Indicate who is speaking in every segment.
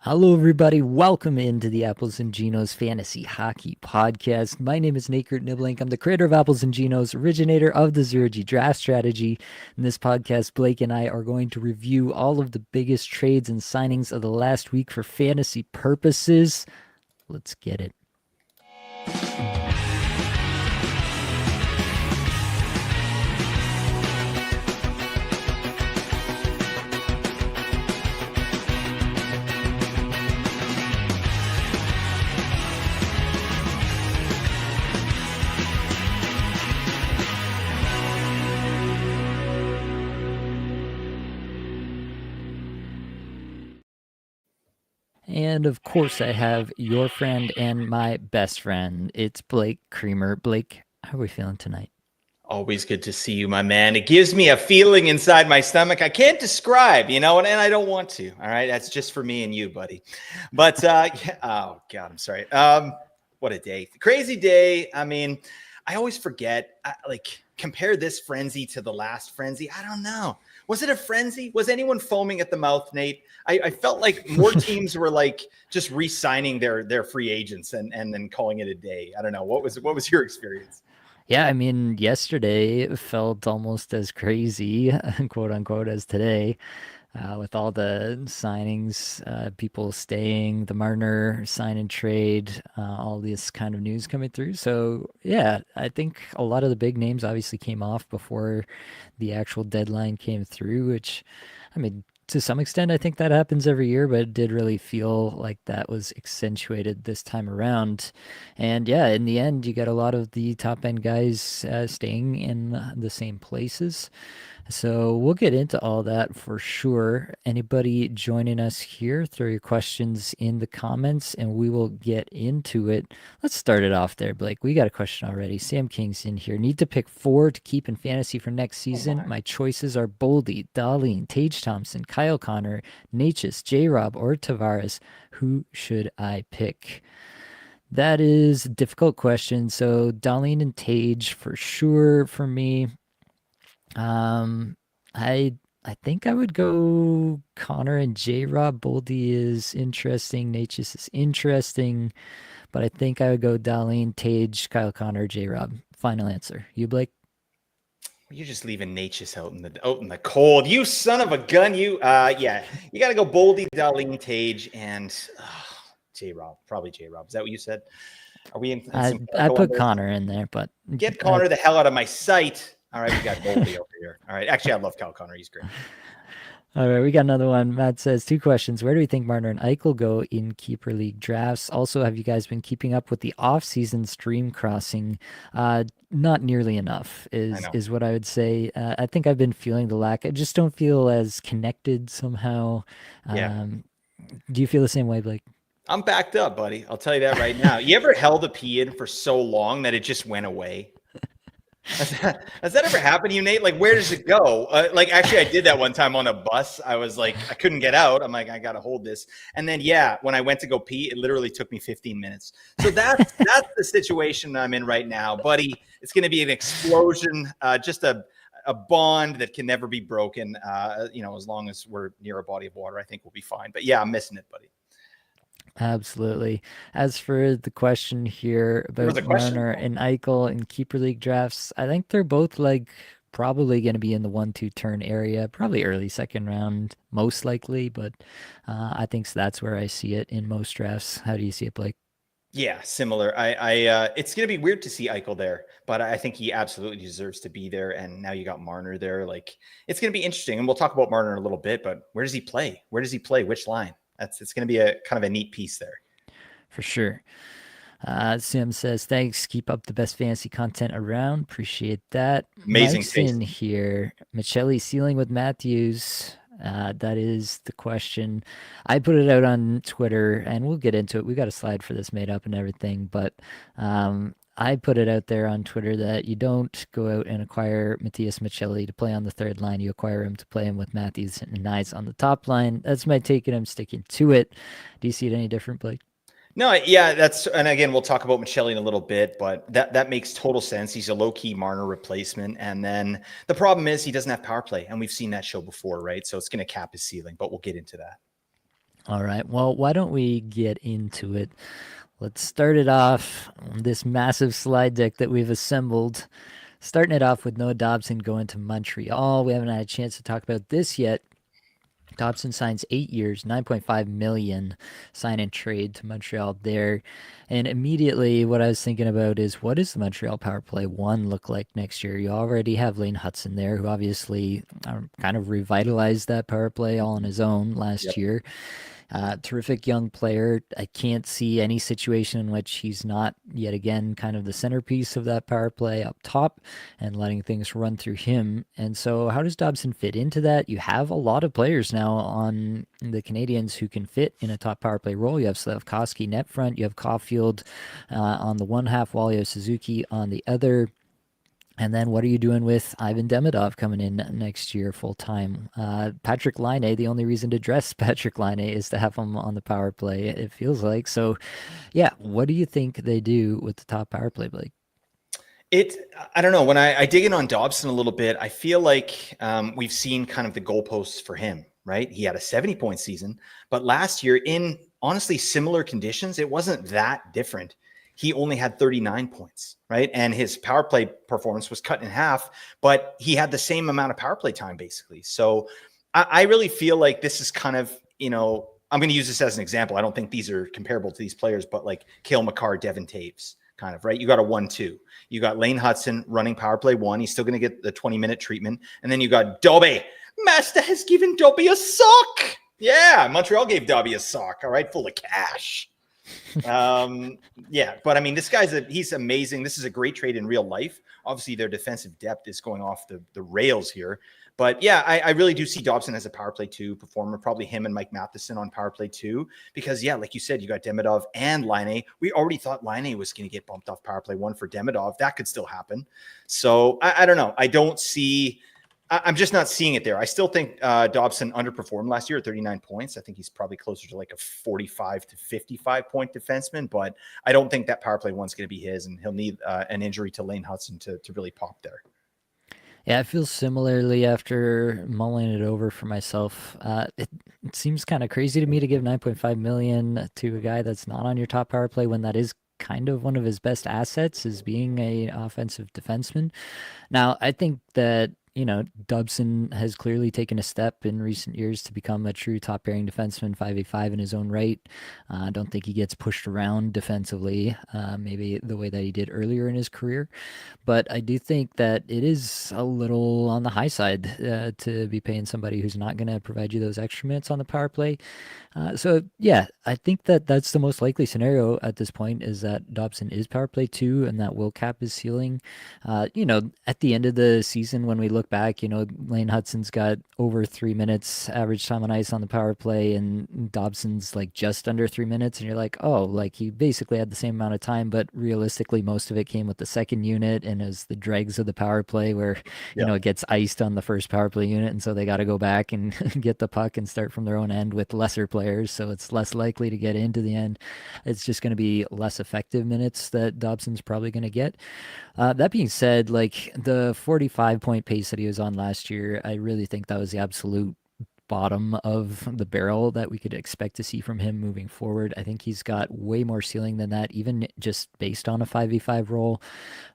Speaker 1: Hello, everybody. Welcome into the Apples and Genos Fantasy Hockey Podcast. My name is Nate Niblink. I'm the creator of Apples and Genos, originator of the Zero G Draft Strategy. In this podcast, Blake and I are going to review all of the biggest trades and signings of the last week for fantasy purposes. Let's get it. And of course, I have your friend and my best friend. It's Blake Creamer. Blake, how are we feeling tonight?
Speaker 2: Always good to see you, my man. It gives me a feeling inside my stomach I can't describe, and I don't want to. All right, that's just for me and you, buddy. But oh God, I'm sorry. What a day, crazy day. I mean, I always forget. Compare this frenzy to the last frenzy. I don't know. Was it a frenzy? Was anyone foaming at the mouth, Nate? I felt like more teams were like just re-signing their free agents and then calling it a day. I don't know. What was your experience?
Speaker 1: Yeah, I mean, yesterday felt almost as crazy, quote unquote, as today, with all the signings, people staying, the Marner sign and trade, all this kind of news coming through. So, yeah, I think a lot of the big names obviously came off before the actual deadline came through, which, I mean, to some extent, I think that happens every year, but it did really feel like that was accentuated this time around. And yeah, in the end, you got a lot of the top end guys staying in the same places. So we'll get into all that for sure. Anybody joining us here, throw your questions in the comments and we will get into it. Let's start it off there, Blake. We got a question already. Sam King's in here. Need to pick 4 to keep in fantasy for next season. My choices are Boldy, Darlene, Tage Thompson, Kyle Connor, Natchez, J-Rob, or Tavares. Who should I pick? That is a difficult question. So Darlene and Tage for sure for me. I think I would go Connor and J Rob. Boldy is interesting. Natchez is interesting. But I think I would go Darlene, Tage, Kyle Connor, J Rob. Final answer. You, Blake?
Speaker 2: You're just leaving Natchez out in the cold. You son of a gun. You yeah. You gotta go Boldy, Darlene, Tage, and J-Rob. Probably J-Rob. Is that what you said? Are we in some
Speaker 1: I put Connor in there, but
Speaker 2: get Connor the hell out of my sight. All right, we got Boldy over here. All right. Actually, I love Kyle Connor. He's great.
Speaker 1: All right, we got another one. Matt says 2 questions. Where do we think Marner and Eichel go in keeper league drafts? Also, have you guys been keeping up with the off-season stream crossing? Not nearly enough is what I would say. I think I've been feeling the lack. I just don't feel as connected somehow.
Speaker 2: Yeah.
Speaker 1: Do you feel the same way, Blake?
Speaker 2: I'm backed up, buddy. I'll tell you that right now. You ever held a pee in for so long that it just went away? Has that ever happened to you, Nate? Like, where does it go? Actually, I did that one time on a bus. I was like, I couldn't get out. I'm like, I got to hold this. And then, yeah, when I went to go pee, it literally took me 15 minutes. So that's the situation I'm in right now, buddy. It's going to be an explosion, just a bond that can never be broken. As long as we're near a body of water, I think we'll be fine. But yeah, I'm missing it, buddy.
Speaker 1: Absolutely. As for the question here about Marner and Eichel in keeper league drafts, I think they're both like probably going to be in the 1-2 turn area, probably early second round, most likely. But I think that's where I see it in most drafts. How do you see it, Blake?
Speaker 2: Yeah, similar. It's going to be weird to see Eichel there, but I think he absolutely deserves to be there. And now you got Marner there. Like, it's going to be interesting. And we'll talk about Marner in a little bit, but where does he play? Where does he play? Which line? It's going to be a kind of a neat piece there.
Speaker 1: For sure. Sim says, thanks. Keep up the best fantasy content around. Appreciate that.
Speaker 2: Amazing.
Speaker 1: Mike's in here. Michelli ceiling with Matthews. That is the question. I put it out on Twitter, and we'll get into it. We got a slide for this made up and everything, but I put it out there on Twitter that you don't go out and acquire Matthias Michelli to play on the third line. You acquire him to play him with Matthews and Knies on the top line. That's my take, and I'm sticking to it. Do you see it any different, Blake?
Speaker 2: No, yeah, and again, we'll talk about Michelli in a little bit, but that makes total sense. He's a low-key Marner replacement. And then the problem is he doesn't have power play, and we've seen that show before, right? So it's going to cap his ceiling, but we'll get into that.
Speaker 1: All right. Well, why don't we get into it? Let's start it off on this massive slide deck that we've assembled. Starting it off with Noah Dobson going to Montreal. We haven't had a chance to talk about this yet. Dobson signs 8 years, 9.5 million sign and trade to Montreal there. And immediately what I was thinking about is what does the Montreal power play one look like next year? You already have Lane Hudson there, who obviously kind of revitalized that power play all on his own last
Speaker 2: Yep.
Speaker 1: year. Terrific young player. I can't see any situation in which he's not yet again kind of the centerpiece of that power play up top and letting things run through him. And so, how does Dobson fit into that? You have a lot of players now on the Canadians who can fit in a top power play role. You have Slavkovsky net front. You have Caulfield on the one half, while you have Suzuki on the other. And then what are you doing with Ivan Demidov coming in next year full time? Patrick Laine, the only reason to dress Patrick Laine is to have him on the power play, it feels like. So, yeah, what do you think they do with the top power play, Blake?
Speaker 2: I don't know. When I dig in on Dobson a little bit, I feel like we've seen kind of the goalposts for him, right? He had a 70-point season, but last year, in honestly similar conditions, it wasn't that different. He only had 39 points, right? And his power play performance was cut in half, but he had the same amount of power play time, basically. So I really feel like this is kind of, I'm going to use this as an example. I don't think these are comparable to these players, but like Cale Makar, Devin Taves, kind of, right? You got a 1-2. You got Lane Hudson running power play one. He's still going to get the 20-minute treatment. And then you got Dobby. Master has given Dobby a sock. Yeah, Montreal gave Dobby a sock, all right, full of cash. Yeah, but I mean, this he's amazing. This is a great trade in real life. Obviously, their defensive depth is going off the rails here. But yeah, I really do see Dobson as a power play 2 performer, probably him and Mike Matheson on power play 2. Because yeah, like you said, you got Demidov and Laine. We already thought Laine was going to get bumped off power play 1 for Demidov. That could still happen. So I don't know. I'm just not seeing it there. I still think Dobson underperformed last year at 39 points. I think he's probably closer to like a 45 to 55 point defenseman, but I don't think that power play 1's going to be his, and he'll need an injury to Lane Hudson to really pop there.
Speaker 1: Yeah, I feel similarly after mulling it over for myself. It seems kind of crazy to me to give 9.5 million to a guy that's not on your top power play when that is kind of one of his best assets is being a offensive defenseman. Now, I think that Dobson has clearly taken a step in recent years to become a true top pairing defenseman, 5v5 in his own right. I don't think he gets pushed around defensively, maybe the way that he did earlier in his career. But I do think that it is a little on the high side to be paying somebody who's not going to provide you those extra minutes on the power play. So yeah, I think that that's the most likely scenario at this point is that Dobson is power play 2 and that will cap his ceiling. At the end of the season when we look back, Lane Hudson's got over 3 minutes average time on ice on the power play and Dobson's like just under 3 minutes. And you're like, oh, like he basically had the same amount of time, but realistically most of it came with the second unit and as the dregs of the power play where, it gets iced on the first power play unit. And so they got to go back and get the puck and start from their own end with lesser players. So it's less likely to get into the end. It's just going to be less effective minutes that Dobson's probably going to get. That being said, like the 45-point pace that he was on last year, I really think that was the absolute bottom of the barrel that we could expect to see from him moving forward. I think he's got way more ceiling than that, even just based on a 5v5 role.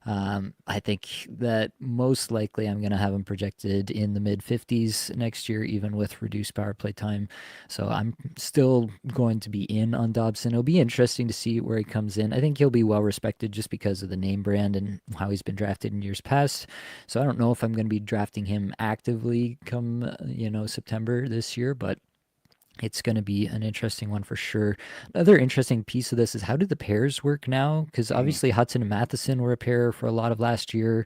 Speaker 1: I think that most likely I'm going to have him projected in the mid 50s next year, even with reduced power play time. So I'm still going to be in on Dobson. It'll be interesting to see where he comes in. I think he'll be well respected just because of the name brand and how he's been drafted in years past. So I don't know if I'm going to be drafting him actively come, September this year, but it's going to be an interesting one for sure. Another interesting piece of this is how do the pairs work now? Because obviously Hudson and Matheson were a pair for a lot of last year,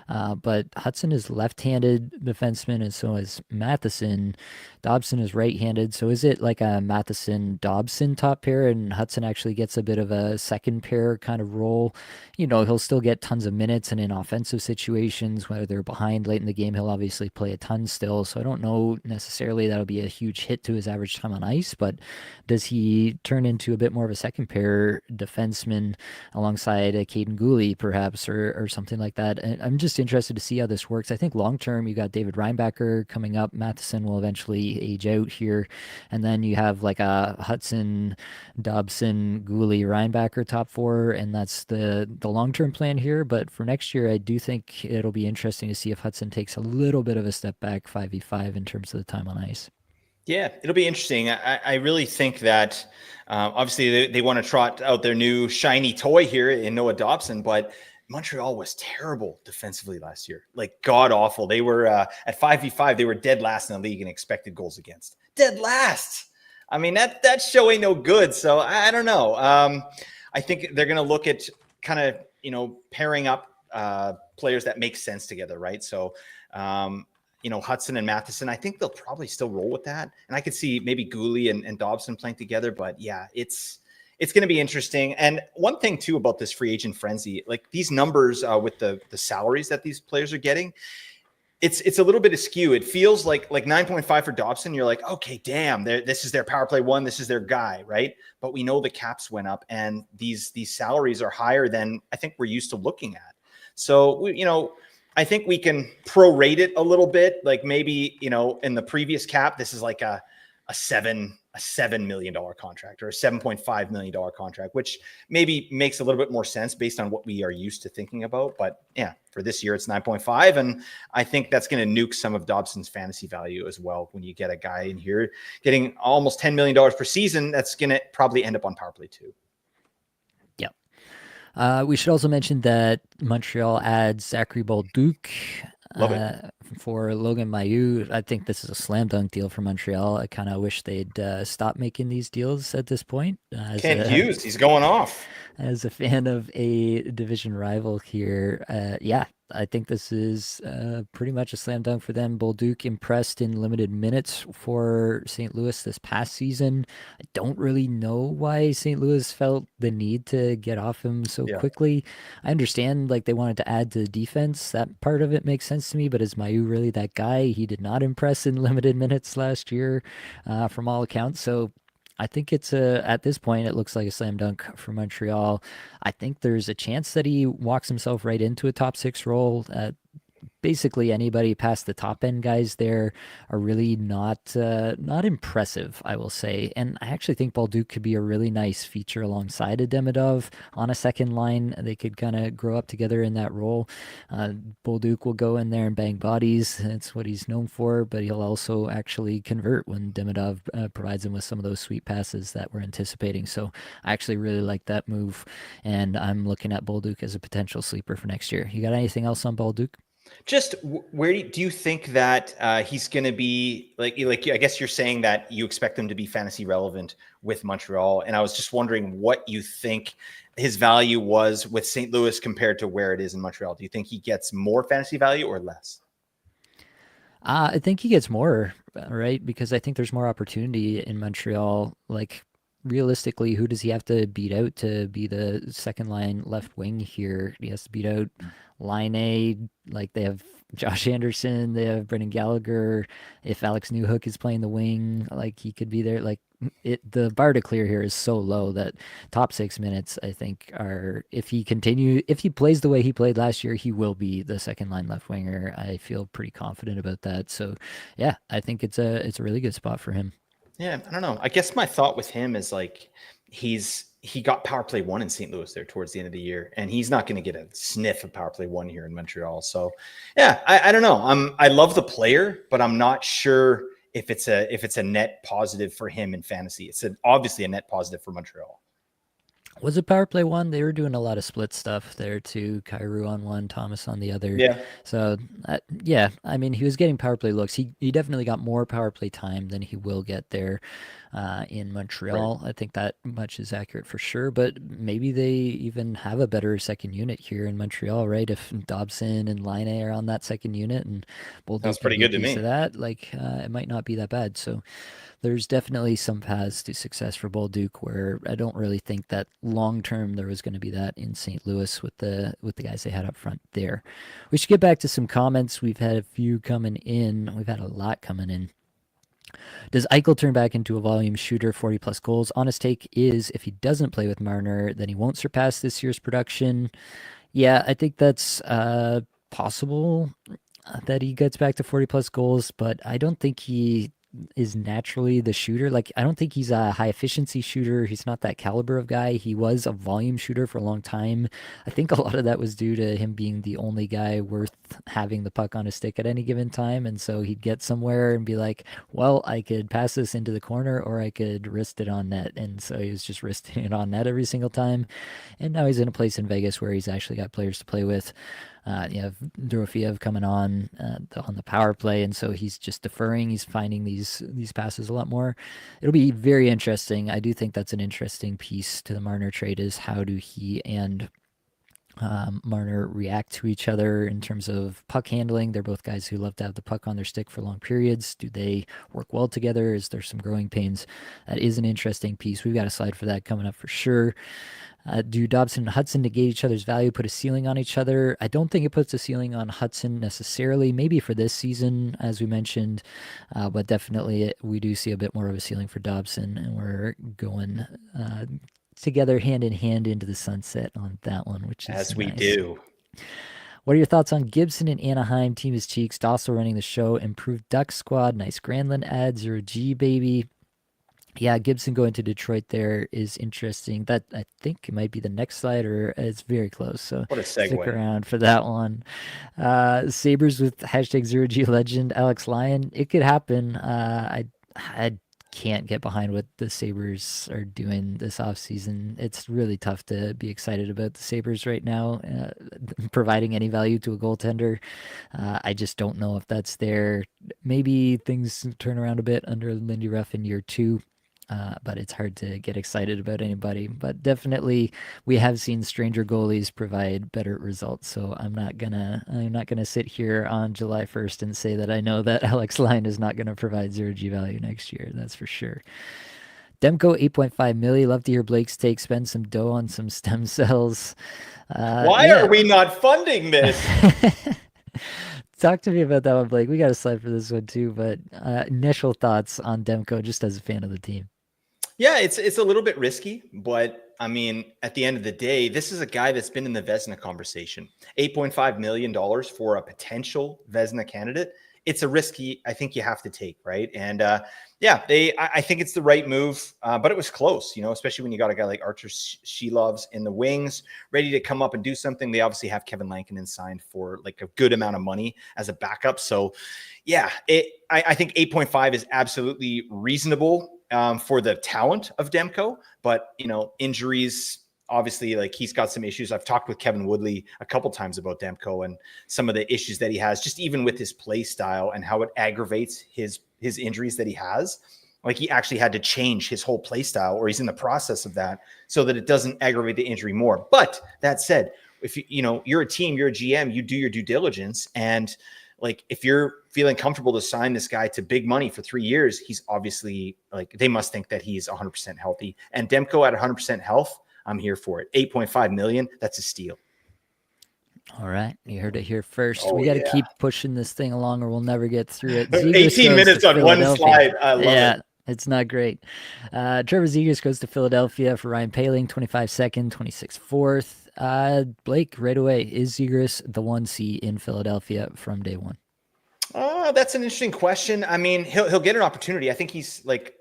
Speaker 1: but Hudson is left-handed defenseman, and so is Matheson. Dobson is right-handed, so is it like a Matheson-Dobson top pair, and Hudson actually gets a bit of a second pair kind of role? He'll still get tons of minutes, and in offensive situations, whether they're behind late in the game, he'll obviously play a ton still. So I don't know necessarily that'll be a huge hit to his average much time on ice, but does he turn into a bit more of a second pair defenseman alongside a Caden Gooley, perhaps, or something like that? And I'm just interested to see how this works. I think long term, you got David Reinbacher coming up. Matheson will eventually age out here. And then you have like a Hudson, Dobson, Gooley, Reinbacher top four. And that's the long term plan here. But for next year, I do think it'll be interesting to see if Hudson takes a little bit of a step back 5v5 in terms of the time on ice.
Speaker 2: Yeah, it'll be interesting. I really think that obviously they want to trot out their new shiny toy here in Noah Dobson, but Montreal was terrible defensively last year, like god awful. They were at 5v5, they were dead last in the league in expected goals against. Dead last. I mean, that show ain't no good. So I don't know. I think they're going to look at kind of, pairing up players that make sense together, right? So, Hudson and Matheson, I think they'll probably still roll with that. And I could see maybe Gooley and Dobson playing together. But yeah, it's going to be interesting. And one thing, too, about this free agent frenzy, like these numbers with the salaries that these players are getting, it's a little bit askew. It feels like 9.5 for Dobson. You're like, okay, damn, this is their power play one. This is their guy, right? But we know the caps went up and these salaries are higher than I think we're used to looking at. So, I think we can prorate it a little bit. Like maybe, in the previous cap, this is like a $7 million contract or a $7.5 million contract, which maybe makes a little bit more sense based on what we are used to thinking about. But yeah, for this year, it's 9.5. And I think that's going to nuke some of Dobson's fantasy value as well. When you get a guy in here getting almost $10 million per season, that's going to probably end up on power play too.
Speaker 1: We should also mention that Montreal adds Zachary Bolduc
Speaker 2: Love it.
Speaker 1: for Logan Mailloux. I think this is a slam dunk deal for Montreal. I kind of wish they'd stop making these deals at this point.
Speaker 2: Kent Hughes, he's going off.
Speaker 1: As a fan of a division rival here, yeah, I think this is pretty much a slam dunk for them. Bolduc impressed in limited minutes for St. Louis this past season. I don't really know why St. Louis felt the need to get off him so quickly. I understand like they wanted to add to the defense. That part of it makes sense to me, but is Mailloux really that guy? He did not impress in limited minutes last year from all accounts. So I think it's at this point, it looks like a slam dunk for Montreal. I think there's a chance that he walks himself right into a top six role. Basically anybody past the top end guys there are really not impressive, I will say. And I actually think Bolduc could be a really nice feature alongside a Demidov on a second line. They could kind of grow up together in that role. Bolduc will go in there and bang bodies. That's what he's known for, but he'll also actually convert when Demidov provides him with some of those sweet passes that we're anticipating. So I actually really like that move, and I'm looking at Bolduc as a potential sleeper for next year. You got anything else on Bolduc?
Speaker 2: Just where do you think that he's going to be like, I guess you're saying that you expect him to be fantasy relevant with Montreal. And I was just wondering what you think his value was with St. Louis compared to where it is in Montreal. Do you think he gets more fantasy value or less?
Speaker 1: I think he gets more, right? Because I think there's more opportunity in Montreal. Like, realistically, who does he have to beat out to be the second line left wing here? He has to beat out Line A. Like, they have Josh Anderson, they have Brendan Gallagher. If Alex Newhook is playing the wing, like, he could be there. Like, the bar to clear here is so low that top 6 minutes, I think, are if he plays the way he played last year, he will be the second line left winger. I feel pretty confident about that. So yeah, I think it's a really good spot for him.
Speaker 2: Yeah, I don't know. I guess my thought with him is like he got power play one in St. Louis there towards the end of the year, and he's not going to get a sniff of power play one here in Montreal. So yeah, I don't know. I love the player, but I'm not sure if it's a net positive for him in fantasy. It's obviously a net positive for Montreal.
Speaker 1: Was it power play one? They were doing a lot of split stuff there too. Kyrou on one, Thomas on the other.
Speaker 2: Yeah.
Speaker 1: So yeah, I mean, he was getting power play looks. He definitely got more power play time than he will get there in Montreal. Right. I think that much is accurate for sure. But maybe they even have a better second unit here in Montreal, right? If Dobson and Line are on that second unit and
Speaker 2: That's pretty good to me.
Speaker 1: Of that, like it might not be that bad. So there's definitely some paths to success for Bolduc where I don't really think that long term there was going to be that in St. Louis with the guys they had up front there. We should get back to some comments. We've had a few coming in. We've had a lot coming in. Does Eichel turn back into a volume shooter, 40 plus goals? Honest take is if he doesn't play with Marner, then he won't surpass this year's production. Yeah, I think that's possible that he gets back to 40 plus goals, but I don't think he is naturally the shooter. Like, I don't think he's a high efficiency shooter. He's not that caliber of guy. He was a volume shooter for a long time. I think a lot of that was due to him being the only guy worth having the puck on his stick at any given time. And so he'd get somewhere and be like, well, I could pass this into the corner or I could wrist it on net. And so he was just wristing it on net every single time. And now he's in a place in Vegas where he's actually got players to play with. You have Dorofiev coming on the power play, and so he's just deferring. He's finding these passes a lot more. It'll be very interesting. I do think that's an interesting piece to the Marner trade is how do he and Marner react to each other in terms of puck handling. They're both guys who love to have the puck on their stick for long periods. Do they work well together? Is there some growing pains? That is an interesting piece. We've got a slide for that coming up for sure. Do Dobson and Hudson negate each other's value, put a ceiling on each other? I don't think it puts a ceiling on Hudson necessarily. Maybe for this season, as we mentioned, but definitely we do see a bit more of a ceiling for Dobson, and we're going together hand in hand into the sunset on that one, which is
Speaker 2: As we
Speaker 1: nice.
Speaker 2: do.
Speaker 1: What are your thoughts on Gibson and Anaheim? Team is cheeks, also running the show. Improved Duck squad, nice Granlund ad, 0G baby. Yeah, Gibson going to Detroit there is interesting. That I think it might be the next slide, or it's very close. So
Speaker 2: What a
Speaker 1: stick
Speaker 2: segue.
Speaker 1: around for that one. Sabres with hashtag 0G legend Alex Lyon. It could happen. I can't get behind what the Sabres are doing this offseason. It's really tough to be excited about the Sabres right now, providing any value to a goaltender. I just don't know if that's there. Maybe things turn around a bit under Lindy Ruff in year 2. But it's hard to get excited about anybody. But definitely, we have seen stranger goalies provide better results. So I'm not gonna sit here on July 1st and say that I know that Alex Lyon is not gonna provide 0G value next year. That's for sure. Demko 8.5 milli. Love to hear Blake's take. Spend some dough on some stem cells.
Speaker 2: Why
Speaker 1: Yeah.
Speaker 2: are we not funding this?
Speaker 1: Talk to me about that one, Blake. We got a slide for this one too. But initial thoughts on Demko, just as a fan of the team.
Speaker 2: Yeah, it's a little bit risky, but I mean, at the end of the day, this is a guy that's been in the Vezina conversation. $8.5 million for a potential Vezina candidate. It's a risky, I think you have to take, right? And yeah, I think it's the right move, but it was close, especially when you got a guy like Archer Shelovs in the wings, ready to come up and do something. They obviously have Kevin Lankinen signed for like a good amount of money as a backup. So yeah, I think 8.5 is absolutely reasonable for the talent of Demko, but injuries, obviously, like he's got some issues. I've talked with Kevin Woodley a couple times about Demko and some of the issues that he has, just even with his play style and how it aggravates his injuries that he has. Like he actually had to change his whole play style, or he's in the process of that, so that it doesn't aggravate the injury more. But that said, if you're a team, you're a GM, you do your due diligence, and like if you're feeling comfortable to sign this guy to big money for 3 years, he's obviously like they must think that he's 100% healthy. And Demko at 100% health, I'm here for it. 8.5 million, that's a steal.
Speaker 1: All right, you heard it here first.
Speaker 2: Oh
Speaker 1: We got to
Speaker 2: yeah.
Speaker 1: keep pushing this thing along, or we'll never get through it. Zegras
Speaker 2: 18
Speaker 1: goes to
Speaker 2: minutes on one
Speaker 1: Philadelphia.
Speaker 2: slide. I love
Speaker 1: Yeah,
Speaker 2: it.
Speaker 1: it's not great. Trevor Zegras goes to Philadelphia for Ryan Poehling, 25 second, 26 fourth. Blake, right away, is Zegras the 1C in Philadelphia from day one?
Speaker 2: That's an interesting question. I mean, he'll get an opportunity. I think he's like,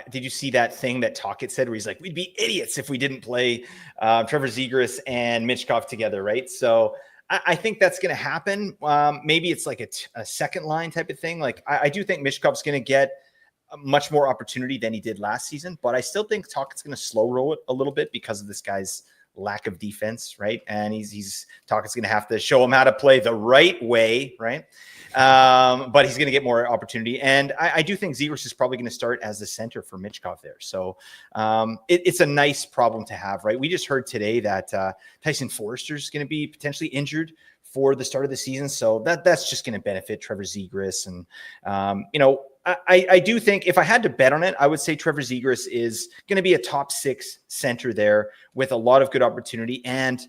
Speaker 2: did you see that thing that Talkett said where he's like, we'd be idiots if we didn't play Trevor Zegras and Mitchkov together, right? So I think that's going to happen. Maybe it's like a second line type of thing. Like I do think Mitchkov's going to get much more opportunity than he did last season, but I still think Talkett's going to slow roll it a little bit because of this guy's lack of defense, right? And he's Talkett's going to have to show him how to play the right way, right? But he's going to get more opportunity. And I do think Zegras is probably going to start as the center for Mitchkov there. So it's a nice problem to have, right? We just heard today that Tyson Forrester is going to be potentially injured for the start of the season. So that's just going to benefit Trevor Zegras. And, I do think if I had to bet on it, I would say Trevor Zegras is going to be a top 6 center there with a lot of good opportunity. And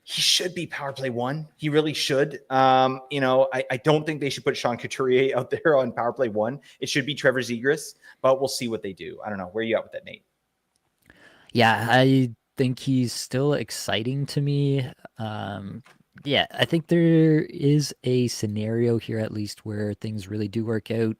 Speaker 2: He should be power play one. He really should. I don't think they should put Sean Couturier out there on power play one. It should be Trevor Zegras, but we'll see what they do. I don't know. Where are you at with that, Nate?
Speaker 1: Yeah, I think he's still exciting to me. Yeah, I think there is a scenario here at least where things really do work out.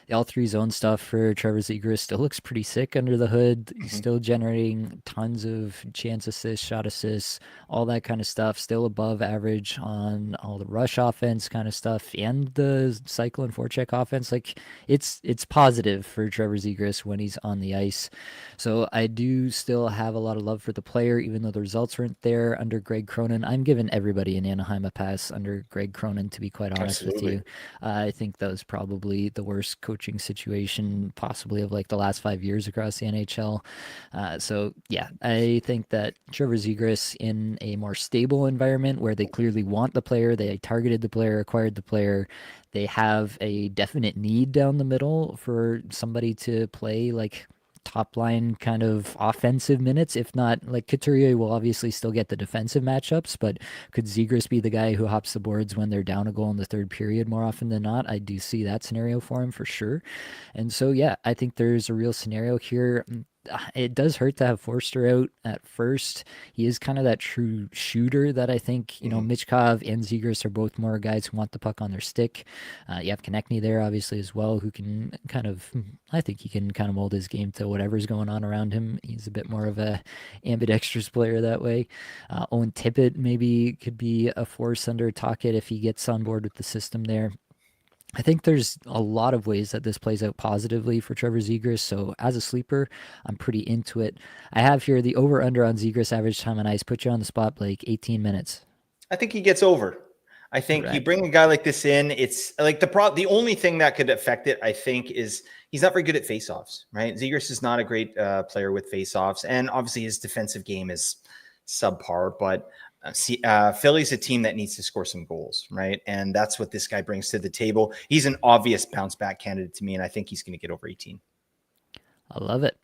Speaker 1: The all three zone stuff for Trevor Zegras still looks pretty sick under the hood. He's
Speaker 2: Mm-hmm.
Speaker 1: still generating tons of chance assists, shot assists, all that kind of stuff. Still above average on all the rush offense kind of stuff and the cycle and forecheck offense. Like it's positive for Trevor Zegras when he's on the ice. So I do still have a lot of love for the player, even though the results weren't there under Greg Cronin. I'm giving everybody in Anaheim a pass under Greg Cronin, to be quite honest with
Speaker 2: Absolutely.
Speaker 1: you. I think that was probably the worst coaching situation possibly of like the last 5 years across the NHL. So yeah, I think that Trevor Zegras in a more stable environment where they clearly want the player, they targeted the player, acquired the player, they have a definite need down the middle for somebody to play like top line kind of offensive minutes. If not, like Couturier will obviously still get the defensive matchups, but could Zegras be the guy who hops the boards when they're down a goal in the third period more often than not? I do see that scenario for him for sure. And so, yeah, I think there's a real scenario here. It does hurt to have Forster out at first. He is kind of that true shooter that I think,
Speaker 2: Mm-hmm.
Speaker 1: Michkov and Zegras are both more guys who want the puck on their stick. You have Konechny there, obviously, as well, who can kind of, I think he can kind of mold his game to whatever's going on around him. He's a bit more of a ambidextrous player that way. Owen Tippett maybe could be a force under Tocchet if he gets on board with the system there. I think there's a lot of ways that this plays out positively for Trevor Zegras. So as a sleeper, I'm pretty into it. I have here the over under on Zegras average time on ice. Put you on the spot, Blake. 18 minutes.
Speaker 2: I think he gets over. I think you
Speaker 1: Right.
Speaker 2: bring a guy like this in. It's like the only thing that could affect it, I think, is he's not very good at faceoffs. Right, Zegras is not a great player with faceoffs, and obviously his defensive game is subpar. But Philly's a team that needs to score some goals, right? And that's what this guy brings to the table. He's an obvious bounce back candidate to me, and I think he's going to get over 18.
Speaker 1: I love it.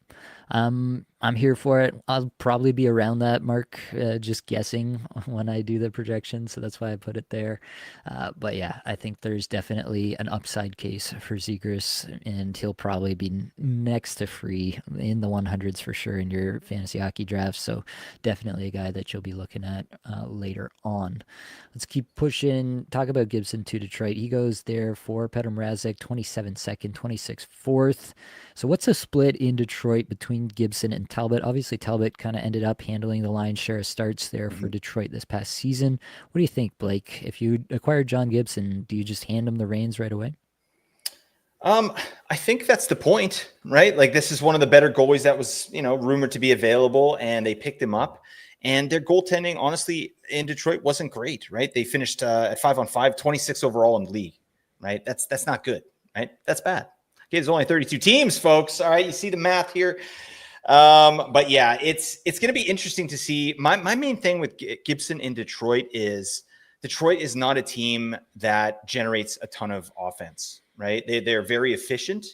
Speaker 1: I'm here for it. I'll probably be around that mark, just guessing when I do the projection, so that's why I put it there. But yeah, I think there's definitely an upside case for Zegras, and he'll probably be next to free in the 100s for sure in your fantasy hockey drafts. So definitely a guy that you'll be looking at later on. Let's keep pushing. Talk about Gibson to Detroit. He goes there for Petr Mrazek, 27 second, 26 fourth. So what's a split in Detroit between Gibson and Talbot? Obviously, Talbot kind of ended up handling the lion's share of starts there for
Speaker 2: Mhm.
Speaker 1: Detroit this past season. What do you think, Blake? If you acquired John Gibson, do you just hand him the reins right away?
Speaker 2: Um, I think that's the point, right? Like this is one of the better goalies that was, rumored to be available, and they picked him up. And their goaltending, honestly, in Detroit wasn't great, right? They finished at 5-on-5, 26 overall in the league, right? That's not good, right? That's bad. Okay, there's only 32 teams, folks. All right, you see the math here. But yeah, it's going to be interesting to see. My main thing with Gibson in Detroit is not a team that generates a ton of offense, right? They're very efficient,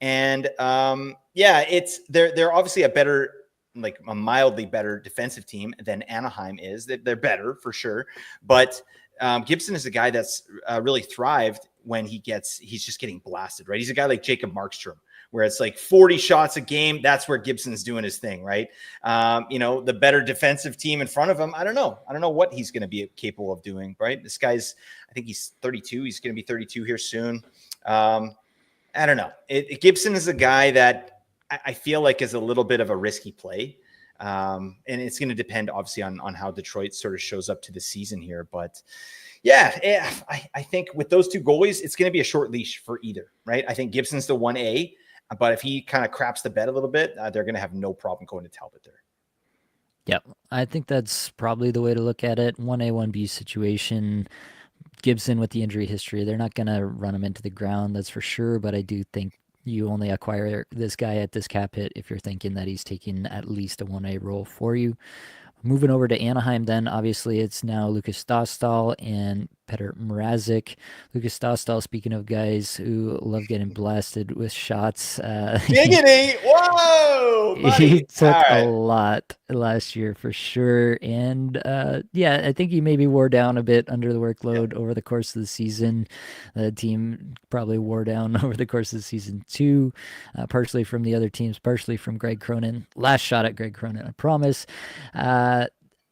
Speaker 2: and they're obviously a mildly better defensive team than Anaheim is. They're better for sure, but Gibson is a guy that's really thrived when he's just getting blasted, right? He's a guy like Jacob Markstrom, where it's like 40 shots a game. That's where Gibson's doing his thing, right? The better defensive team in front of him, I don't know. I don't know what he's going to be capable of doing, right? This guy's, I think he's 32. He's going to be 32 here soon. I don't know. Gibson is a guy that I feel like is a little bit of a risky play. And it's going to depend obviously on how Detroit sort of shows up to the season here. But yeah, I think with those two goalies, it's going to be a short leash for either, right? I think Gibson's the 1A, but if he kind of craps the bed a little bit, they're going to have no problem going to Talbot there.
Speaker 1: Yep. I think that's probably the way to look at it. 1A, 1B situation. Gibson with the injury history, they're not going to run him into the ground, that's for sure. But I do think you only acquire this guy at this cap hit if you're thinking that he's taking at least a 1A role for you. Moving over to Anaheim, then obviously it's now Lucas Dostal and Petr Mrazek, Lucas Dostal. Speaking of guys who love getting blasted with shots,
Speaker 2: Giggity! Whoa,
Speaker 1: he
Speaker 2: buddy! All
Speaker 1: took a
Speaker 2: right.
Speaker 1: lot last year for sure. And yeah, I think he maybe wore down a bit under the
Speaker 2: Yeah.
Speaker 1: workload over the course of the season. The team probably wore down over the course of the season too, partially from the other teams, partially from Greg Cronin. Last shot at Greg Cronin, I promise. Uh,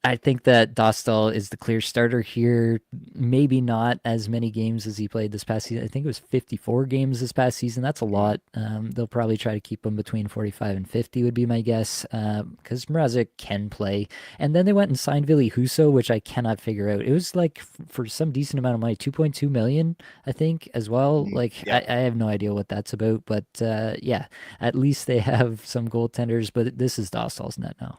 Speaker 1: I think that Dostal is the clear starter here. Maybe not as many games as he played this past season. I think it was 54 games this past season. That's a
Speaker 2: Mhm.
Speaker 1: lot. They'll probably try to keep him between 45 and 50 would be my guess, because Mrazek can play. And then they went and signed Billy Huso, which I cannot figure out. It was like for some decent amount of money, 2.2 million, I think, as well.
Speaker 2: Mhm.
Speaker 1: Like
Speaker 2: Yeah.
Speaker 1: I have no idea what that's about, but yeah, at least they have some goaltenders. But this is Dostal's net now.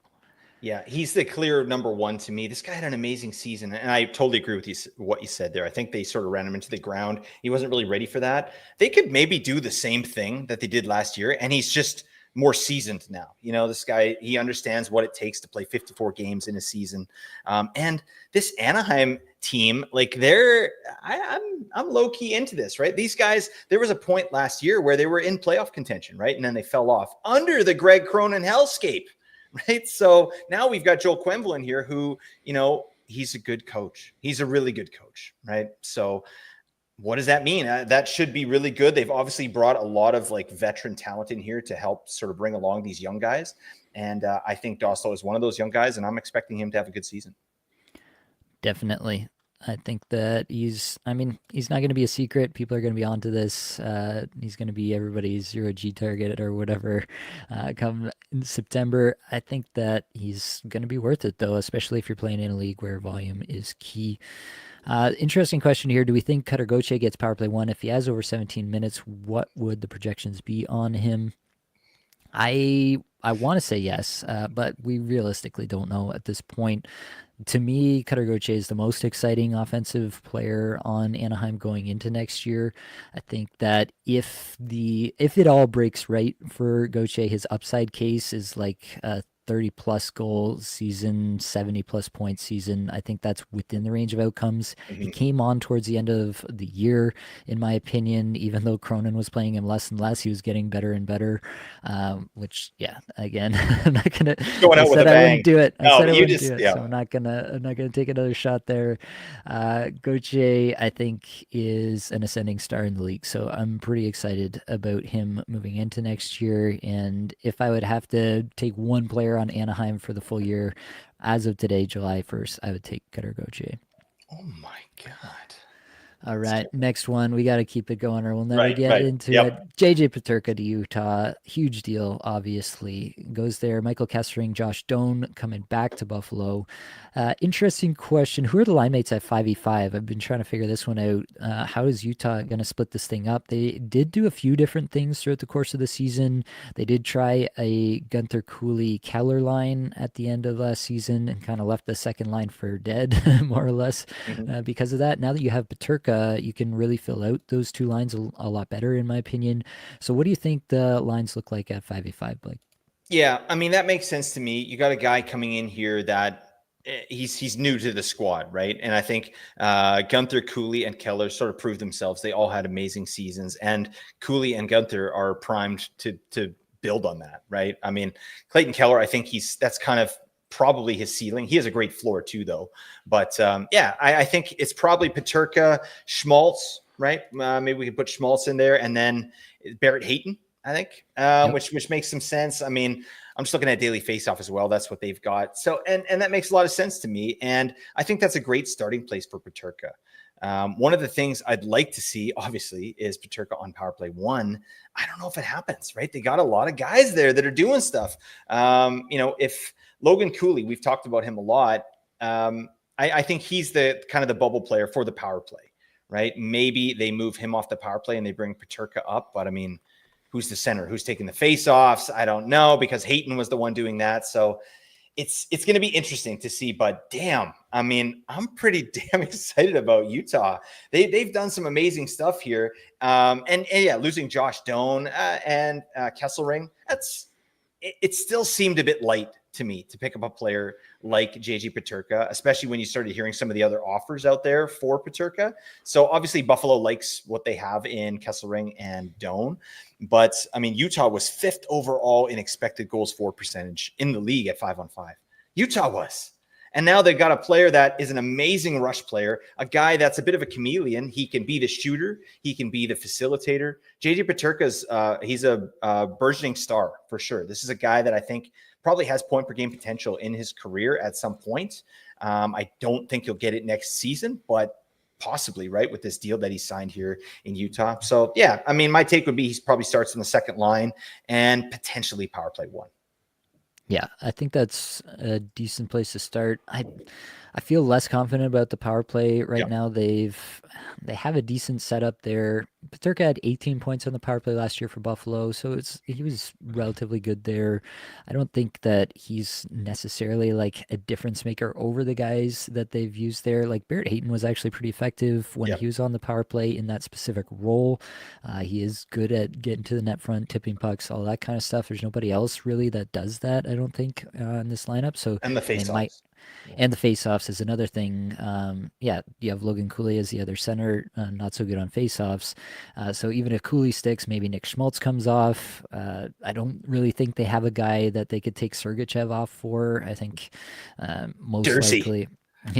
Speaker 2: Yeah, he's the clear number one to me. This guy had an amazing season, and I totally agree with you what you said there. I think they sort of ran him into the ground. He wasn't really ready for that. They could maybe do the same thing that they did last year, and he's just more seasoned now. You know, this guy, he understands what it takes to play 54 games in a season. And this Anaheim team, like I'm low key into this, right? These guys, there was a point last year where they were in playoff contention, right, and then they fell off under the Greg Cronin hellscape. Right. So now we've got Joel Quenville in here who, he's a good coach. He's a really good coach. Right. So what does that mean? That should be really good. They've obviously brought a lot of like veteran talent in here to help sort of bring along these young guys. And I think Dostal is one of those young guys, and I'm expecting him to have a good season.
Speaker 1: Definitely. I think that I mean, he's not going to be a secret. People are going to be onto this. He's going to be everybody's zero G target or whatever come in September. I think that he's going to be worth it, though, especially if you're playing in a league where volume is key. Interesting question here. Do we think Cutter Gauthier gets power play one? If he has over 17 minutes, what would the projections be on him? I want to say yes, but we realistically don't know at this point. To me, Cutter Gauthier is the most exciting offensive player on Anaheim going into next year. I think that if it all breaks right for Gauthier, his upside case is like a 30 plus goal season, 70 plus point season. I think that's within the range of outcomes. He
Speaker 2: Mhm.
Speaker 1: came on towards the end of the year, in my opinion. Even though Cronin was playing him less and less, he was getting better and better. Which, yeah, again, I'm not gonna.
Speaker 2: Going
Speaker 1: I
Speaker 2: out with a
Speaker 1: said I wouldn't
Speaker 2: bang.
Speaker 1: do it. I
Speaker 2: No,
Speaker 1: said
Speaker 2: but
Speaker 1: I
Speaker 2: you
Speaker 1: wouldn't do
Speaker 2: just,
Speaker 1: it.
Speaker 2: yeah.
Speaker 1: So I'm not gonna take another shot there. Gauthier, I think, is an ascending star in the league. So I'm pretty excited about him moving into next year. And if I would have to take one player on Anaheim for the full year, as of today, July 1st, I would take Cutter Gauthier.
Speaker 2: Oh my God.
Speaker 1: All right,
Speaker 2: So,
Speaker 1: next one. We got to keep it going or we'll never
Speaker 2: right,
Speaker 1: get
Speaker 2: right.
Speaker 1: into it.
Speaker 2: Yep.
Speaker 1: JJ Paterka to Utah. Huge deal, obviously. Goes there. Michael Kessering, Josh Doan coming back to Buffalo. Interesting question. Who are the line mates at 5v5? I've been trying to figure this one out. How is Utah going to split this thing up? They did do a few different things throughout the course of the season. They did try a Gunther Cooley Keller line at the end of last season and kind of left the second line for dead, more or less,
Speaker 2: Mhm.
Speaker 1: because of that. Now that you have Paterka, you can really fill out those two lines a lot better, in my opinion. So, what do you think the lines look like at 5v5, Blake?
Speaker 2: Yeah, I mean that makes sense to me. You got a guy coming in here that he's new to the squad, right? And I think Gunther, Cooley, and Keller sort of proved themselves. They all had amazing seasons, and Cooley and Gunther are primed to build on that, right? I mean, Clayton Keller, I think that's kind of probably his ceiling. He has a great floor too, though. But yeah, I think it's probably Paterka, Schmaltz, right? Maybe we can put Schmaltz in there, and then Barrett Hayton, I think,
Speaker 1: Yep.
Speaker 2: which makes some sense. I mean, I'm just looking at Daily Faceoff as well. That's what they've got. So, and that makes a lot of sense to me. And I think that's a great starting place for Paterka. One of the things I'd like to see, obviously, is Paterka on power play one. I don't know if it happens, right? They got a lot of guys there that are doing stuff. If Logan Cooley, we've talked about him a lot. I think he's the kind of the bubble player for the power play, right? Maybe they move him off the power play and they bring Paterka up, but I mean, who's the center? Who's taking the face-offs? I don't know, because Hayton was the one doing that. So it's going to be interesting to see. But damn, I mean, I'm pretty damn excited about Utah. They've done some amazing stuff here. And yeah, losing Josh Doan and Kesselring, it still seemed a bit light to me to pick up a player like JJ Peterka, especially when you started hearing some of the other offers out there for Peterka. So obviously Buffalo likes what they have in Kesselring and Doan. But I mean, Utah was 5th overall in expected goals for percentage in the league at 5-on-5. Utah was. And now they've got a player that is an amazing rush player, a guy that's a bit of a chameleon. He can be the shooter. He can be the facilitator. JJ Peterka's, he's a burgeoning star for sure. This is a guy that I think probably has point per game potential in his career at some point. I don't think he'll get it next season, but possibly, right, with this deal that he signed here in Utah. So, yeah, I mean, my take would be he probably starts in the second line and potentially power play 1.
Speaker 1: Yeah, I think that's a decent place to start. I feel less confident about the power play right
Speaker 2: Yep.
Speaker 1: now. They have a decent setup there. Paterka had 18 points on the power play last year for Buffalo, so he was relatively good there. I don't think that he's necessarily like a difference maker over the guys that they've used there. Like Barrett Hayton was actually pretty effective when
Speaker 2: Yep.
Speaker 1: he was on the power play in that specific role. He is good at getting to the net front, tipping pucks, all that kind of stuff. There's nobody else really that does that, I don't think, in this lineup. So
Speaker 2: And the
Speaker 1: they might.
Speaker 2: face-offs. Yeah.
Speaker 1: And the face-offs is another thing. Yeah, you have Logan Cooley as the other center, not so good on face-offs. So even if Cooley sticks, maybe Nick Schmaltz comes off. I don't really think they have a guy that they could take Sergachev off for. I think most
Speaker 2: Jersey.
Speaker 1: likely.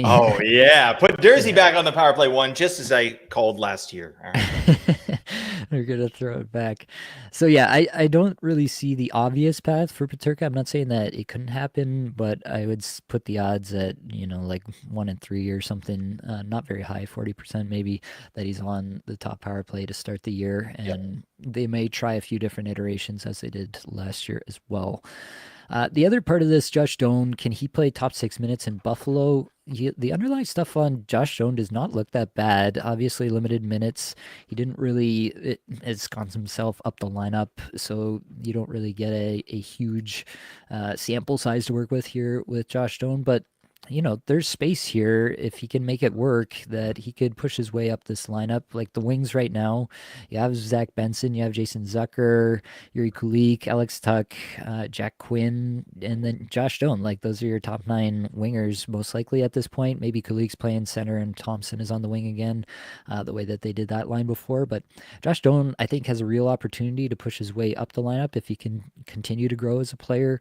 Speaker 2: Oh, yeah. Put Jersey
Speaker 1: Yeah.
Speaker 2: back on the power play 1, just as I called last year. All right.
Speaker 1: They're gonna throw it back. So yeah, I don't really see the obvious path for Paterka. I'm not saying that it couldn't happen, but I would put the odds at, like 1-3 or something, not very high, 40% maybe, that he's on the top power play to start the year.
Speaker 2: Yep.
Speaker 1: And they may try a few different iterations as they did last year as well. The other part of this, Josh Doan, can he play top 6 minutes in Buffalo? The underlying stuff on Josh Doan does not look that bad. Obviously, limited minutes. He didn't really ensconce himself up the lineup, so you don't really get a huge sample size to work with here with Josh Doan. But there's space here if he can make it work that he could push his way up this lineup. Like the wings right now, you have Zach Benson, you have Jason Zucker, Yuri Kulik, Alex Tuck, Jack Quinn, and then Josh Doan. Like those are your top 9 wingers most likely at this point. Maybe Kulik's playing center and Thompson is on the wing again, the way that they did that line before. But Josh Doan, I think, has a real opportunity to push his way up the lineup if he can continue to grow as a player.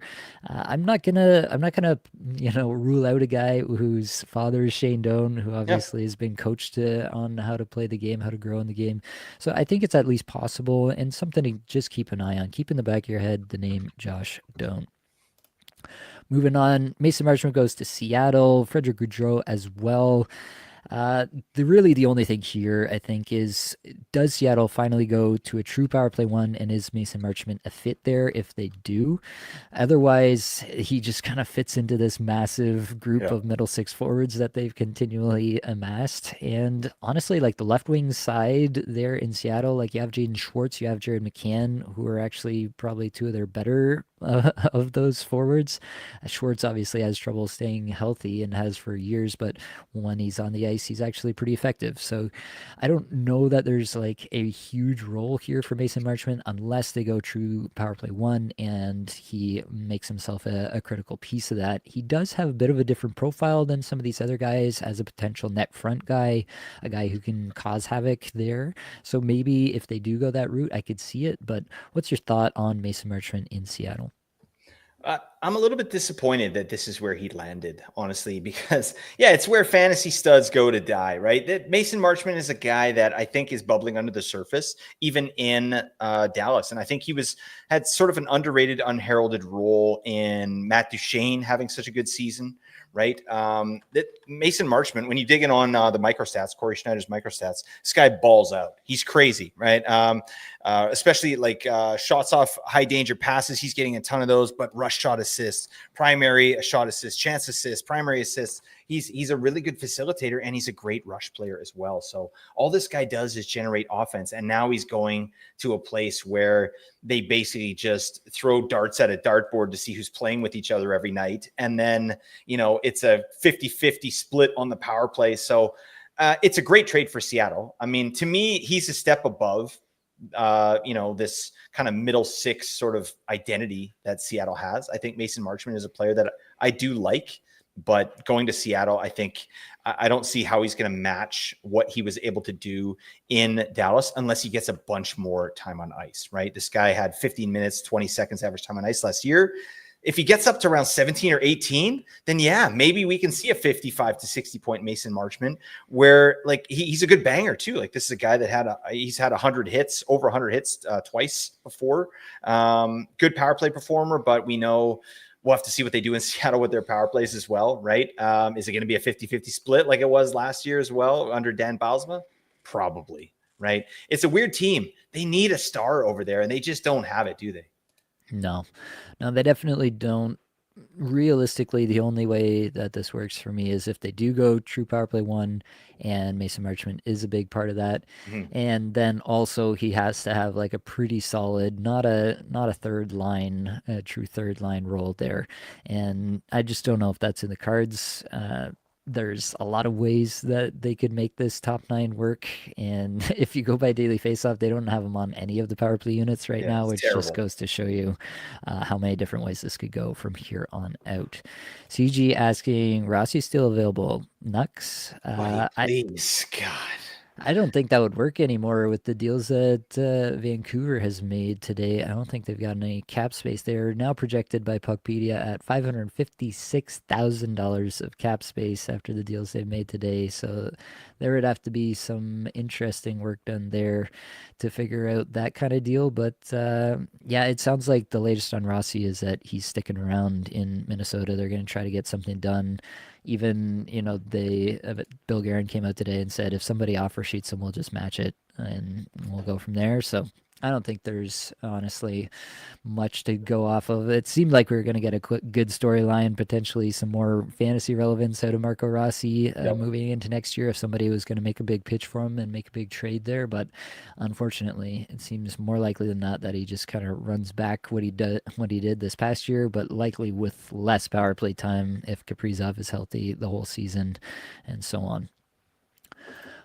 Speaker 1: I'm not gonna rule out a guy whose father is Shane Doan, who
Speaker 2: Yeah.
Speaker 1: obviously has been coached on how to play the game, how to grow in the game. So I think it's at least possible and something to just keep an eye on. Keep in the back of your head the name Josh Doan. Moving on, Mason Marchment goes to Seattle. Frederick Gaudreau as well. The only thing here, I think, is does Seattle finally go to a true power play 1, and is Mason Marchment a fit there if they do? Otherwise, he just kind of fits into this massive group
Speaker 2: Yeah.
Speaker 1: of middle 6 forwards that they've continually amassed. And honestly, like the left wing side there in Seattle, like you have Jaden Schwartz, you have Jared McCann, who are actually probably 2 of their better of those forwards. Schwartz obviously has trouble staying healthy and has for years, but when he's on the ice, he's actually pretty effective. So I don't know that there's like a huge role here for Mason Marchment unless they go true power play 1 and he makes himself a critical piece of that. He does have a bit of a different profile than some of these other guys as a potential net front guy, a guy who can cause havoc there. So maybe if they do go that route, I could see it. But what's your thought on Mason Marchment in Seattle?
Speaker 2: I'm a little bit disappointed that this is where he landed, honestly, because yeah, it's where fantasy studs go to die, right? That Mason Marchment is a guy that I think is bubbling under the surface, even in Dallas, and I think had sort of an underrated, unheralded role in Matt Duchene having such a good season, right? That Mason Marchment, when you dig in on the microstats, Corey Schneider's microstats, this guy balls out. He's crazy, right? Especially like shots off high danger passes. He's getting a ton of those, but rush shot assists, primary shot assist, chance assists, primary assists. He's a really good facilitator, and he's a great rush player as well. So all this guy does is generate offense, and now he's going to a place where they basically just throw darts at a dartboard to see who's playing with each other every night. And then, it's a 50-50 split on the power play. So it's a great trade for Seattle. I mean, to me, he's a step above this kind of middle six sort of identity that Seattle has. I think Mason Marchment is a player that I do like, but going to Seattle, I think I don't see how he's going to match what he was able to do in Dallas unless he gets a bunch more time on ice, right? This guy had 15 minutes, 20 seconds average time on ice last year. If he gets up to around 17 or 18, then yeah, maybe we can see a 55 to 60 point Mason Marchment where like he's a good banger too. Like this is a guy that he's had 100 hits, over 100 hits twice before. Good power play performer, but we know we'll have to see what they do in Seattle with their power plays as well, right? Is it going to be a 50-50 split like it was last year as well under Dan Bylsma? Probably, right? It's a weird team. They need a star over there, and they just don't have it, do they?
Speaker 1: No, no, they definitely don't. Realistically, the only way that this works for me is if they do go true power play one, and Mason Marchment is a big part of that,
Speaker 2: Mhm.
Speaker 1: and then also he has to have like a pretty solid, not a third line, a true third line role there, and I just don't know if that's in the cards. There's a lot of ways that they could make this top nine work. And if you go by daily faceoff, they don't have them on any of the power play units right
Speaker 2: Yeah,
Speaker 1: now,
Speaker 2: it's
Speaker 1: which just
Speaker 2: terrible.
Speaker 1: goes to show you how many different ways this could go from here on out. CG asking, Rossi still available? Nux?
Speaker 2: Buddy, please. God.
Speaker 1: I don't think that would work anymore with the deals that Vancouver has made today. I don't think they've got any cap space. They're now projected by Puckpedia at $556,000 of cap space after the deals they've made today. So there would have to be some interesting work done there to figure out that kind of deal. But yeah, it sounds like the latest on Rossi is that he's sticking around in Minnesota. They're going to try to get something done. Even Bill Guerin came out today and said if somebody offer sheets him, we'll just match it and we'll go from there. So I don't think there's honestly much to go off of. It seemed like we were going to get a good storyline, potentially some more fantasy relevance out of Marco Rossi
Speaker 2: Yep.
Speaker 1: moving into next year if somebody was going to make a big pitch for him and make a big trade there. But unfortunately, it seems more likely than not that he just kind of runs back what he did this past year, but likely with less power play time if Kaprizov is healthy the whole season, and so on.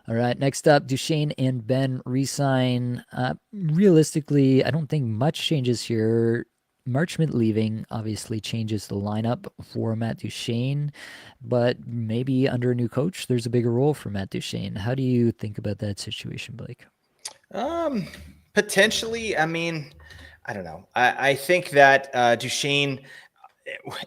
Speaker 1: All right, next up, Duchesne and Ben resign. Realistically, I don't think much changes here. Marchment leaving obviously changes the lineup for Matt Duchesne, but maybe under a new coach, there's a bigger role for Matt Duchesne. How do you think about that situation, Blake?
Speaker 2: Um, Potentially. I mean, I don't know. I think that Duchesne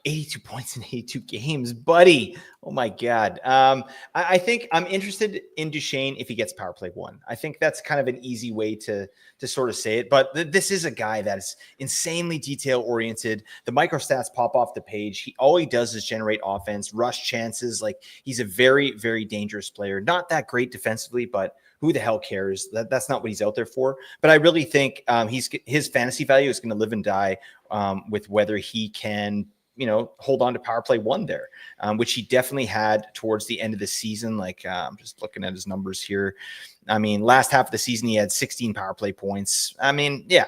Speaker 2: 82 points in 82 games, buddy. Oh my God. I think I'm interested in Duchesne if he gets power play one. I think that's kind of an easy way to sort of say it. But this is a guy that is insanely detail oriented. The micro stats pop off the page. All he does is generate offense, rush chances. Like he's a very, very dangerous player. Not that great defensively, but who the hell cares? That's not what he's out there for. But I really think his fantasy value is going to live and die with whether he can, hold on to power play one there, which he definitely had towards the end of the season. Like I'm just looking at his numbers here. I mean, last half of the season, he had 16 power play points. I mean, yeah,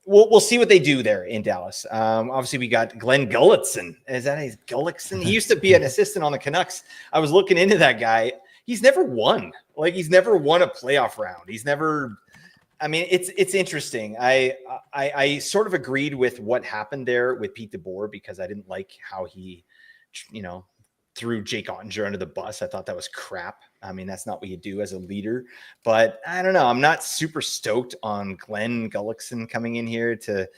Speaker 2: we'll see what they do there in Dallas. Obviously, we got Glenn Gullickson. Is that his Gullickson? He used to be an assistant on the Canucks. I was looking into that guy. He's never won. Like he's never won a playoff round. He's never. I mean, it's interesting. I sort of agreed with what happened there with Pete DeBoer because I didn't like how he, threw Jake Ottinger under the bus. I thought that was crap. I mean, that's not what you do as a leader. But I don't know. I'm not super stoked on Glenn Gullickson coming in here to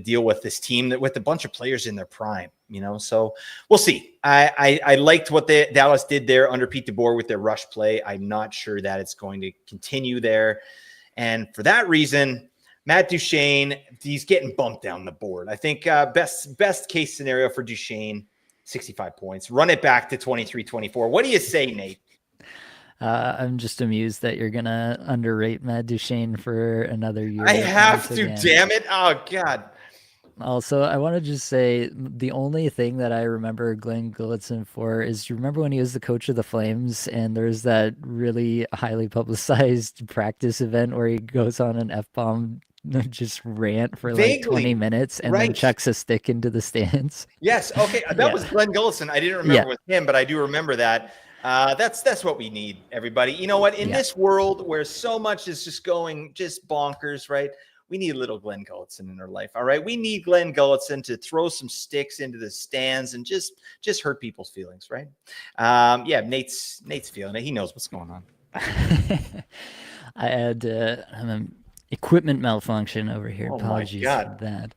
Speaker 2: deal with this team with a bunch of players in their prime. So we'll see. I liked what Dallas did there under Pete DeBoer with their rush play. I'm not sure that it's going to continue there. And for that reason, Matt Duchesne, he's getting bumped down the board. I think best case scenario for Duchesne, 65 points. Run it back to 23-24. What do you say, Nate?
Speaker 1: I'm just amused that you're gonna underrate Matt Duchesne for another year.
Speaker 2: I have
Speaker 1: once
Speaker 2: to,
Speaker 1: again.
Speaker 2: damn it. Oh, God.
Speaker 1: Also, I want to just say the only thing that I remember Glenn Gullickson for is you remember when he was the coach of the Flames and there's that really highly publicized practice event where he goes on an F-bomb just rant for like 20
Speaker 2: Vaguely,
Speaker 1: minutes and then
Speaker 2: right.
Speaker 1: chucks a stick into the stands.
Speaker 2: Yes. Okay. That was
Speaker 1: Yeah.
Speaker 2: Glenn Gullison. I didn't
Speaker 1: Yeah.
Speaker 2: remember with him, but I do remember that. That's what we need, everybody. You know what? In
Speaker 1: Yeah.
Speaker 2: this world where so much is just going just bonkers, right? We need a little Glenn Gullitson in our life. All right. We need Glenn Gullitson to throw some sticks into the stands and just hurt people's feelings, right? Yeah, Nate's feeling it. He knows what's going on.
Speaker 1: I had equipment malfunction over here.
Speaker 2: Oh my
Speaker 1: Apologies for
Speaker 2: God.
Speaker 1: that.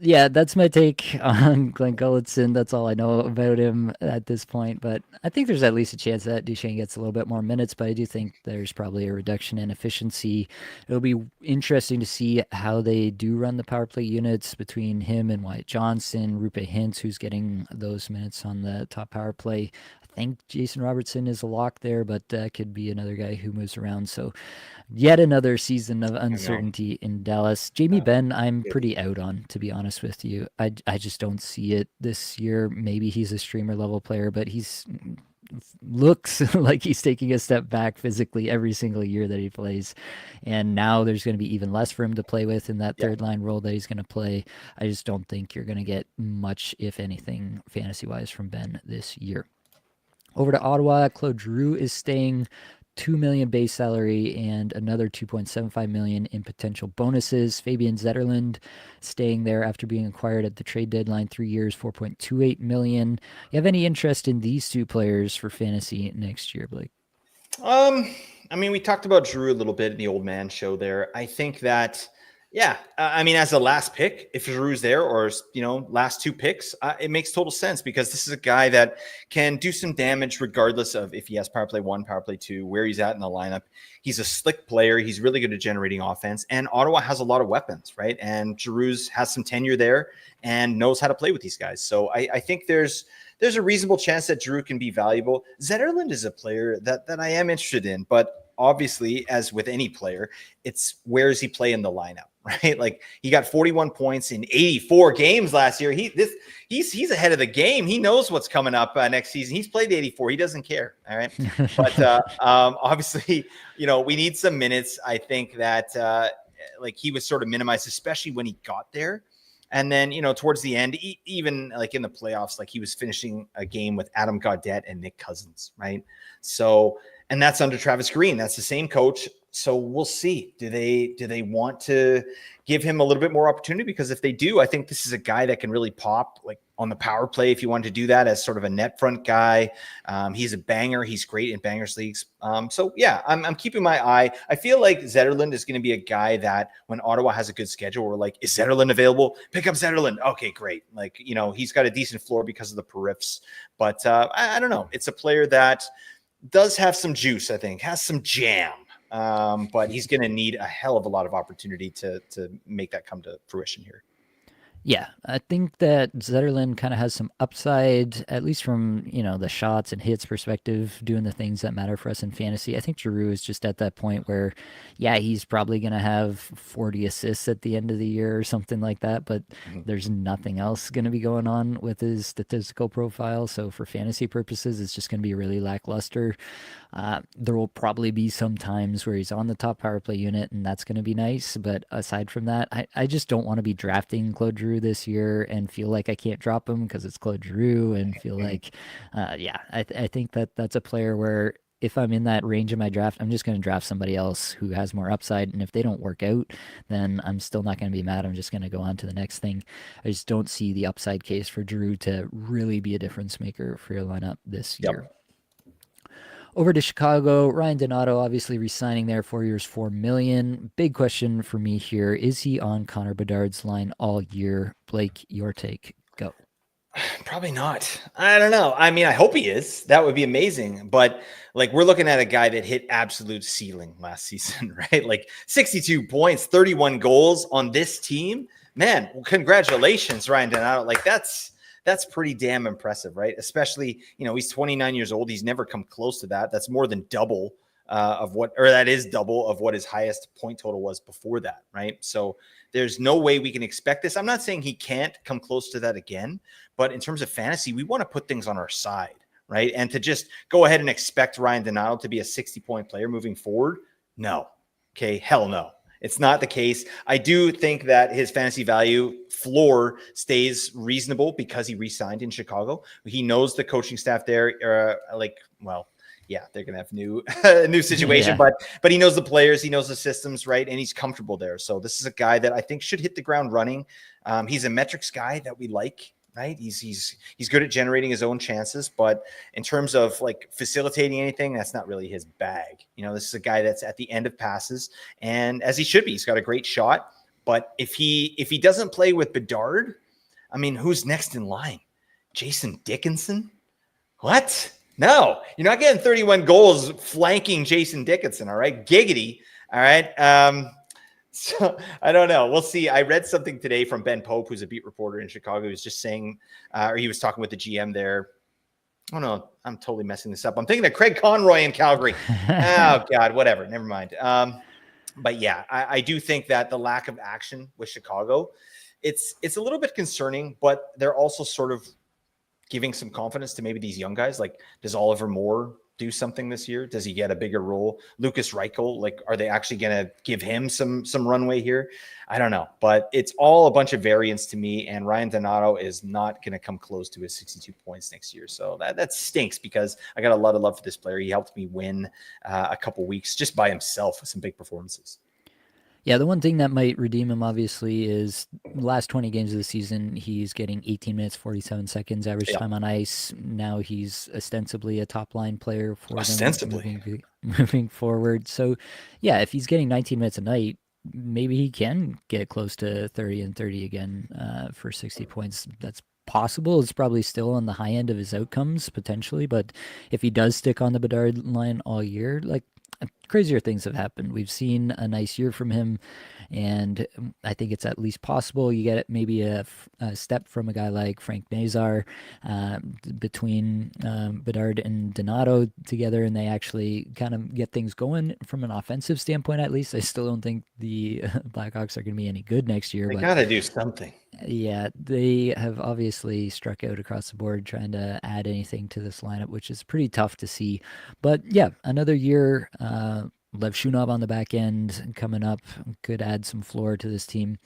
Speaker 1: Yeah, that's my take on Glenn Gulletson. That's all I know about him at this point. But I think there's at least a chance that Duchesne gets a little bit more minutes. But I do think there's probably a reduction in efficiency. It'll be interesting to see how they do run the power play units between him and Wyatt Johnson, Rupe Hintz, who's getting those minutes on the top power play. I think Jason Robertson is a lock there, but could be another guy who moves around. So yet another season of
Speaker 2: I know.
Speaker 1: uncertainty in Dallas. Jamie Benn, I'm
Speaker 2: Good.
Speaker 1: pretty out on, to be honest with you. I just don't see it this year. Maybe he's a streamer level player, but he's looks like he's taking a step back physically every single year that he plays. And now there's going to be even less for him to play with in that
Speaker 2: Yeah.
Speaker 1: third line role that he's going to play. I just don't think you're going to get much, if anything, fantasy wise from Ben this year. Over to Ottawa, Claude Giroux is staying. 2 million base salary and another 2.75 million in potential bonuses. Fabian Zetterlund staying there after being acquired at the trade deadline, 3 years, 4.28 million. You have any interest in these two players for fantasy next year, Blake?
Speaker 2: I mean, we talked about Drew a little bit in the old man show there. I think that, yeah, I mean, as a last pick, if Drew's there or, last two picks, it makes total sense because this is a guy that can do some damage regardless of if he has power play 1, power play 2, where he's at in the lineup. He's a slick player. He's really good at generating offense. And Ottawa has a lot of weapons, right? And Drew's has some tenure there and knows how to play with these guys. So I think there's a reasonable chance that Drew can be valuable. Zetterlund is a player that I am interested in, but obviously, as with any player, it's where does he play in the lineup, right? Like he got 41 points in 84 games last year. He's ahead of the game. He knows what's coming up next season. He's played 84. He doesn't care. All right, but obviously, we need some minutes. I think that like he was sort of minimized, especially when he got there. And then, towards the end, even like in the playoffs, like he was finishing a game with Adam Gaudette and Nick Cousins, right? So, and that's under Travis Green. That's the same coach. So we'll see. Do they want to give him a little bit more opportunity? Because if they do, I think this is a guy that can really pop like on the power play if you want to do that as sort of a net front guy. He's a banger. He's great in bangers leagues. So yeah, I'm keeping my eye. I feel like Zetterlund is going to be a guy that when Ottawa has a good schedule, we're like, is Zetterlund available? Pick up Zetterlund. Okay, great. Like, he's got a decent floor because of the periffs, but I don't know. It's a player that does have some juice, I think, has some jam. But he's going to need a hell of a lot of opportunity to make that come to fruition here.
Speaker 1: Yeah, I think that Zetterlund kind of has some upside, at least from, the shots and hits perspective, doing the things that matter for us in fantasy. I think Giroux is just at that point where, yeah, he's probably going to have 40 assists at the end of the year or something like that, but there's nothing else going to be going on with his statistical profile. So for fantasy purposes, it's just going to be really lackluster. There will probably be some times where he's on the top power play unit, and that's going to be nice. But aside from that, I just don't want to be drafting Claude Giroux this year and feel like I can't drop him because it's Claude Giroux and feel like, I think that that's a player where if I'm in that range of my draft, I'm just going to draft somebody else who has more upside. And if they don't work out, then I'm still not going to be mad. I'm just going to go on to the next thing. I just don't see the upside case for Giroux to really be a difference maker for your lineup this year. Over to Chicago, Ryan Donato obviously re-signing there, 4 years, $4 million. Big question for me here: is he on Connor Bedard's line all year? Blake, your take. Go.
Speaker 2: Probably not. I don't know. I mean, I hope he is. That would be amazing. But like, we're looking at a guy that hit absolute ceiling last season, right? Like 62 points, 31 goals on this team. Man, congratulations, Ryan Donato. Like that's pretty damn impressive, right? Especially, he's 29 years old. He's never come close to that. That's more than double that is double of what his highest point total was before that, right? So there's no way we can expect this. I'm not saying he can't come close to that again, but in terms of fantasy, we want to put things on our side, right? And to just go ahead and expect Ryan Donato to be a 60-point player moving forward, no. Okay, hell no. It's not the case. I do think that his fantasy value floor stays reasonable because he re-signed in Chicago. He knows the coaching staff there, yeah, they're gonna have new new situation,
Speaker 1: Yeah.
Speaker 2: but he knows the players, he knows the systems, right, and he's comfortable there. So this is a guy that I think should hit the ground running. He's a metrics guy that we like. Right, he's good at generating his own chances, but in terms of like facilitating anything, that's not really his bag. This is a guy that's at the end of passes, and as he should be, he's got a great shot. But if he doesn't play with Bedard, I mean, who's next in line? Jason Dickinson? What? No, you're not getting 31 goals flanking Jason Dickinson. All right, giggity. All right. So I don't know. We'll see. I read something today from Ben Pope, who's a beat reporter in Chicago. He was just saying, or he was talking with the GM there. Oh no, I'm totally messing this up. I'm thinking of Craig Conroy in Calgary. Oh God, whatever. Never mind. But yeah, I do think that the lack of action with Chicago, it's a little bit concerning, but they're also sort of giving some confidence to maybe these young guys. Like, does Oliver Moore do something this year? Does he get a bigger role? Lucas Reichel, like, are they actually going to give him some runway here? I don't know, but it's all a bunch of variance to me. And Ryan Donato is not going to come close to his 62 points next year. So that stinks because I got a lot of love for this player. He helped me win a couple weeks just by himself with some big performances.
Speaker 1: Yeah, the one thing that might redeem him, obviously, is last 20 games of the season, he's getting 18 minutes, 47 seconds average time on ice. Now he's ostensibly a top-line player for them moving forward. So, yeah, if he's getting 19 minutes a night, maybe he can get close to 30 and 30 again for 60 points. That's possible. It's probably still on the high end of his outcomes, potentially. But if he does stick on the Bedard line all year, like, crazier things have happened. We've seen a nice year from him, and I think it's at least possible you get maybe a step from a guy like Frank Nazar between Bedard and Donato together, and they actually kind of get things going from an offensive standpoint. At least I still don't think the Blackhawks are going to be any good next year.
Speaker 2: They
Speaker 1: But
Speaker 2: got to do something.
Speaker 1: yeah, they have obviously struck out across the board trying to add anything to this lineup, which is pretty tough to see. But yeah, another year. Lev Shunov on the back end coming up could add some floor to this team.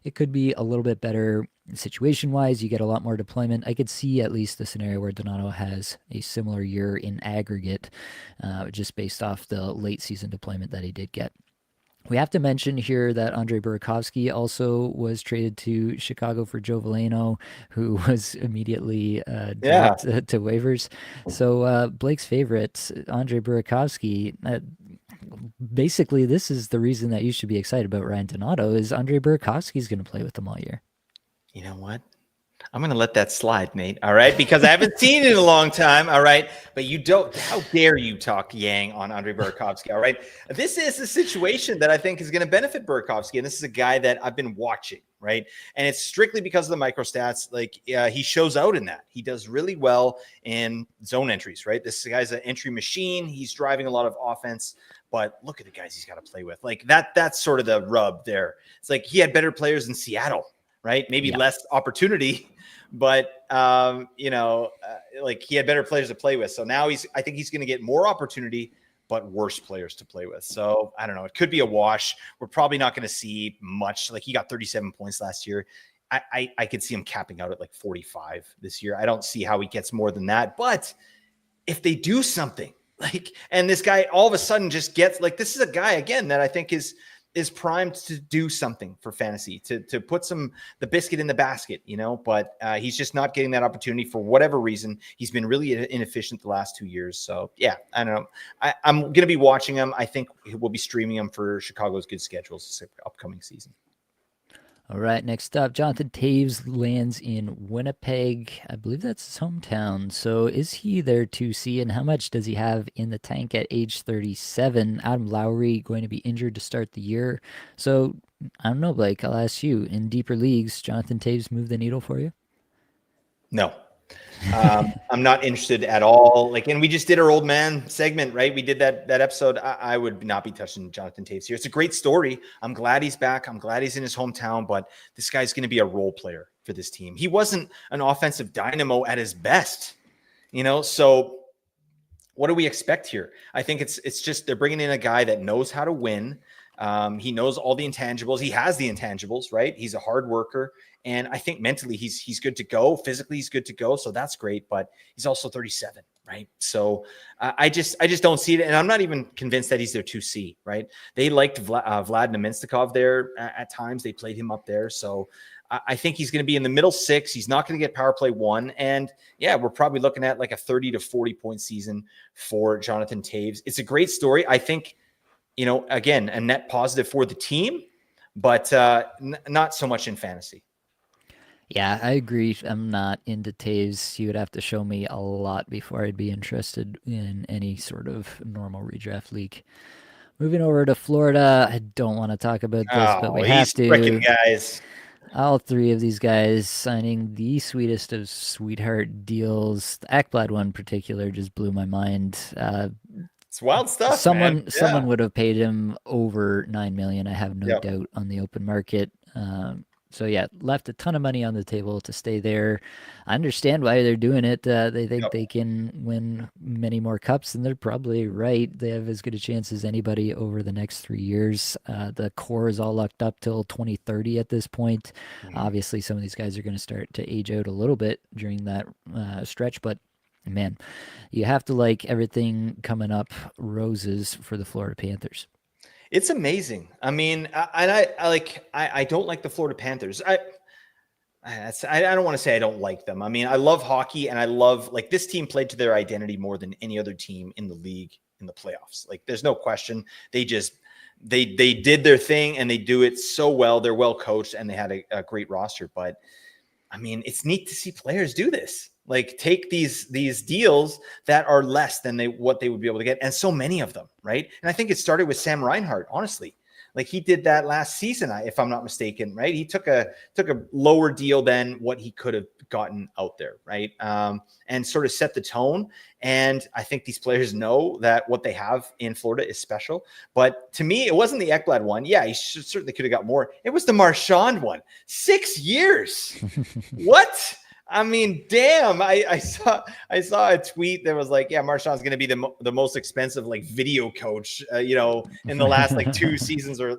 Speaker 1: It could be a little bit better situation-wise. You get a lot more deployment. I could see at least the scenario where Donato has a similar year in aggregate, just based off the late season deployment that he did get. We have to mention here that Andre Burakovsky also was traded to Chicago for Joe Veleno, who was immediately dropped to waivers. So Blake's favorite, Andre Burakovsky, basically this is the reason that you should be excited about Ryan Donato is Andre Burakovsky's going to play with them all year.
Speaker 2: You know what? I'm going to let that slide, Nate. All right. Because I haven't seen it in a long time. All right. But how dare you talk yang on Andre Burakovsky? All right. This is a situation that I think is going to benefit Burakovsky. And this is a guy that I've been watching. Right. And it's strictly because of the microstats. Like he shows out in that. He does really well in zone entries. Right. This guy's an entry machine. He's driving a lot of offense. But look at the guys he's got to play with. Like that's sort of the rub there. It's like he had better players in Seattle. Right. Maybe less opportunity. But, like he had better players to play with. So now I think he's going to get more opportunity, but worse players to play with. So I don't know. It could be a wash. We're probably not going to see much. Like he got 37 points last year. I could see him capping out at like 45 this year. I don't see how he gets more than that. But if they do something and this guy all of a sudden just gets this is a guy again that I think is primed to do something for fantasy, to put the biscuit in the basket, but he's just not getting that opportunity for whatever reason. He's been really inefficient the last 2 years. So yeah, I don't know. I'm going to be watching him. I think we'll be streaming him for Chicago's good schedules this upcoming season.
Speaker 1: All right, next up, Jonathan Toews lands in Winnipeg. I believe that's his hometown. So is he there to see, and how much does he have in the tank at age 37? Adam Lowry going to be injured to start the year. So I don't know, Blake, I'll ask you. In deeper leagues, Jonathan Toews move the needle for you?
Speaker 2: No. I'm not interested at all. And we just did our old man segment, right? We did that episode. I would not be touching Jonathan Toews here. It's a great story. I'm glad he's back. I'm glad he's in his hometown, but this guy's going to be a role player for this team. He wasn't an offensive dynamo at his best, so what do we expect here? I think it's just, they're bringing in a guy that knows how to win. He knows all the intangibles. He has the intangibles, right? He's a hard worker. And I think mentally he's good to go. Physically, he's good to go. So that's great. But he's also 37, right? So I just don't see it. And I'm not even convinced that he's their 2C, right? They liked Vlad Naminstikov there at times. They played him up there. So I think he's going to be in the middle 6. He's not going to get power play 1. And yeah, we're probably looking at like a 30 to 40 point season for Jonathan Toews. It's a great story. I think, again, a net positive for the team, but not so much in fantasy.
Speaker 1: Yeah, I agree. I'm not into Taves. You would have to show me a lot before I'd be interested in any sort of normal redraft league. Moving over to Florida, I don't want to talk about this, but
Speaker 2: Oh,
Speaker 1: we
Speaker 2: these
Speaker 1: have
Speaker 2: freaking
Speaker 1: to.
Speaker 2: guys.
Speaker 1: All 3 of these guys signing the sweetest of sweetheart deals. The Ekblad one in particular just blew my mind.
Speaker 2: It's wild stuff, man.
Speaker 1: Someone would have paid him over 9 million. I have no
Speaker 2: Yep.
Speaker 1: doubt on the open market. So yeah, left a ton of money on the table to stay there. I understand why they're doing it. They think they can win many more cups, and they're probably right. They have as good a chance as anybody over the next 3 years. The core is all locked up till 2030 at this point. Obviously, some of these guys are going to start to age out a little bit during that stretch, but man, you have to like everything coming up roses for the Florida Panthers.
Speaker 2: It's amazing. I mean, I don't like the Florida Panthers. I don't want to say I don't like them. I mean, I love hockey, and I love, like, this team played to their identity more than any other team in the league in the playoffs. Like, there's no question. They did their thing, and they do it so well. They're well coached, and they had a great roster. But I mean, it's neat to see players do this. Like, take these deals that are less than what they would be able to get, and so many of them, right? And I think it started with Sam Reinhart, honestly. Like, he did that last season, if I'm not mistaken, right? He took a lower deal than what he could have gotten out there, right? And sort of set the tone. And I think these players know that what they have in Florida is special. But to me, it wasn't the Ekblad one. Yeah, he certainly could have got more. It was the Marchand one. 6 years. What? I mean, damn! I saw a tweet that was like, "Yeah, Marchand's going to be the most expensive like video coach, in the last like 2 seasons, or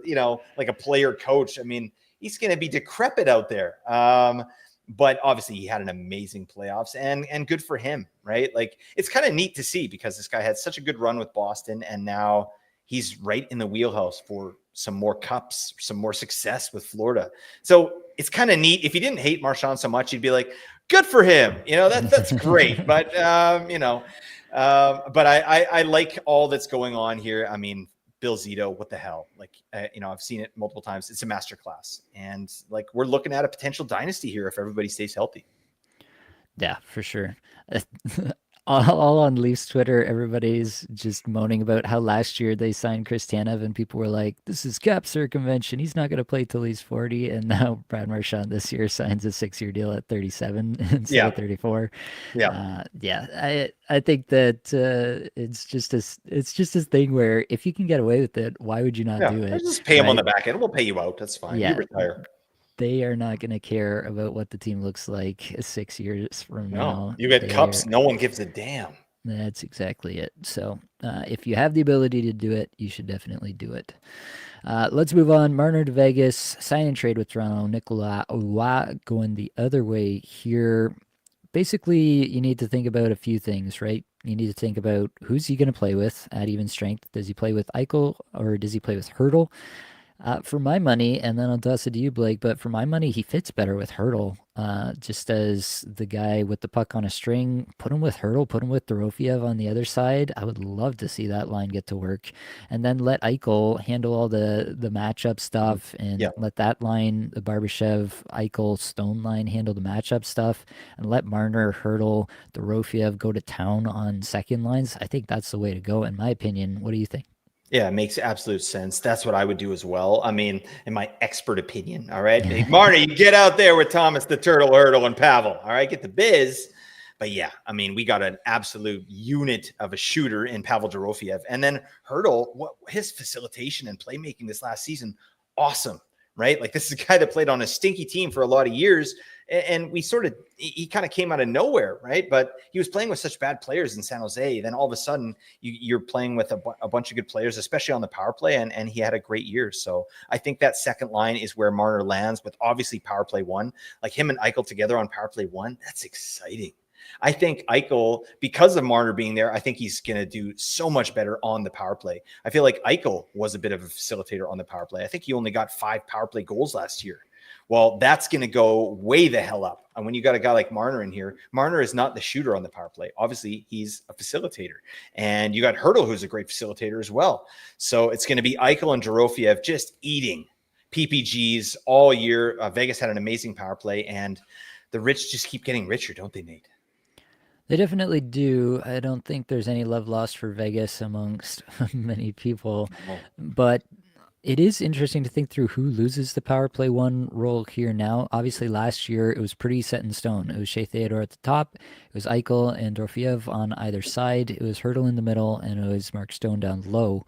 Speaker 2: like a player coach." I mean, he's going to be decrepit out there. But obviously, he had an amazing playoffs, and good for him, right? Like, it's kind of neat to see, because this guy had such a good run with Boston, and now he's right in the wheelhouse for some more cups, some more success with Florida. So it's kind of neat. If you didn't hate Marchand so much, you'd be like, good for him. That's great. But, but I like all that's going on here. I mean, Bill Zito, what the hell? Like, I've seen it multiple times. It's a masterclass. And like, we're looking at a potential dynasty here if everybody stays healthy.
Speaker 1: Yeah, for sure. All on Leafs Twitter, everybody's just moaning about how last year they signed Chris Tanev, and people were like, "This is cap circumvention. He's not going to play till he's 40." And now Brad Marchand this year signs a 6-year deal at 37 instead of 34. I think that it's just a thing where if you can get away with it, why would you not do it?
Speaker 2: Just pay him on the back end. We'll pay you out. That's fine.
Speaker 1: Yeah.
Speaker 2: You retire.
Speaker 1: They are not going to care about what the team looks like 6 years from now.
Speaker 2: You get cups. No one gives a damn.
Speaker 1: That's exactly it. So if you have the ability to do it, you should definitely do it. Let's move on. Marner to Vegas. Sign and trade with Toronto. Nicolas Roy going the other way here. Basically, you need to think about a few things, right? You need to think about who's he going to play with at even strength. Does he play with Eichel, or does he play with Hurdle? For my money, and then I'll toss it to you, Blake, but for my money, he fits better with Hurdle. Just as the guy with the puck on a string, put him with Hurdle, put him with Dorofiev on the other side. I would love to see that line get to work. And then let Eichel handle all the matchup stuff, and let that line, the Barbashev, Eichel, Stone line, handle the matchup stuff, and let Marner, Hurdle, Dorofiev go to town on second lines. I think that's the way to go, in my opinion. What do you think?
Speaker 2: Yeah, it makes absolute sense. That's what I would do as well. I mean, in my expert opinion, all right? Hey, Marty, you get out there with Thomas the Turtle, Hurdle, and Pavel, all right? Get the biz. But yeah, I mean, we got an absolute unit of a shooter in Pavel Dorofiev. And then Hurdle, his facilitation and playmaking this last season, awesome, right? Like, this is a guy that played on a stinky team for a lot of years And we sort of he kind of came out of nowhere, right? But he was playing with such bad players in San Jose. Then all of a sudden, you're playing with a bunch of good players, especially on the power play, and he had a great year. So I think that second line is where Marner lands with obviously power play one, like him and Eichel together on power play one. That's exciting. I think Eichel, because of Marner being there, I think he's going to do so much better on the power play. I feel like Eichel was a bit of a facilitator on the power play. I think he only got 5 power play goals last year. Well, that's going to go way the hell up. And when you got a guy like Marner in here, Marner is not the shooter on the power play. Obviously, he's a facilitator. And you got Hurdle, who's a great facilitator as well. So it's going to be Eichel and Dorofiev just eating PPGs all year. Vegas had an amazing power play, and the rich just keep getting richer, don't they, Nate?
Speaker 1: They definitely do. I don't think there's any love lost for Vegas amongst many people,
Speaker 2: Oh,
Speaker 1: but it is interesting to think through who loses the power play one role here now. Obviously, last year it was pretty set in stone. It was Shea Theodore at the top, it was Eichel and Dorofiev on either side, it was Hurdle in the middle, and it was Mark Stone down low.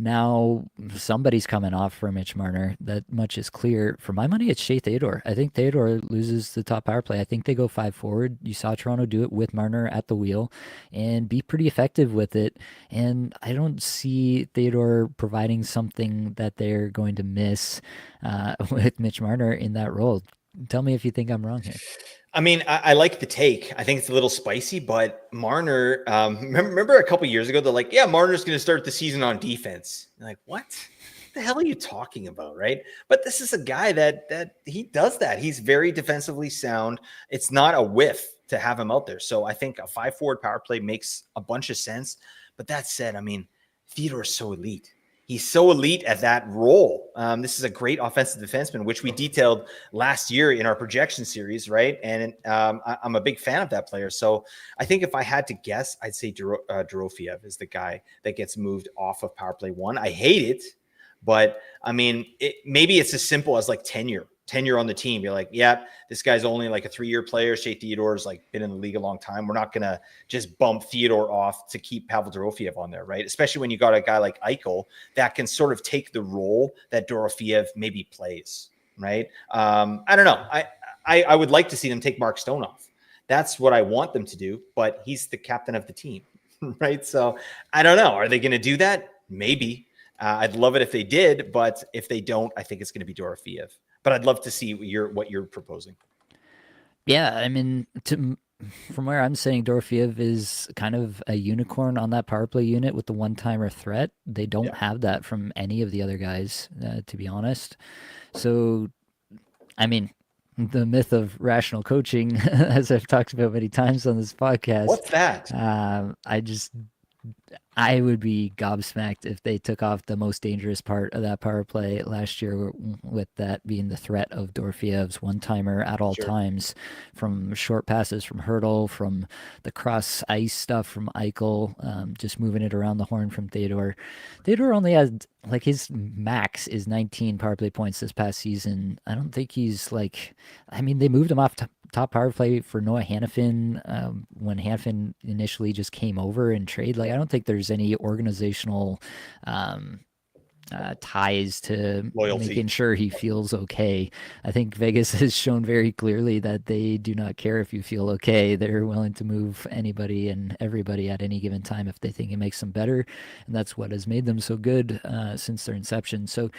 Speaker 1: Now somebody's coming off for Mitch Marner. That much is clear. For my money, it's Shea Theodore. I think Theodore loses the top power play. I think they go 5 forward. You saw Toronto do it with Marner at the wheel and be pretty effective with it. And I don't see Theodore providing something that they're going to miss with Mitch Marner in that role. Tell me if you think I'm wrong here.
Speaker 2: I mean, I like the take. I think it's a little spicy, but Marner, remember a couple years ago, they're like, yeah, Marner's going to start the season on defense. You're like, what? The hell are you talking about, right? But this is a guy that he does that. He's very defensively sound. It's not a whiff to have him out there. So I think a 5 forward power play makes a bunch of sense. But that said, I mean, Theodore's so elite. He's so elite at that role. This is a great offensive defenseman, which we detailed last year in our projection series, right? And I'm a big fan of that player. So I think if I had to guess, I'd say Dorofiev is the guy that gets moved off of power play one. I hate it, but I mean, maybe it's as simple as like tenure on the team. You're like, yeah, this guy's only like a 3-year player. Shea Theodore's like been in the league a long time. We're not going to just bump Theodore off to keep Pavel Dorofiev on there, right? Especially when you got a guy like Eichel that can sort of take the role that Dorofiev maybe plays, right? I don't know. I would like to see them take Mark Stone off. That's what I want them to do, but he's the captain of the team, right? So I don't know. Are they going to do that? Maybe. I'd love it if they did, but if they don't, I think it's going to be Dorofiev. But I'd love to see what you're proposing.
Speaker 1: Yeah, I mean, from where I'm saying, Dorofiev is kind of a unicorn on that power play unit with the one-timer threat. They don't
Speaker 2: Yeah,
Speaker 1: have that from any of the other guys, to be honest. So, I mean, the myth of rational coaching, as I've talked about many times on this podcast,
Speaker 2: what's that?
Speaker 1: I just I would be gobsmacked if they took off the most dangerous part of that power play last year, with that being the threat of Dorfiev's one timer at all
Speaker 2: Sure.
Speaker 1: times, from short passes from Hurdle, from the cross ice stuff from Eichel, just moving it around the horn from Theodore. Theodore only had, like, his max is 19 power play points this past season. I don't think he's like, I mean, they moved him off top power play for Noah Hannafin when Hannafin initially just came over and trade. Like, I don't think there's any organizational um, ties to making
Speaker 2: Loyalty.
Speaker 1: sure he feels okay. I think Vegas has shown very clearly that they do not care if you feel okay. They're willing to move anybody and everybody at any given time if they think it makes them better. And that's what has made them so good since their inception. So,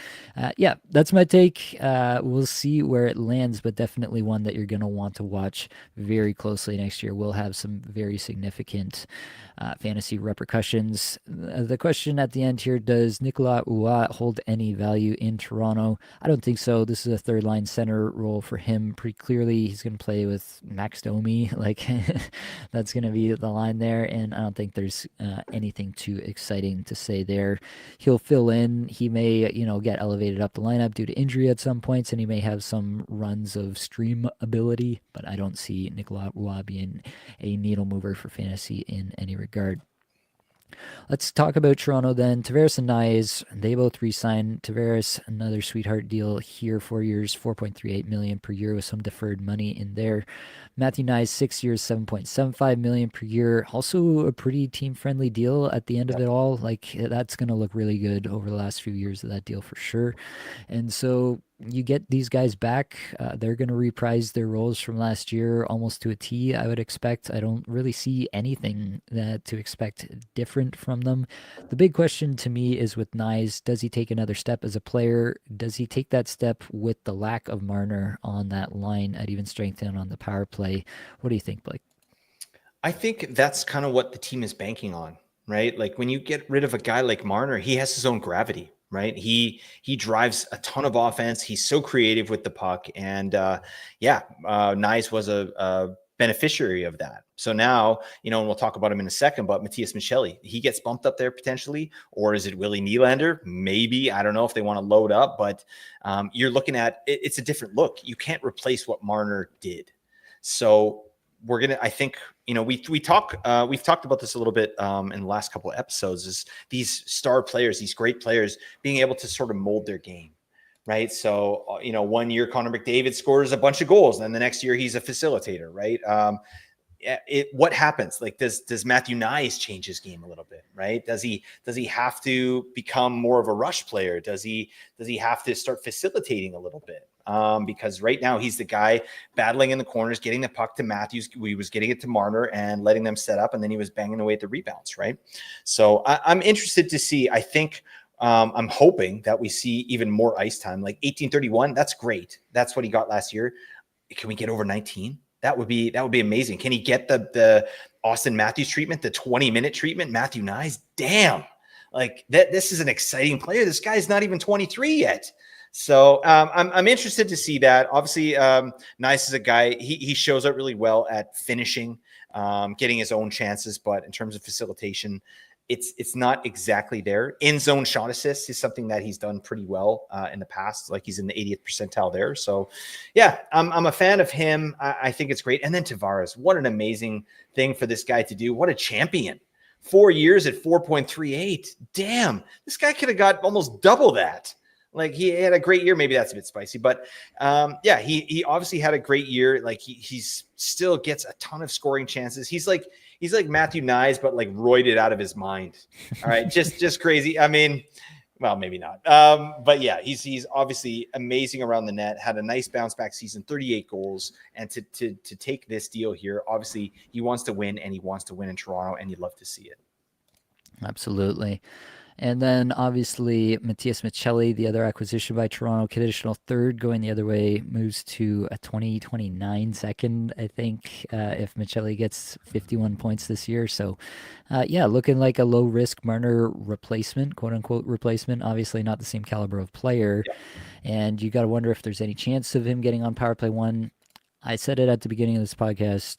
Speaker 1: yeah, that's my take. We'll see where it lands, but definitely one that you're going to want to watch very closely next year. We'll have some very significant fantasy repercussions. The question at the end here, does Nicolas Ouat hold any value in Toronto? I don't think so. This is a third line center role for him. Pretty clearly, he's going to play with Max Domi. Like, that's going to be the line there. And I don't think there's anything too exciting to say there. He'll fill in. He may, get elevated up the lineup due to injury at some points, and he may have some runs of stream ability, but I don't see Nicolas Ouat being a needle mover for fantasy in any regard. Let's talk about Toronto then. Tavares and Nyes, they both re-signed. Tavares, another sweetheart deal here, 4 years, 4.38 million per year with some deferred money in there. Matthew Nyes, 6 years, 7.75 million per year. Also a pretty team-friendly deal at the end of
Speaker 2: Yep.
Speaker 1: it all. Like, that's going to look really good over the last few years of that deal for sure. And so you get these guys back. They're going to reprise their roles from last year almost to a T, I would expect. I don't really see anything to expect different from them. The big question to me is with Nyes, does he take another step as a player? Does he take that step with the lack of Marner on that line at even strength and on the power play? What do you think, Blake?
Speaker 2: I think that's kind of what the team is banking on, right? Like when you get rid of a guy like Marner, he has his own gravity, right? He drives a ton of offense. He's so creative with the puck, and Nyes was a beneficiary of that. So now, and we'll talk about him in a second, but Matthias Michelli, he gets bumped up there potentially, or is it Willie Nylander? Maybe. I don't know if they want to load up, but you're looking at it's a different look. You can't replace what Marner did. So I think, we've talked about this a little bit in the last couple of episodes, is these star players, these great players being able to sort of mold their game, right? So, 1 year Connor McDavid scores a bunch of goals, and then the next year he's a facilitator, right? What happens? Like, does Matthew Nyes change his game a little bit, right? Does he have to become more of a rush player? Does he have to start facilitating a little bit? Because right now he's the guy battling in the corners, getting the puck to Matthews. He was getting it to Marner and letting them set up, and then he was banging away at the rebounds, right? So I'm interested to see. I think I'm hoping that we see even more ice time, like 1831. That's great. That's what he got last year. Can we get over 19? That would be amazing. Can he get the Austin Matthews treatment, the 20-minute treatment? Matthew Nyes, damn, like that. This is an exciting player. This guy's not even 23 yet. So I'm interested to see that. Obviously, Nyes is a guy. He shows up really well at finishing, getting his own chances, but in terms of facilitation, it's not exactly there. In zone shot assists is something that he's done pretty well in the past. Like he's in the 80th percentile there. So yeah, I'm a fan of him. I think it's great. And then Tavares, what an amazing thing for this guy to do. What a champion. 4 years at 4.38. Damn, this guy could have got almost double that. Like he had a great year. Maybe that's a bit spicy, but he obviously had a great year. Like he's still gets a ton of scoring chances. He's like Matthew Nyes, but like roided out of his mind. All right. just crazy. I mean, well, maybe not. But yeah, he's obviously amazing around the net, had a nice bounce back season, 38 goals. And to take this deal here, obviously he wants to win, and he wants to win in Toronto, and you'd love to see it.
Speaker 1: Absolutely. And then obviously Matthias Michelli, the other acquisition by Toronto, conditional third going the other way, moves to a 2029 second, I think, if Michelli gets 51 points this year. So, looking like a low risk Marner replacement, quote unquote replacement. Obviously not the same caliber of player.
Speaker 2: Yeah.
Speaker 1: And you got to wonder if there's any chance of him getting on power play one. I said it at the beginning of this podcast.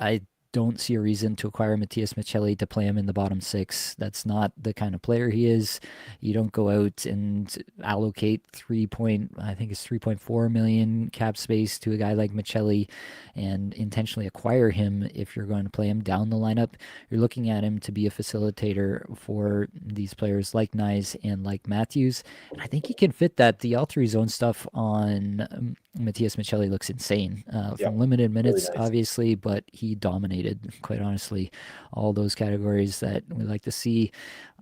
Speaker 1: I don't see a reason to acquire Matthias Michelli to play him in the bottom six. That's not the kind of player he is. You don't go out and allocate 3.4 million cap space to a guy like Michelli and intentionally acquire him if you're going to play him down the lineup. You're looking at him to be a facilitator for these players like Nyes and like Matthews. And I think he can fit that. The all-three zone stuff on Matthias Michelli looks insane. From limited minutes, really nice, obviously, but he dominated, quite honestly, all those categories that we like to see.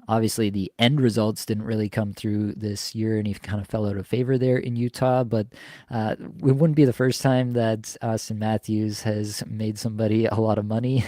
Speaker 1: Obviously, the end results didn't really come through this year, and he kind of fell out of favor there in Utah. But it wouldn't be the first time that Austin Matthews has made somebody a lot of money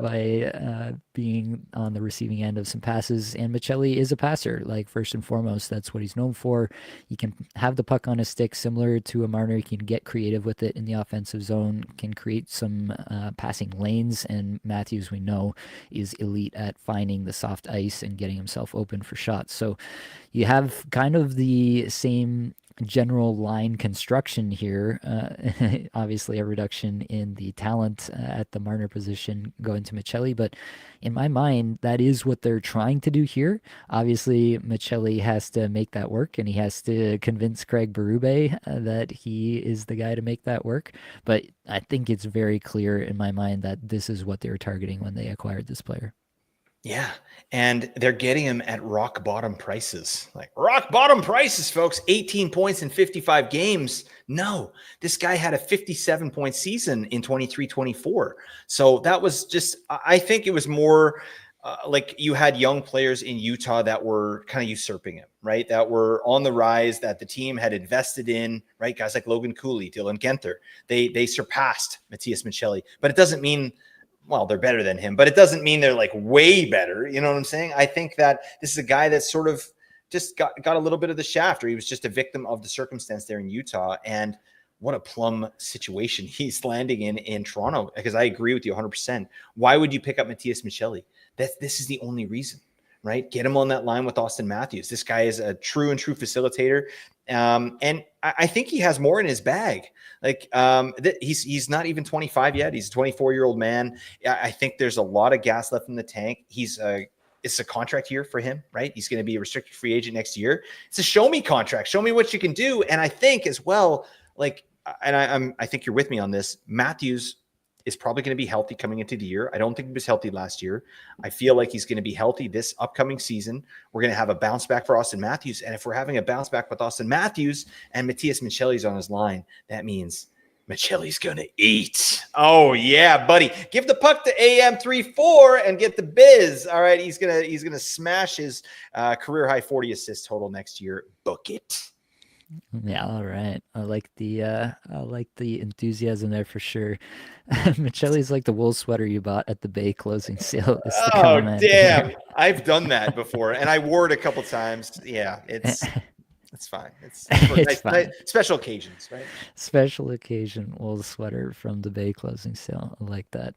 Speaker 1: by being on the receiving end of some passes. And Michelli is a passer, like first and foremost. That's what he's known for. He can have the puck on his stick, similar to a Marner. He can get creative with it in the offensive zone, can create some passing lanes. And Matthews, we know, is elite at finding the soft ice and getting himself open for shots. So you have kind of the same general line construction here. Obviously, a reduction in the talent at the Marner position going to Michelli, but in my mind, that is what they're trying to do here. Obviously, Michelli has to make that work, and he has to convince Craig Berube that he is the guy to make that work. But I think it's very clear in my mind that this is what they were targeting when they acquired this player.
Speaker 2: Yeah. And they're getting him at rock bottom prices, like rock bottom prices, folks. 18 points in 55 games. No, this guy had a 57-point season in 23-24. So that was just, I think it was more like you had young players in Utah that were kind of usurping him, right? That were on the rise, that the team had invested in, right? Guys like Logan Cooley, Dylan Genther, they surpassed Matthias Michelli, but it doesn't mean, well, they're better than him, but it doesn't mean they're like way better. You know what I'm saying? I think that this is a guy that sort of just got a little bit of the shaft, or he was just a victim of the circumstance there in Utah. And what a plum situation he's landing in Toronto, because I agree with you 100%. Why would you pick up Matthias Michelli? This is the only reason, right? Get him on that line with Austin Matthews. This guy is a true facilitator. And I think he has more in his bag. Like he's not even 25 yet. He's a 24-year-old man. I think there's a lot of gas left in the tank. It's a contract year for him, right? He's going to be a restricted free agent next year. It's a show me contract. Show me what you can do. And I think as well, like, and I think you're with me on this, Matthews is probably going to be healthy coming into the year. I don't think he was healthy last year. I feel like he's going to be healthy this upcoming season. We're going to have a bounce back for Austin Matthews. And if we're having a bounce back with Austin Matthews and Matthias Michelli's on his line, that means Michelli's going to eat. Oh, yeah, buddy. Give the puck to AM34 and get the biz. All right, he's going to smash his career high 40 assist total next year. Book it.
Speaker 1: Yeah, all right. I like the enthusiasm there for sure. Michelli's like the wool sweater you bought at the Bay closing sale. Is the comment
Speaker 2: damn.
Speaker 1: here.
Speaker 2: I've done that before, and I wore it a couple times. Yeah, it's fine. It's
Speaker 1: It's fine.
Speaker 2: Special occasions, right?
Speaker 1: Special occasion wool sweater from the Bay closing sale. I like that.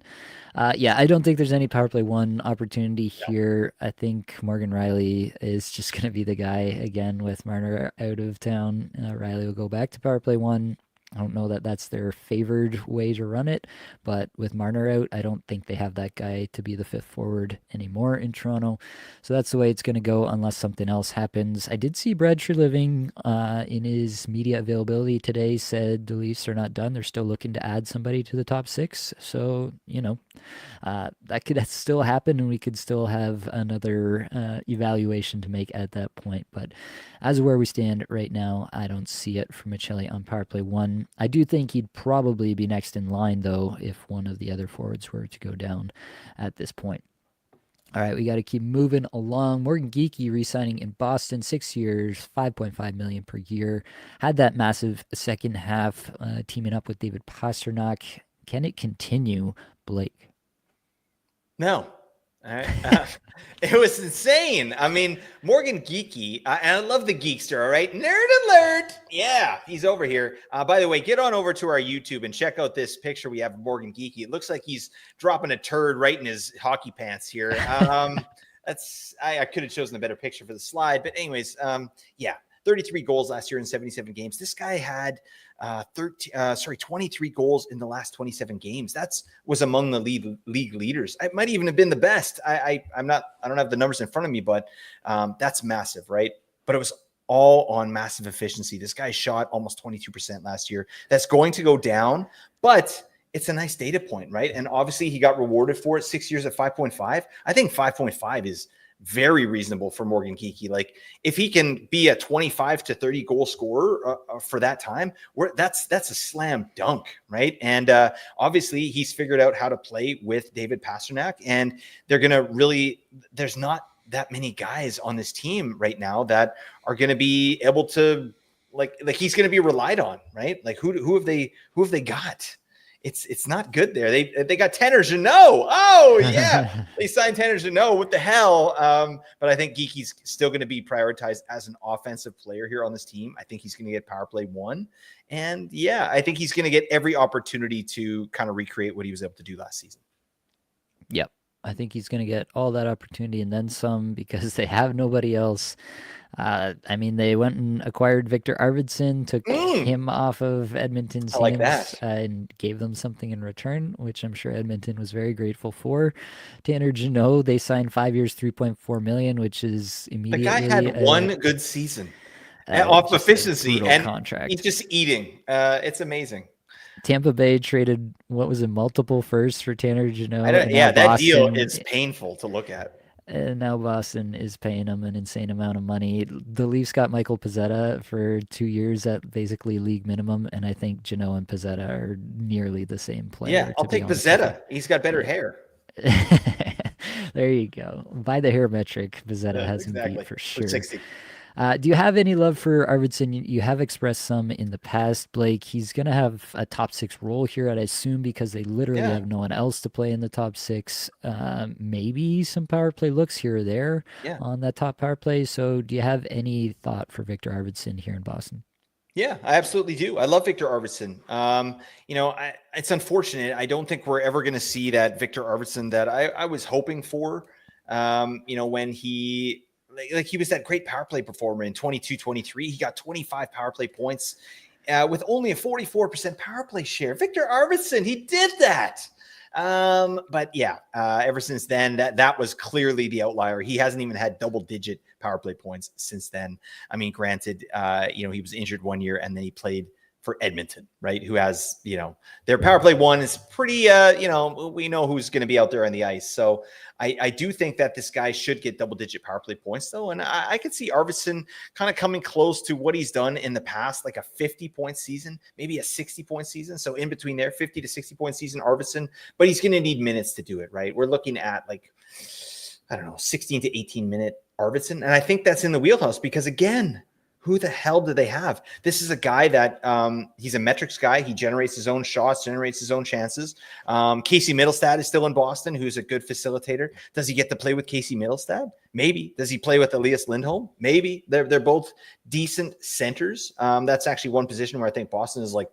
Speaker 1: Yeah, I don't think there's any power play one opportunity here. I think Morgan Riley is just going to be the guy again with Marner out of town. Riley will go back to power play one. I don't know that that's their favored way to run it, but with Marner out, I don't think they have that guy to be the fifth forward anymore in Toronto. So that's the way it's going to go unless something else happens. I did see Brad Treliving in his media availability today said the Leafs are not done. They're still looking to add somebody to the top six. So, that could still happen and we could still have another evaluation to make at that point. But as of where we stand right now, I don't see it for Michelli on power play one. I do think he'd probably be next in line, though, if one of the other forwards were to go down at this point. All right, we got to keep moving along. Morgan Geekie re-signing in Boston, 6 years, $5.5 million per year. Had that massive second half, teaming up with David Pastrnak. Can it continue, Blake?
Speaker 2: No. It was insane. I mean, Morgan Geekie, and I love the Geekster, all right? Nerd alert. Yeah, he's over here. By the way, get on over to our YouTube and check out this picture we have of Morgan Geekie. It looks like he's dropping a turd right in his hockey pants here. I could have chosen a better picture for the slide, but anyways, yeah, 33 goals last year in 77 games. This guy had 23 goals in the last 27 games. That's was among the league leaders. It might even have been the best. I don't have the numbers in front of me, but that's massive, right? But it was all on massive efficiency. This guy shot almost 22% last year. That's going to go down, but it's a nice data point, right? And obviously he got rewarded for it. 6 years at 5.5. I think 5.5 is very reasonable for Morgan Geekie. Like if he can be a 25 to 30 goal scorer for that time, that's a slam dunk, right? And obviously he's figured out how to play with David Pastrnak, and they're going to really, there's not that many guys on this team right now that are going to be able to like he's going to be relied on, right? Like who have they got? It's not good there. They got Tanner Jeannot. Oh yeah, they signed Tanner Jeannot. What the hell? But I think Geekie's still going to be prioritized as an offensive player here on this team. I think he's going to get power play one, and yeah, I think he's going to get every opportunity to kind of recreate what he was able to do last season.
Speaker 1: Yep, I think he's going to get all that opportunity and then some because they have nobody else. I mean, they went and acquired Victor Arvidsson, took him off of Edmonton's
Speaker 2: I like
Speaker 1: hands,
Speaker 2: that.
Speaker 1: and gave them something in return, which I'm sure Edmonton was very grateful for. Tanner Jeannot, they signed 5 years, $3.4 million, which is
Speaker 2: The
Speaker 1: immediately
Speaker 2: guy had one good season off
Speaker 1: just a
Speaker 2: efficiency,
Speaker 1: brutal
Speaker 2: and
Speaker 1: contract.
Speaker 2: he's just eating. It's amazing.
Speaker 1: Tampa Bay traded what was it, multiple firsts for Tanner Jeannot. And
Speaker 2: Yeah,
Speaker 1: now
Speaker 2: that deal
Speaker 1: Boston,
Speaker 2: is painful to look at.
Speaker 1: and now Boston is paying him an insane amount of money. The Leafs got Michael Pezzetta for 2 years at basically league minimum, and I think Jeannot and Pezzetta are nearly the same player.
Speaker 2: Yeah, I'll take Pezzetta. He's got better hair.
Speaker 1: There you go. By the hair metric, Vizetta has him beat
Speaker 2: Exactly.
Speaker 1: for
Speaker 2: For
Speaker 1: sure.
Speaker 2: 60.
Speaker 1: Do you have any love for Arvidsson? You have expressed some in the past, Blake. He's going to have a top six role here, I'd assume, because they literally
Speaker 2: Yeah.
Speaker 1: have no one else to play in the top six. Maybe some power play looks here or there
Speaker 2: Yeah.
Speaker 1: on that top power play. So, do you have any thought for Victor Arvidsson here in Boston?
Speaker 2: Yeah, I absolutely do. I love Victor Arvidsson. It's unfortunate. I don't think we're ever going to see that Victor Arvidsson that I was hoping for. When he was that great power play performer in 22-23. He got 25 power play points with only a 44% power play share. Victor Arvidsson, he did that. But yeah, ever since then, that was clearly the outlier. He hasn't even had double-digit power play points since then. I mean, granted, he was injured one year and then he played for Edmonton, right? Who has, their power play one is pretty, we know who's going to be out there on the ice. So I do think that this guy should get double digit power play points though. And I could see Arvidsson kind of coming close to what he's done in the past, like a 50-point season, maybe a 60-point season. So in between there, 50 to 60-point season, Arvidsson, but he's going to need minutes to do it, right? We're looking at like, I don't know, 16 to 18-minute Arvidsson. And I think that's in the wheelhouse because again, who the hell do they have? This is a guy that he's a metrics guy. He generates his own shots, generates his own chances. Casey Middlestad is still in Boston, who's a good facilitator. Does he get to play with Casey Middlestad? Maybe. Does he play with Elias Lindholm? Maybe. They're both decent centers. That's actually one position where I think Boston is like,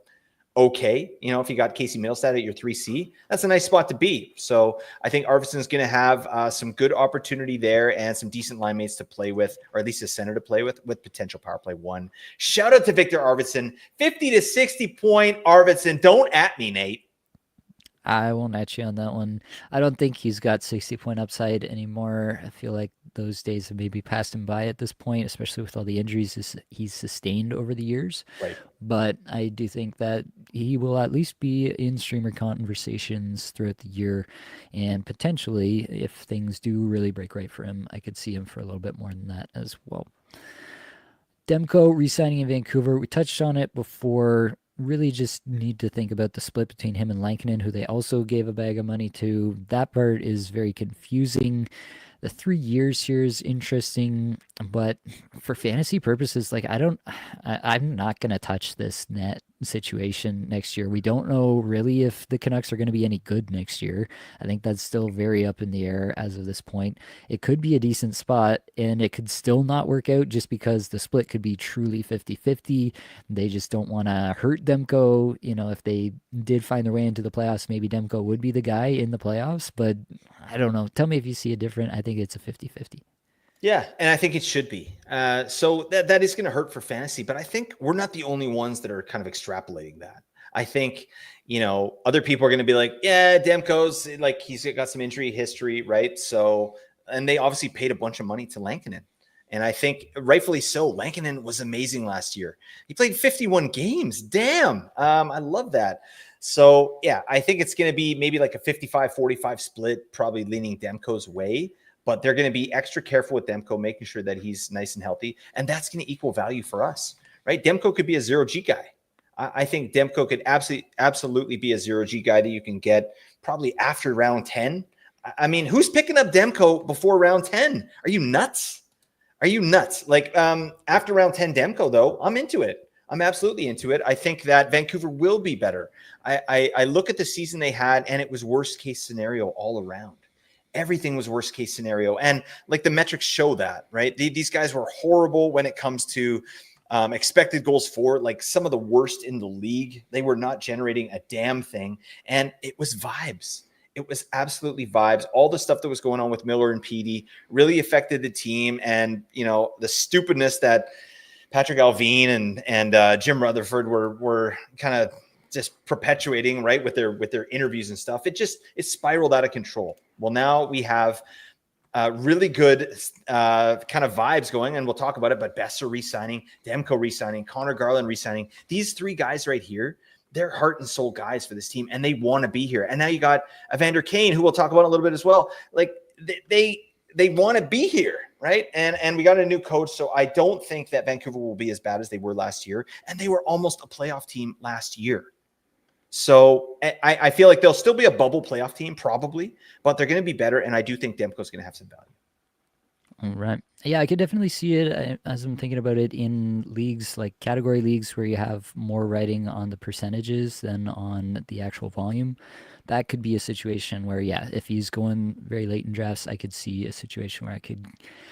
Speaker 2: okay, if you got Casey Middlestad at your 3C, that's a nice spot to be. So I think Arvidsson is going to have some good opportunity there and some decent line mates to play with, or at least a center to play with potential power play one. Shout out to Victor Arvidsson, 50 to 60 point Arvidsson. Don't at me, Nate.
Speaker 1: I won't at you on that one. I don't think he's got 60-point upside anymore. I feel like those days have maybe passed him by at this point, especially with all the injuries he's sustained over the years.
Speaker 2: Right.
Speaker 1: But I do think that he will at least be in streamer conversations throughout the year. And potentially, if things do really break right for him, I could see him for a little bit more than that as well. Demko re-signing in Vancouver. We touched on it before. Really just need to think about the split between him and Lankinen, who they also gave a bag of money to. That part is very confusing. The 3 years here is interesting, but for fantasy purposes, like I'm not gonna touch this net situation next year. We don't know really if the Canucks are going to be any good next year. I think that's still very up in the air as of this point. It could be a decent spot and it could still not work out just because the split could be truly 50-50. They just don't want to hurt Demko. If they did find their way into the playoffs, maybe Demko would be the guy in the playoffs, but I don't know. Tell me if you see it different. I think it's a 50-50.
Speaker 2: Yeah, and I think it should be. So that is going to hurt for fantasy, but I think we're not the only ones that are kind of extrapolating that. I think, other people are going to be like, yeah, Demko's like, he's got some injury history, right? So, and they obviously paid a bunch of money to Lankinen. And I think rightfully so. Lankinen was amazing last year. He played 51 games. Damn. I love that. So, yeah, I think it's going to be maybe like a 55-45 split, probably leaning Demko's way. But they're going to be extra careful with Demko, making sure that he's nice and healthy. And that's going to equal value for us, right? Demko could be a 0G guy. I think Demko could absolutely be a 0G guy that you can get probably after round 10. I mean, who's picking up Demko before round 10? Are you nuts? Are you nuts? Like after round 10 Demko, though, I'm into it. I'm absolutely into it. I think that Vancouver will be better. I look at the season they had, and it was worst case scenario all around. Everything was worst case scenario. And like the metrics show that, right? These guys were horrible when it comes to expected goals for, like some of the worst in the league. They were not generating a damn thing. And it was vibes. It was absolutely vibes. All the stuff that was going on with Miller and Petey really affected the team. And, the stupidness that Patrick Alvin and Jim Rutherford were kind of just perpetuating, right, with their interviews and stuff. It spiraled out of control. Well, now we have really good kind of vibes going, and we'll talk about it, but Besser re-signing, Demko re-signing, Connor Garland re-signing. These three guys right here, they're heart and soul guys for this team, and they want to be here. And now you got Evander Kane, who we'll talk about a little bit as well. Like they want to be here, right? And we got a new coach, so I don't think that Vancouver will be as bad as they were last year, and they were almost a playoff team last year. So I feel like they'll still be a bubble playoff team probably, but they're going to be better. And I do think Demko's going to have some value.
Speaker 1: All right. Yeah, I could definitely see it as I'm thinking about it in leagues like category leagues where you have more writing on the percentages than on the actual volume. That could be a situation where, yeah, if he's going very late in drafts, I could see a situation where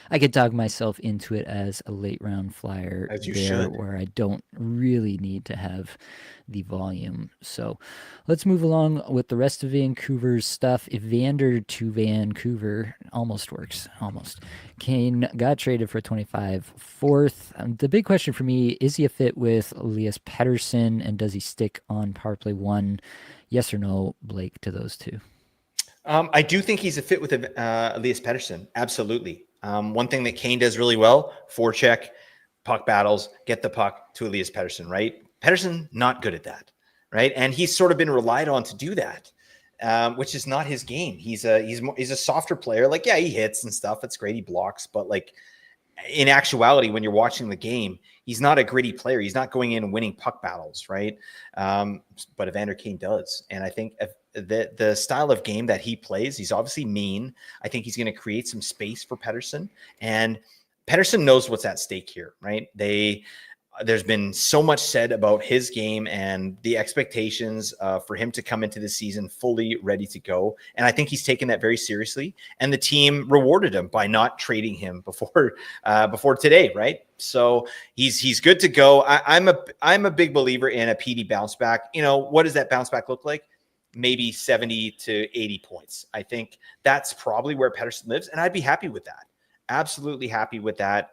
Speaker 1: I could talk myself into it as a late round flyer
Speaker 2: As you
Speaker 1: there
Speaker 2: should.
Speaker 1: where I don't really need to have the volume. So let's move along with the rest of Vancouver's stuff. Evander to Vancouver almost works, almost. Kane got traded for 25 fourth. The big question for me, is he a fit with Elias Pettersson, and does he stick on power play one? Yes or no, Blake, to those two?
Speaker 2: I do think he's a fit with Elias Pettersson. Absolutely. One thing that Kane does really well, forecheck, puck battles, get the puck to Elias Pettersson, right? Pettersson, not good at that, right? And he's sort of been relied on to do that, which is not his game. He's a softer player. Like, yeah, he hits and stuff. It's great. He blocks, but like in actuality, when you're watching the game, he's not a gritty player. He's not going in and winning puck battles, right? But Evander Kane does. And I think the style of game that he plays, he's obviously mean. I think he's going to create some space for Pettersson. And Pettersson knows what's at stake here, right? There's been so much said about his game and the expectations for him to come into the season fully ready to go. And I think he's taken that very seriously. And the team rewarded him by not trading him before today, right? So he's good to go. I'm a big believer in a PD bounce back. You know, what does that bounce back look like? Maybe 70 to 80 points. I think that's probably where Pettersson lives, and I'd be happy with that. Absolutely happy with that.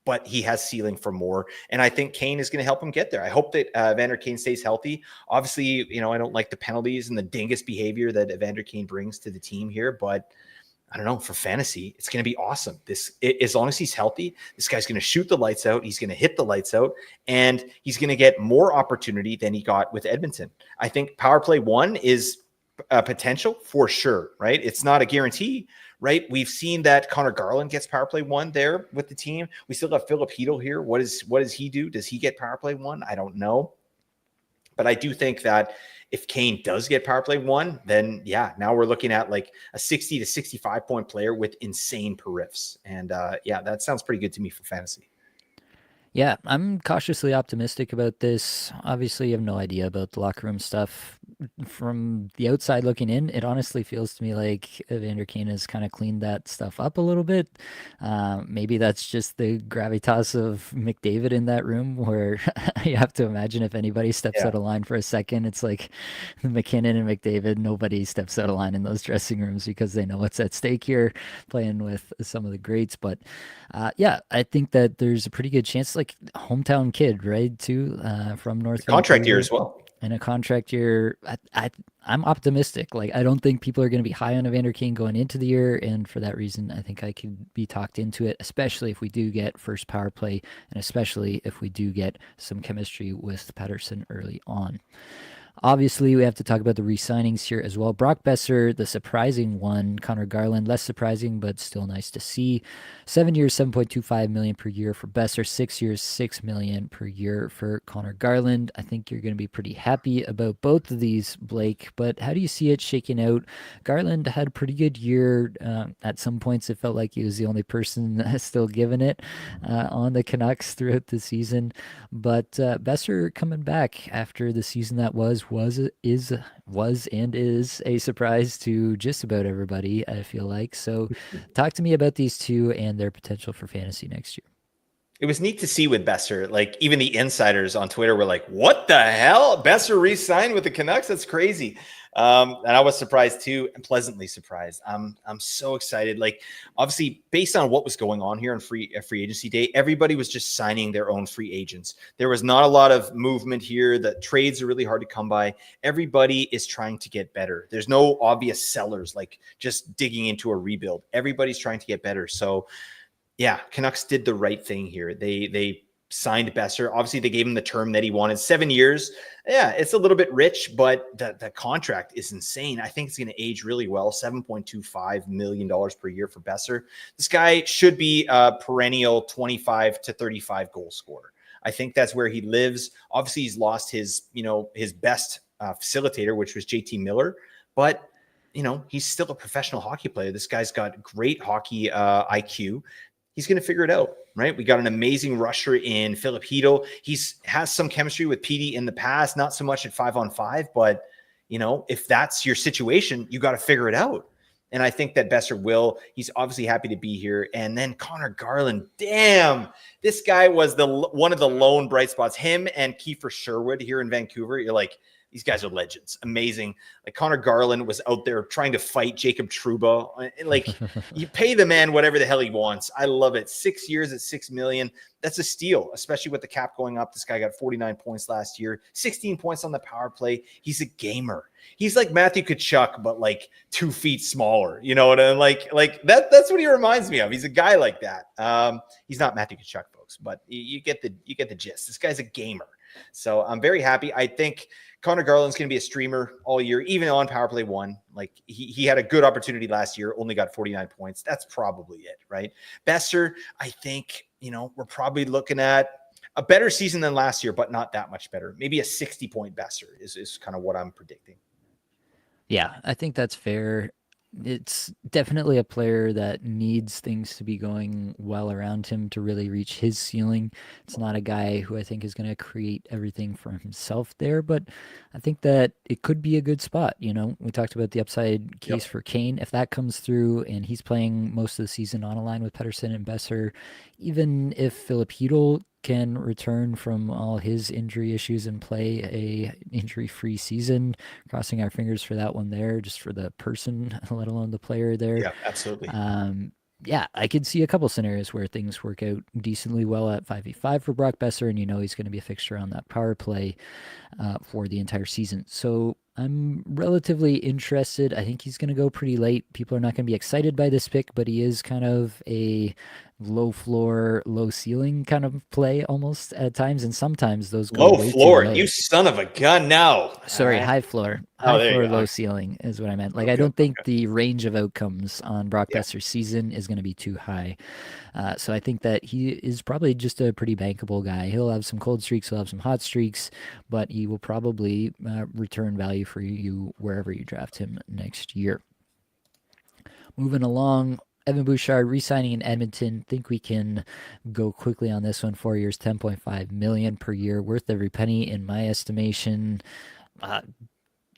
Speaker 2: But he has ceiling for more. And I think Kane is going to help him get there. I hope that Evander Kane stays healthy. Obviously, you know, I don't like the penalties and the dingus behavior that Evander Kane brings to the team here, but I don't know, for fantasy, it's going to be awesome. As long as he's healthy, this guy's going to shoot the lights out. He's going to hit the lights out, and he's going to get more opportunity than he got with Edmonton. I think power play one is a potential for sure, right? It's not a guarantee, right? We've seen that Connor Garland gets power play one there with the team. We still got Philip Hedl here. What does he do? Does he get power play one? I don't know. But I do think that if Kane does get power play one, then yeah, now we're looking at like a 60 to 65 point player with insane periffs. And yeah, that sounds pretty good to me for fantasy.
Speaker 1: Yeah, I'm cautiously optimistic about this. Obviously, you have no idea about the locker room stuff. From the outside looking in, it honestly feels to me like Evander Kane has kind of cleaned that stuff up a little bit. Maybe that's just the gravitas of McDavid in that room, where you have to imagine if anybody steps
Speaker 2: Yeah.
Speaker 1: out of line for a second, it's like McKinnon and McDavid. Nobody steps out of line in those dressing rooms because they know what's at stake here, playing with some of the greats. But yeah, I think that there's a pretty good chance, like hometown kid, right, too, from North
Speaker 2: Contract year
Speaker 1: Vancouver.
Speaker 2: as well.
Speaker 1: In a contract year, I'm optimistic. Like, I don't think people are going to be high on Evander Kane going into the year, and for that reason, I think I could be talked into it, especially if we do get first power play, and especially if we do get some chemistry with Pettersson early on. Obviously, we have to talk about the re-signings here as well. Brock Besser, the surprising one. Connor Garland, less surprising, but still nice to see. 7 years, 7.25 million per year for Besser. 6 years, 6 million per year for Connor Garland. I think you're going to be pretty happy about both of these, Blake. But how do you see it shaking out? Garland had a pretty good year. At some points, it felt like he was the only person still giving it on the Canucks throughout the season. But Besser coming back after the season that was and is a surprise to just about everybody, I feel like. So talk to me about these two and their potential for fantasy next year.
Speaker 2: It was neat to see with Besser. Like even the insiders on Twitter were like, "What the hell? Besser re-signed with the Canucks? That's crazy." And I was surprised too, and pleasantly surprised. I'm so excited. Like obviously, based on what was going on here on free agency day, everybody was just signing their own free agents. There was not a lot of movement here. The trades are really hard to come by. Everybody is trying to get better. There's no obvious sellers like just digging into a rebuild. Everybody's trying to get better. So yeah, Canucks did the right thing here. They signed Besser. Obviously, they gave him the term that he wanted, 7 years. Yeah, it's a little bit rich, but the contract is insane. I think it's going to age really well. $7.25 million per year for Besser. This guy should be a perennial 25 to 35 goal scorer. I think that's where he lives. Obviously, he's lost his best facilitator, which was JT Miller. But, he's still a professional hockey player. This guy's got great hockey IQ. He's going to figure it out, right? We got an amazing rusher in Philip Hedl. He's has some chemistry with PD in the past, not so much at 5-on-5, but if that's your situation, you got to figure it out. And I think that Besser will. He's obviously happy to be here. And then Connor Garland, damn, this guy was one of the lone bright spots. Him and Kiefer Sherwood here in Vancouver. You're like, these guys are legends. Amazing. Like Connor Garland was out there trying to fight Jacob Trouba. Like you pay the man whatever the hell he wants. I love it. 6 years at $6 million. That's a steal, especially with the cap going up. This guy got 49 points last year, 16 points on the power play. He's a gamer. He's like Matthew Tkachuk, but like 2 feet smaller. You know what I mean? Like that's what he reminds me of. He's a guy like that. He's not Matthew Tkachuk, folks, but you get the gist. This guy's a gamer. So I'm very happy. I think Connor Garland's going to be a streamer all year, even on Power Play 1. Like he had a good opportunity last year, only got 49 points. That's probably it, right? Besser, I think, we're probably looking at a better season than last year, but not that much better. Maybe a 60-point Besser is kind of what I'm predicting.
Speaker 1: Yeah, I think that's fair. It's definitely a player that needs things to be going well around him to really reach his ceiling. It's not a guy who I think is going to create everything for himself there, but I think that it could be a good spot. We talked about the upside case for Kane. If that comes through and he's playing most of the season on a line with Pettersson and Besser, even if Philip Hedl can return from all his injury issues and play a injury-free season, crossing our fingers for that one there, just for the person, let alone the player there.
Speaker 2: Yeah, absolutely.
Speaker 1: Yeah, I could see a couple scenarios where things work out decently well at 5v5 for Brock Besser, and he's going to be a fixture on that power play for the entire season. So I'm relatively interested. I think he's going to go pretty late. People are not going to be excited by this pick, but he is kind of a low floor, low ceiling kind of play almost at times, and sometimes those go
Speaker 2: low
Speaker 1: way
Speaker 2: floor.
Speaker 1: too low.
Speaker 2: You son of a gun! Now,
Speaker 1: sorry, high floor. High floor, low ceiling is what I meant. Like, I don't think the range of outcomes on Brock Besser's season is going to be too high. So I think that he is probably just a pretty bankable guy. He'll have some cold streaks, he'll have some hot streaks, but he will probably return value for you wherever you draft him next year. Moving along, Evan Bouchard re-signing in Edmonton. Think we can go quickly on this one. 4 years, $10.5 million per year, worth every penny in my estimation.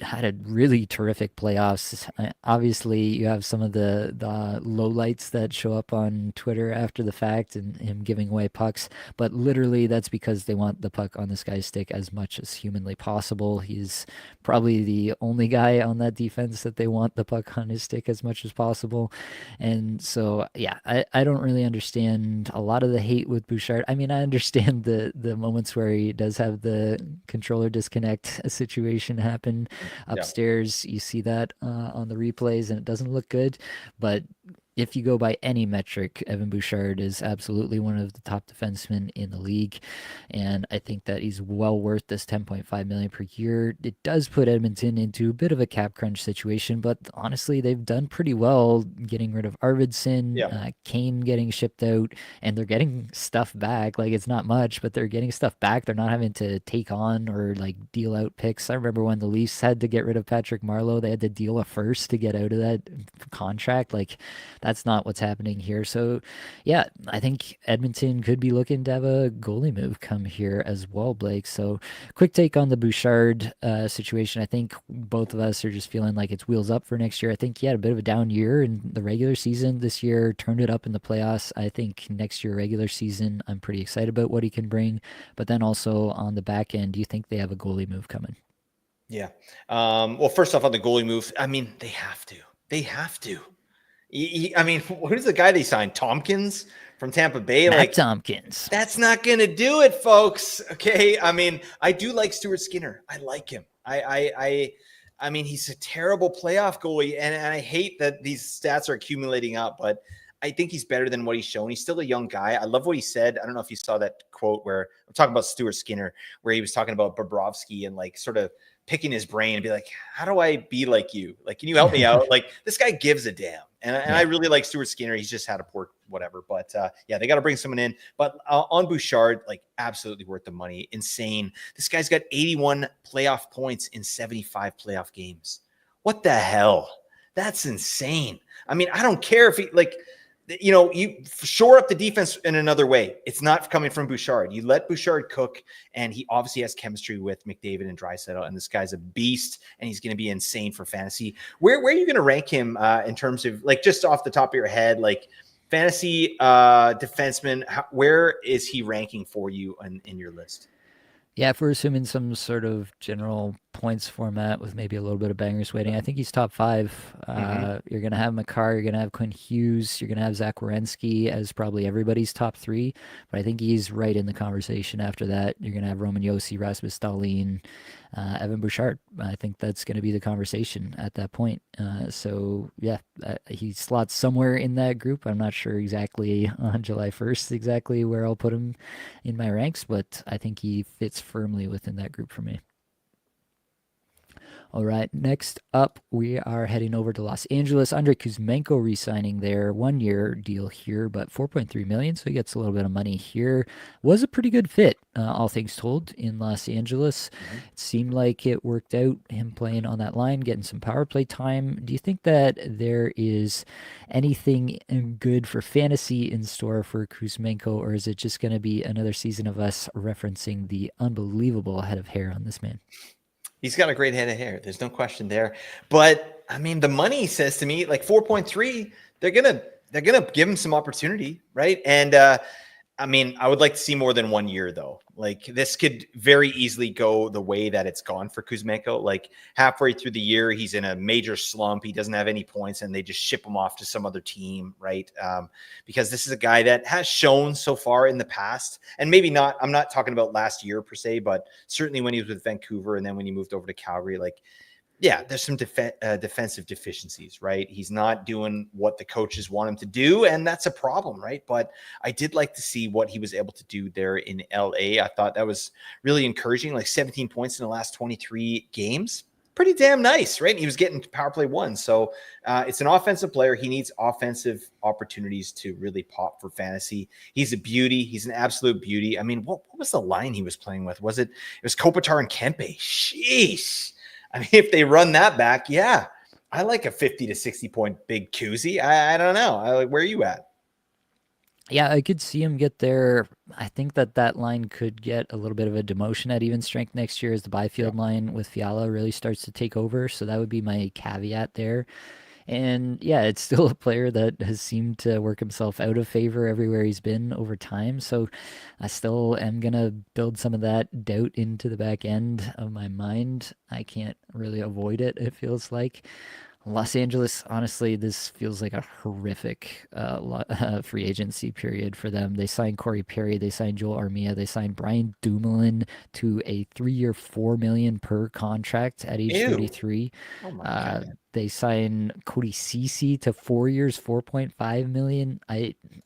Speaker 1: Had a really terrific playoffs. Obviously, you have some of the lowlights that show up on Twitter after the fact and him giving away pucks, but literally that's because they want the puck on this guy's stick as much as humanly possible. He's probably the only guy on that defense that they want the puck on his stick as much as possible. And so, yeah, I don't really understand a lot of the hate with Bouchard. I mean, I understand the moments where he does have the controller disconnect situation happen upstairs. You see that on the replays and it doesn't look good, but if you go by any metric, Evan Bouchard is absolutely one of the top defensemen in the league, and I think that he's well worth this $10.5 million per year. It does put Edmonton into a bit of a cap crunch situation, but honestly, they've done pretty well getting rid of Arvidsson, Kane getting shipped out, and they're getting stuff back. Like, it's not much, but they're getting stuff back. They're not having to take on or like deal out picks. I remember when the Leafs had to get rid of Patrick Marleau, they had to deal a first to get out of that contract. Like, that's not what's happening here. So, yeah, I think Edmonton could be looking to have a goalie move come here as well, Blake. So, quick take on the Bouchard situation. I think both of us are just feeling like it's wheels up for next year. I think he had a bit of a down year in the regular season this year, turned it up in the playoffs. I think next year, regular season, I'm pretty excited about what he can bring. But then also on the back end, do you think they have a goalie move coming?
Speaker 2: Yeah. Well, first off, on the goalie move, I mean, they have to. They have to. I mean, who's the guy they signed? Tompkins from Tampa Bay?
Speaker 1: Matt Tompkins.
Speaker 2: That's not going to do it, folks. Okay. I mean, I do like Stuart Skinner. I like him. I mean, he's a terrible playoff goalie, and I hate that these stats are accumulating up, but I think he's better than what he's shown. He's still a young guy. I love what he said. I don't know if you saw that quote where I'm talking about Stuart Skinner, where he was talking about Bobrovsky and like sort of picking his brain and be like, how do I be like you? Like, can you help me out? Like, this guy gives a damn. And I really like Stuart Skinner. He's just had a poor whatever. But yeah, they got to bring someone in. But on Bouchard, like absolutely worth the money. Insane. This guy's got 81 playoff points in 75 playoff games. What the hell? That's insane. I mean, I don't care if he like, you shore up the defense in another way. It's not coming from Bouchard. You let Bouchard cook, and he obviously has chemistry with McDavid and Draisaitl, and this guy's a beast, and he's going to be insane for fantasy. Where are you going to rank him in terms of, like, just off the top of your head, like fantasy defenseman? Where is he ranking for you in your list?
Speaker 1: Yeah, if we're assuming some sort of general points format with maybe a little bit of bangers waiting, I think he's top five.
Speaker 2: Mm-hmm.
Speaker 1: You're going to have Makar, you're going to have Quinn Hughes, you're going to have Zach Werenski as probably everybody's top three, but I think he's right in the conversation after that. You're going to have Roman Yossi, Rasmus Dahlin, Evan Bouchard. I think that's going to be the conversation at that point. So, yeah, he slots somewhere in that group. I'm not sure exactly on July 1st exactly where I'll put him in my ranks, but I think he fits firmly within that group for me. All right, next up, we are heading over to Los Angeles. Andrei Kuzmenko re-signing their 1 year deal here, but 4.3 million, so he gets a little bit of money here. Was a pretty good fit, all things told, in Los Angeles.
Speaker 2: Mm-hmm.
Speaker 1: It seemed like it worked out, him playing on that line, getting some power play time. Do you think that there is anything good for fantasy in store for Kuzmenko, or is it just going to be another season of us referencing the unbelievable head of hair on this man?
Speaker 2: He's got a great head of hair. There's no question there. But I mean, the money says to me like 4.3. They're gonna give him some opportunity, right? And I mean, I would like to see more than 1 year though. Like this could very easily go the way that it's gone for Kuzmenko. Like halfway through the year, he's in a major slump. He doesn't have any points, and they just ship him off to some other team, right? Because this is a guy that has shown so far in the past, and maybe not. I'm not talking about last year per se, but certainly when he was with Vancouver, and then when he moved over to Calgary, like yeah, there's some defensive deficiencies, right? He's not doing what the coaches want him to do, and that's a problem, right? But I did like to see what he was able to do there in LA. I thought that was really encouraging, like 17 points in the last 23 games. Pretty damn nice, right? And he was getting power play one. So it's an offensive player. He needs offensive opportunities to really pop for fantasy. He's a beauty. He's an absolute beauty. I mean, what was the line he was playing with? It was Kopitar and Kempe. Sheesh. I mean, if they run that back, yeah, I like a 50 to 60 point big koozie. I don't know. Where are you at?
Speaker 1: Yeah, I could see him get there. I think that line could get a little bit of a demotion at even strength next year as the
Speaker 2: Yeah.
Speaker 1: Byfield line with Fiala really starts to take over. So that would be my caveat there. And yeah, it's still a player that has seemed to work himself out of favor everywhere he's been over time. So I still am going to build some of that doubt into the back end of my mind. I can't really avoid it, it feels like. Los Angeles, honestly, this feels like a horrific free agency period for them. They signed Corey Perry, they signed Joel Armia, they signed Brian Dumoulin to a 3 year, 4 million per contract at age
Speaker 2: Ew.
Speaker 1: 33.
Speaker 2: Oh my
Speaker 1: Uh,
Speaker 2: God.
Speaker 1: they signed Cody Ceci to 4 years, 4.5 million.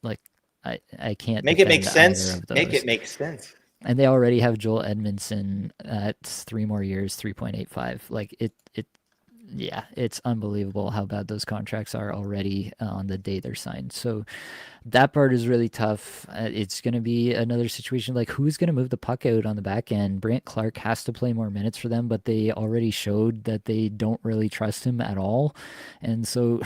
Speaker 1: Like I can't
Speaker 2: Make it make
Speaker 1: defend either
Speaker 2: sense.
Speaker 1: of
Speaker 2: Make it
Speaker 1: those.
Speaker 2: make sense.
Speaker 1: And they already have Joel Edmondson at 3 more years, 3.85. Like it yeah, it's unbelievable how bad those contracts are already on the day they're signed. So that part is really tough. It's going to be another situation like who's going to move the puck out on the back end? Brant Clark has to play more minutes for them, but they already showed that they don't really trust him at all. And so,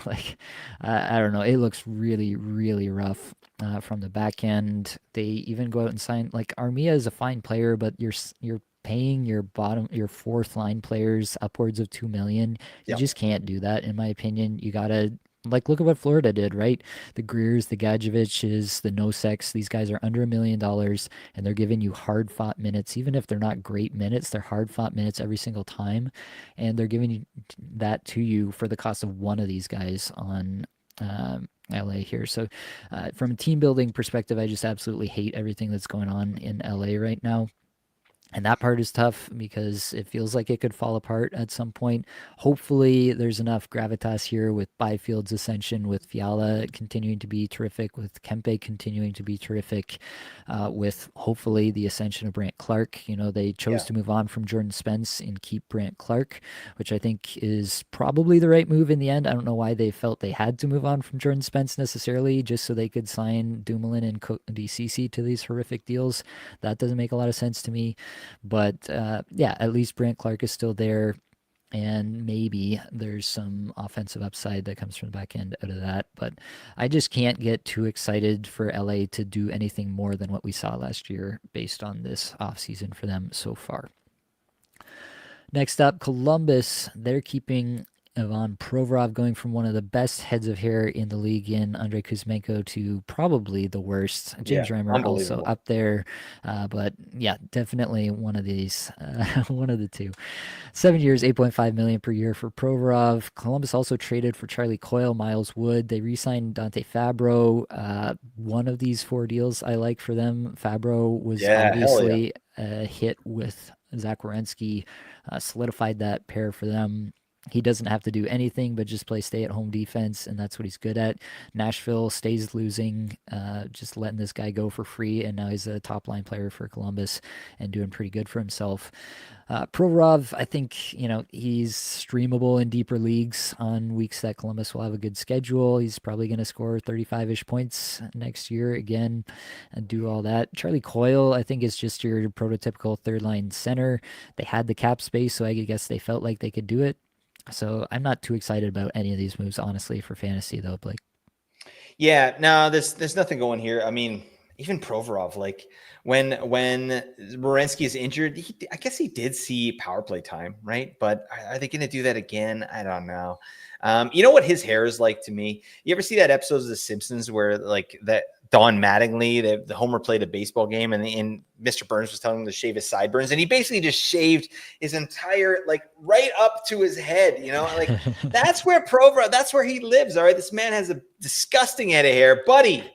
Speaker 1: like, I don't know. It looks really, really rough. From the back end, they even go out and sign like Armia is a fine player, but you're paying your fourth line players upwards of 2 million. You
Speaker 2: Yep.
Speaker 1: just can't do that, in my opinion. You gotta like look at what Florida did, right? The Greers, the Gadjeviches, the Noseks, these guys are under $1 million and they're giving you hard fought minutes. Even if they're not great minutes, they're hard fought minutes every single time. And they're giving you that to you for the cost of one of these guys on LA here. So, from a team building perspective, I just absolutely hate everything that's going on in LA right now. And that part is tough because it feels like it could fall apart at some point. Hopefully, there's enough gravitas here with Byfield's ascension, with Fiala continuing to be terrific, with Kempe continuing to be terrific, with hopefully the ascension of Brant Clark. You know, they chose
Speaker 2: Yeah.
Speaker 1: to move on from Jordan Spence and keep Brant Clark, which I think is probably the right move in the end. I don't know why they felt they had to move on from Jordan Spence necessarily, just so they could sign Dumoulin and DCC to these horrific deals. That doesn't make a lot of sense to me. But yeah, at least Brant Clark is still there. And maybe there's some offensive upside that comes from the back end out of that. But I just can't get too excited for LA to do anything more than what we saw last year based on this offseason for them so far. Next up, Columbus. They're keeping Ivan Provorov going from one of the best heads of hair in the league in Andrei Kuzmenko to probably the worst.
Speaker 2: Yeah.
Speaker 1: James Reimer also
Speaker 2: Unbelievable.
Speaker 1: up there, but yeah, definitely one of these, one of the two. 7 years, 8.5 million per year for Provorov. Columbus also traded for Charlie Coyle, Miles Wood. They re-signed Dante Fabro. One of these four deals I like for them. Fabro was
Speaker 2: Yeah. Hell yeah.
Speaker 1: obviously a hit with Zach Werenski, solidified that pair for them. He doesn't have to do anything but just play stay at home defense, and that's what he's good at. Nashville stays losing, just letting this guy go for free, and now he's a top line player for Columbus and doing pretty good for himself. Provorov, I think, you know, he's streamable in deeper leagues on weeks that Columbus will have a good schedule. He's probably going to score 35 ish points next year again and do all that. Charlie Coyle, I think, is just your prototypical third line center. They had the cap space, so I guess they felt like they could do it. So I'm not too excited about any of these moves, honestly, for fantasy, though, Blake.
Speaker 2: Yeah, no, there's nothing going here. I mean, even Provorov, like when Morensky is injured, I guess he did see power play time, right? But are they going to do that again? I don't know. You know what his hair is like to me? You ever see that episode of The Simpsons where like that Don Mattingly, the Homer played a baseball game, and Mr. Burns was telling him to shave his sideburns, and he basically just shaved his entire like right up to his head. You know, like that's where Provorov, that's where he lives. All right, this man has a disgusting head of hair, buddy.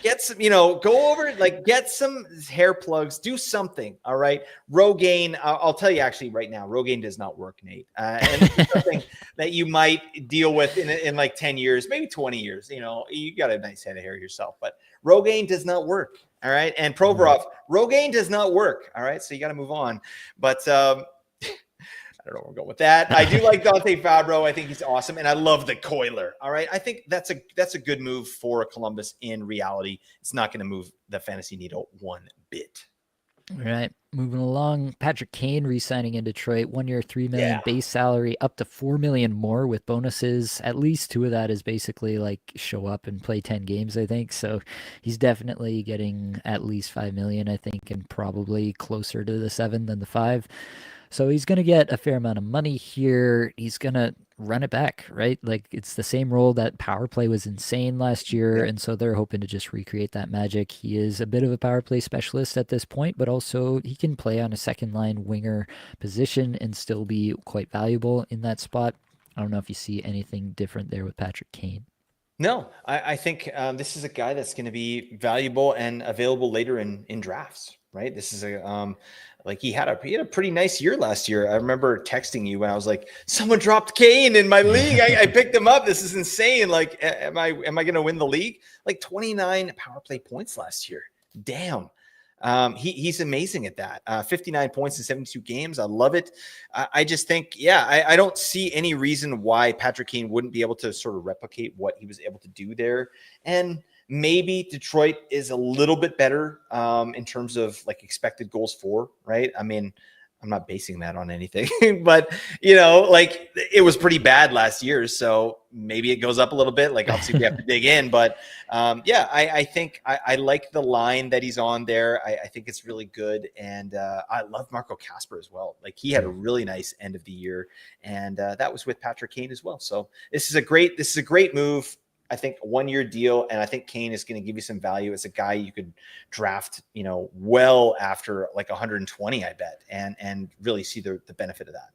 Speaker 2: Get some, go over, like, get some hair plugs, do something. All right. Rogaine, I'll tell you actually right now, Rogaine does not work, Nate. And this is something that you might deal with in like 10 years, maybe 20 years. You got a nice head of hair yourself, but Rogaine does not work. All right. And
Speaker 1: Right.
Speaker 2: Provorov, Rogaine does not work. All right. So you got to move on. But, I don't know where we're going with that. I do like Dante Fabro. I think he's awesome, and I love the Coiler. All right, I think that's a good move for Columbus. In reality, it's not going to move the fantasy needle one bit.
Speaker 1: All right, moving along. Patrick Kane re-signing in Detroit. 1 year, 3 million
Speaker 2: Yeah,
Speaker 1: base salary, up to 4 million more with bonuses. At least two of that is basically like show up and play 10 games, I think. So he's definitely getting at least 5 million, I think, and probably closer to the 7 than the 5. So he's going to get a fair amount of money here. He's going to run it back, right? Like it's the same role that power play was insane last year.
Speaker 2: yeah.
Speaker 1: And so they're hoping to just recreate that magic. He is a bit of a power play specialist at this point, but also he can play on a second line winger position and still be quite valuable in that spot. I don't know if you see anything different there with Patrick Kane.
Speaker 2: No, I think this is a guy that's going to be valuable and available later in drafts. Right. This is like he had a pretty nice year last year. I remember texting you when I was like, someone dropped Kane in my league. I picked him up. This is insane. Like, am I going to win the league? Like 29 power play points last year. Damn. He's amazing at that. 59 points in 72 games. I love it. I just think, I don't see any reason why Patrick Kane wouldn't be able to sort of replicate what he was able to do there. And maybe Detroit is a little bit better in terms of like expected goals for, right? I mean, I'm not basing that on anything, but like it was pretty bad last year. So maybe it goes up a little bit. Like obviously we have to dig in, but I think I like the line that he's on there. I think it's really good. And I love Marco Casper as well. Like he had a really nice end of the year, and that was with Patrick Kane as well. So this is a great move. I think a 1 year deal, and I think Kane is going to give you some value as a guy you could draft, well after like 120, I bet, and really see the benefit of that.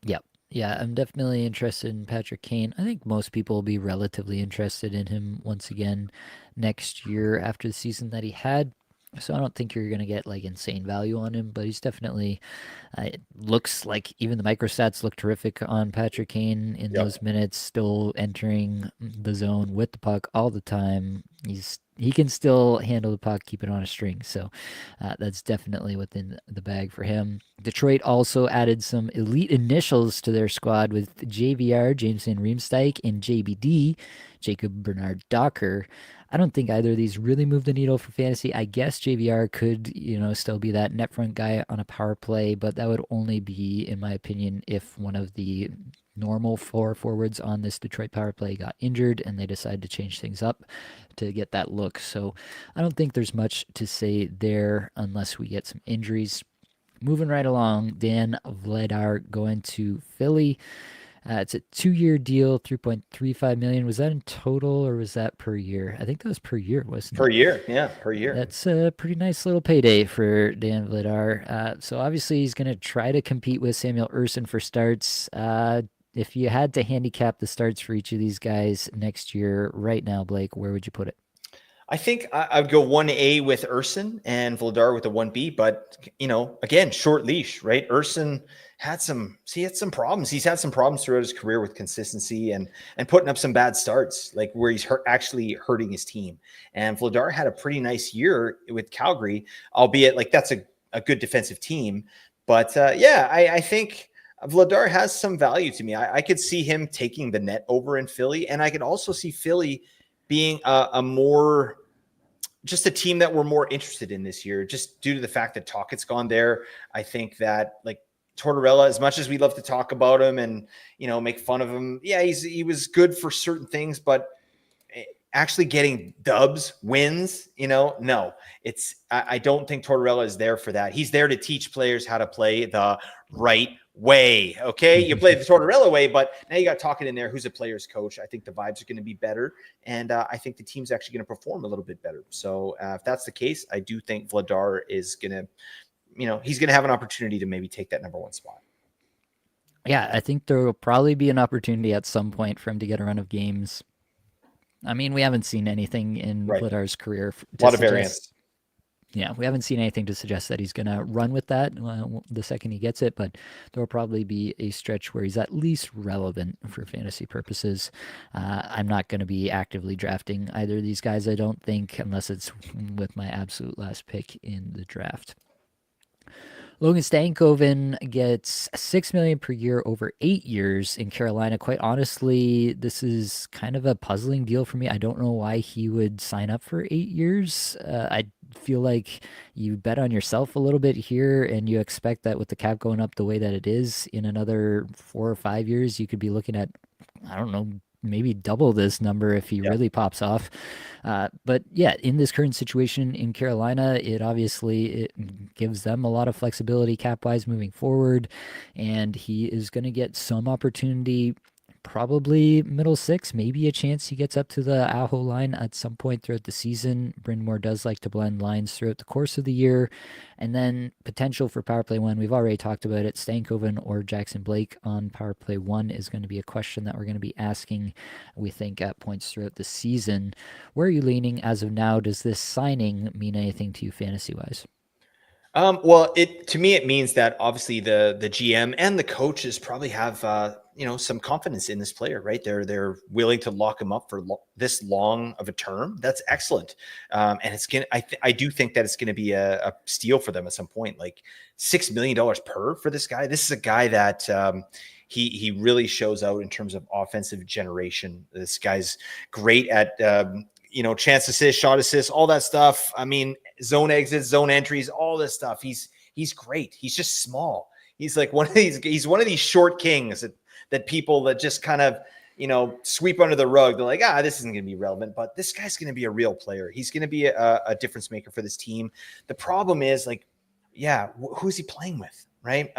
Speaker 1: Yep. Yeah, I'm definitely interested in Patrick Kane. I think most people will be relatively interested in him once again next year after the season that he had. So I don't think you're going to get like insane value on him, but he's definitely it looks like even the microstats look terrific on Patrick Kane in
Speaker 2: Yep.
Speaker 1: those minutes, still entering the zone with the puck all the time. He can still handle the puck, keep it on a string. So that's definitely within the bag for him. Detroit also added some elite initials to their squad with JVR, Jameson Reemstijk, and JBD, Jacob Bernard Docker. I don't think either of these really move the needle for fantasy. I guess JVR could, still be that net front guy on a power play, but that would only be, in my opinion, if one of the normal four forwards on this Detroit power play got injured and they decided to change things up to get that look. So I don't think there's much to say there unless we get some injuries. Moving right along, Dan Vladar going to Philly. It's a 2-year deal, 3.35 million. Was that in total or was that per year? I think that was per year, wasn't
Speaker 2: Per
Speaker 1: it?
Speaker 2: year. Yeah, per year.
Speaker 1: That's a pretty nice little payday for Dan Vladar. So obviously he's going to try to compete with Samuel Urson for starts. If you had to handicap the starts for each of these guys next year, right now, Blake, where would you put it?
Speaker 2: I think I would go 1A with Urson and Vladar with a 1B, but again, short leash, right? Urson he had some problems. He's had some problems throughout his career with consistency and putting up some bad starts, like where he's actually hurting his team. And Vladar had a pretty nice year with Calgary, albeit like that's a good defensive team. But I think Vladar has some value to me. I could see him taking the net over in Philly, and I could also see Philly being a more just a team that we're more interested in this year, just due to the fact that Talkett's gone there. I think that like Tortorella, as much as we love to talk about him and make fun of him, yeah, he was good for certain things, but actually getting dubs, wins, no, I don't think Tortorella is there for that. He's there to teach players how to play the right way. Okay. You play the Tortorella way, but now you got Talkett in there, who's a player's coach. I think the vibes are going to be better. And I think the team's actually going to perform a little bit better. So if that's the case, I do think Vladar is going to, he's going to have an opportunity to maybe take that number one spot.
Speaker 1: Yeah, I think there will probably be an opportunity at some point for him to get a run of games. I mean, we haven't seen anything in
Speaker 2: Right.
Speaker 1: Vladar's career
Speaker 2: A
Speaker 1: to
Speaker 2: lot of
Speaker 1: suggest.
Speaker 2: variance.
Speaker 1: Yeah, we haven't seen anything to suggest that he's going to run with that the second he gets it, but there will probably be a stretch where he's at least relevant for fantasy purposes. I'm not going to be actively drafting either of these guys, I don't think, unless it's with my absolute last pick in the draft. Logan Stankoven gets $6 million per year over 8 years in Carolina. Quite honestly, this is kind of a puzzling deal for me. I don't know why he would sign up for 8 years. I feel like you bet on yourself a little bit here, and you expect that with the cap going up the way that it is, in another 4 or 5 years, you could be looking at, I don't know, maybe double this number if he
Speaker 2: Yeah.
Speaker 1: really pops off. But yeah, in this current situation in Carolina, it gives them a lot of flexibility cap wise moving forward, and he is going to get some opportunity. Probably middle six, maybe a chance he gets up to the Aho line at some point throughout the season. Bryn Moore does like to blend lines throughout the course of the year. And then potential for power play one. We've already talked about it. Stankoven or Jackson Blake on power play one is going to be a question that we're going to be asking, we think, at points throughout the season. Where are you leaning as of now? Does this signing mean anything to you fantasy wise?
Speaker 2: Well, to me it means that obviously the GM and the coaches probably have some confidence in this player, right? They're willing to lock him up for this long of a term. That's excellent, and it's gonna. I do think that it's going to be a steal for them at some point, like $6 million per for this guy. This is a guy that. He really shows out in terms of offensive generation. This guy's great at chance assist, shot assist, all that stuff. I mean, zone exits, zone entries, all this stuff. He's great. He's just small. He's like he's one of these short kings that people that just kind of sweep under the rug. They're like, this isn't going to be relevant, but this guy's going to be a real player. He's going to be a difference maker for this team. The problem is who's he playing with? Right.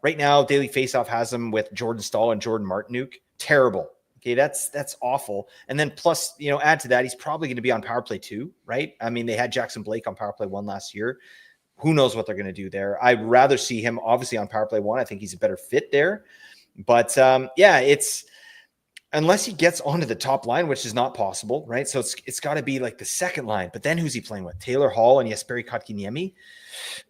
Speaker 2: Right now, Daily Faceoff has him with Jordan Stahl and Jordan Martinook. Terrible. Okay, that's awful. And then plus, add to that, he's probably going to be on power play 2, right? I mean, they had Jackson Blake on power play 1 last year. Who knows what they're going to do there? I'd rather see him obviously on power play 1. I think he's a better fit there. But unless he gets onto the top line, which is not possible, right? So it's got to be like the second line. But then who's he playing with? Taylor Hall and Jesperi Kotkaniemi?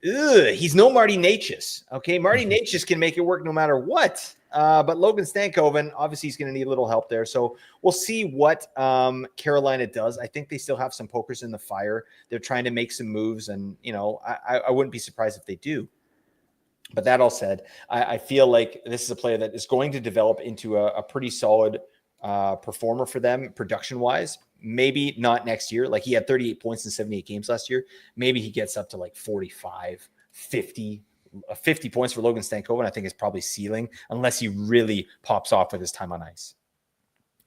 Speaker 2: He's no Marty Natchez. Okay, Marty Natchez can make it work no matter what. But Logan Stankoven, obviously, he's going to need a little help there. So we'll see what Carolina does. I think they still have some pokers in the fire. They're trying to make some moves, and I wouldn't be surprised if they do. But that all said, I feel like this is a player that is going to develop into a pretty solid performer for them production-wise. Maybe not next year. Like he had 38 points in 78 games last year. Maybe he gets up to like 45, 50. 50 points for Logan Stankoven, I think is probably ceiling, unless he really pops off with his time on ice.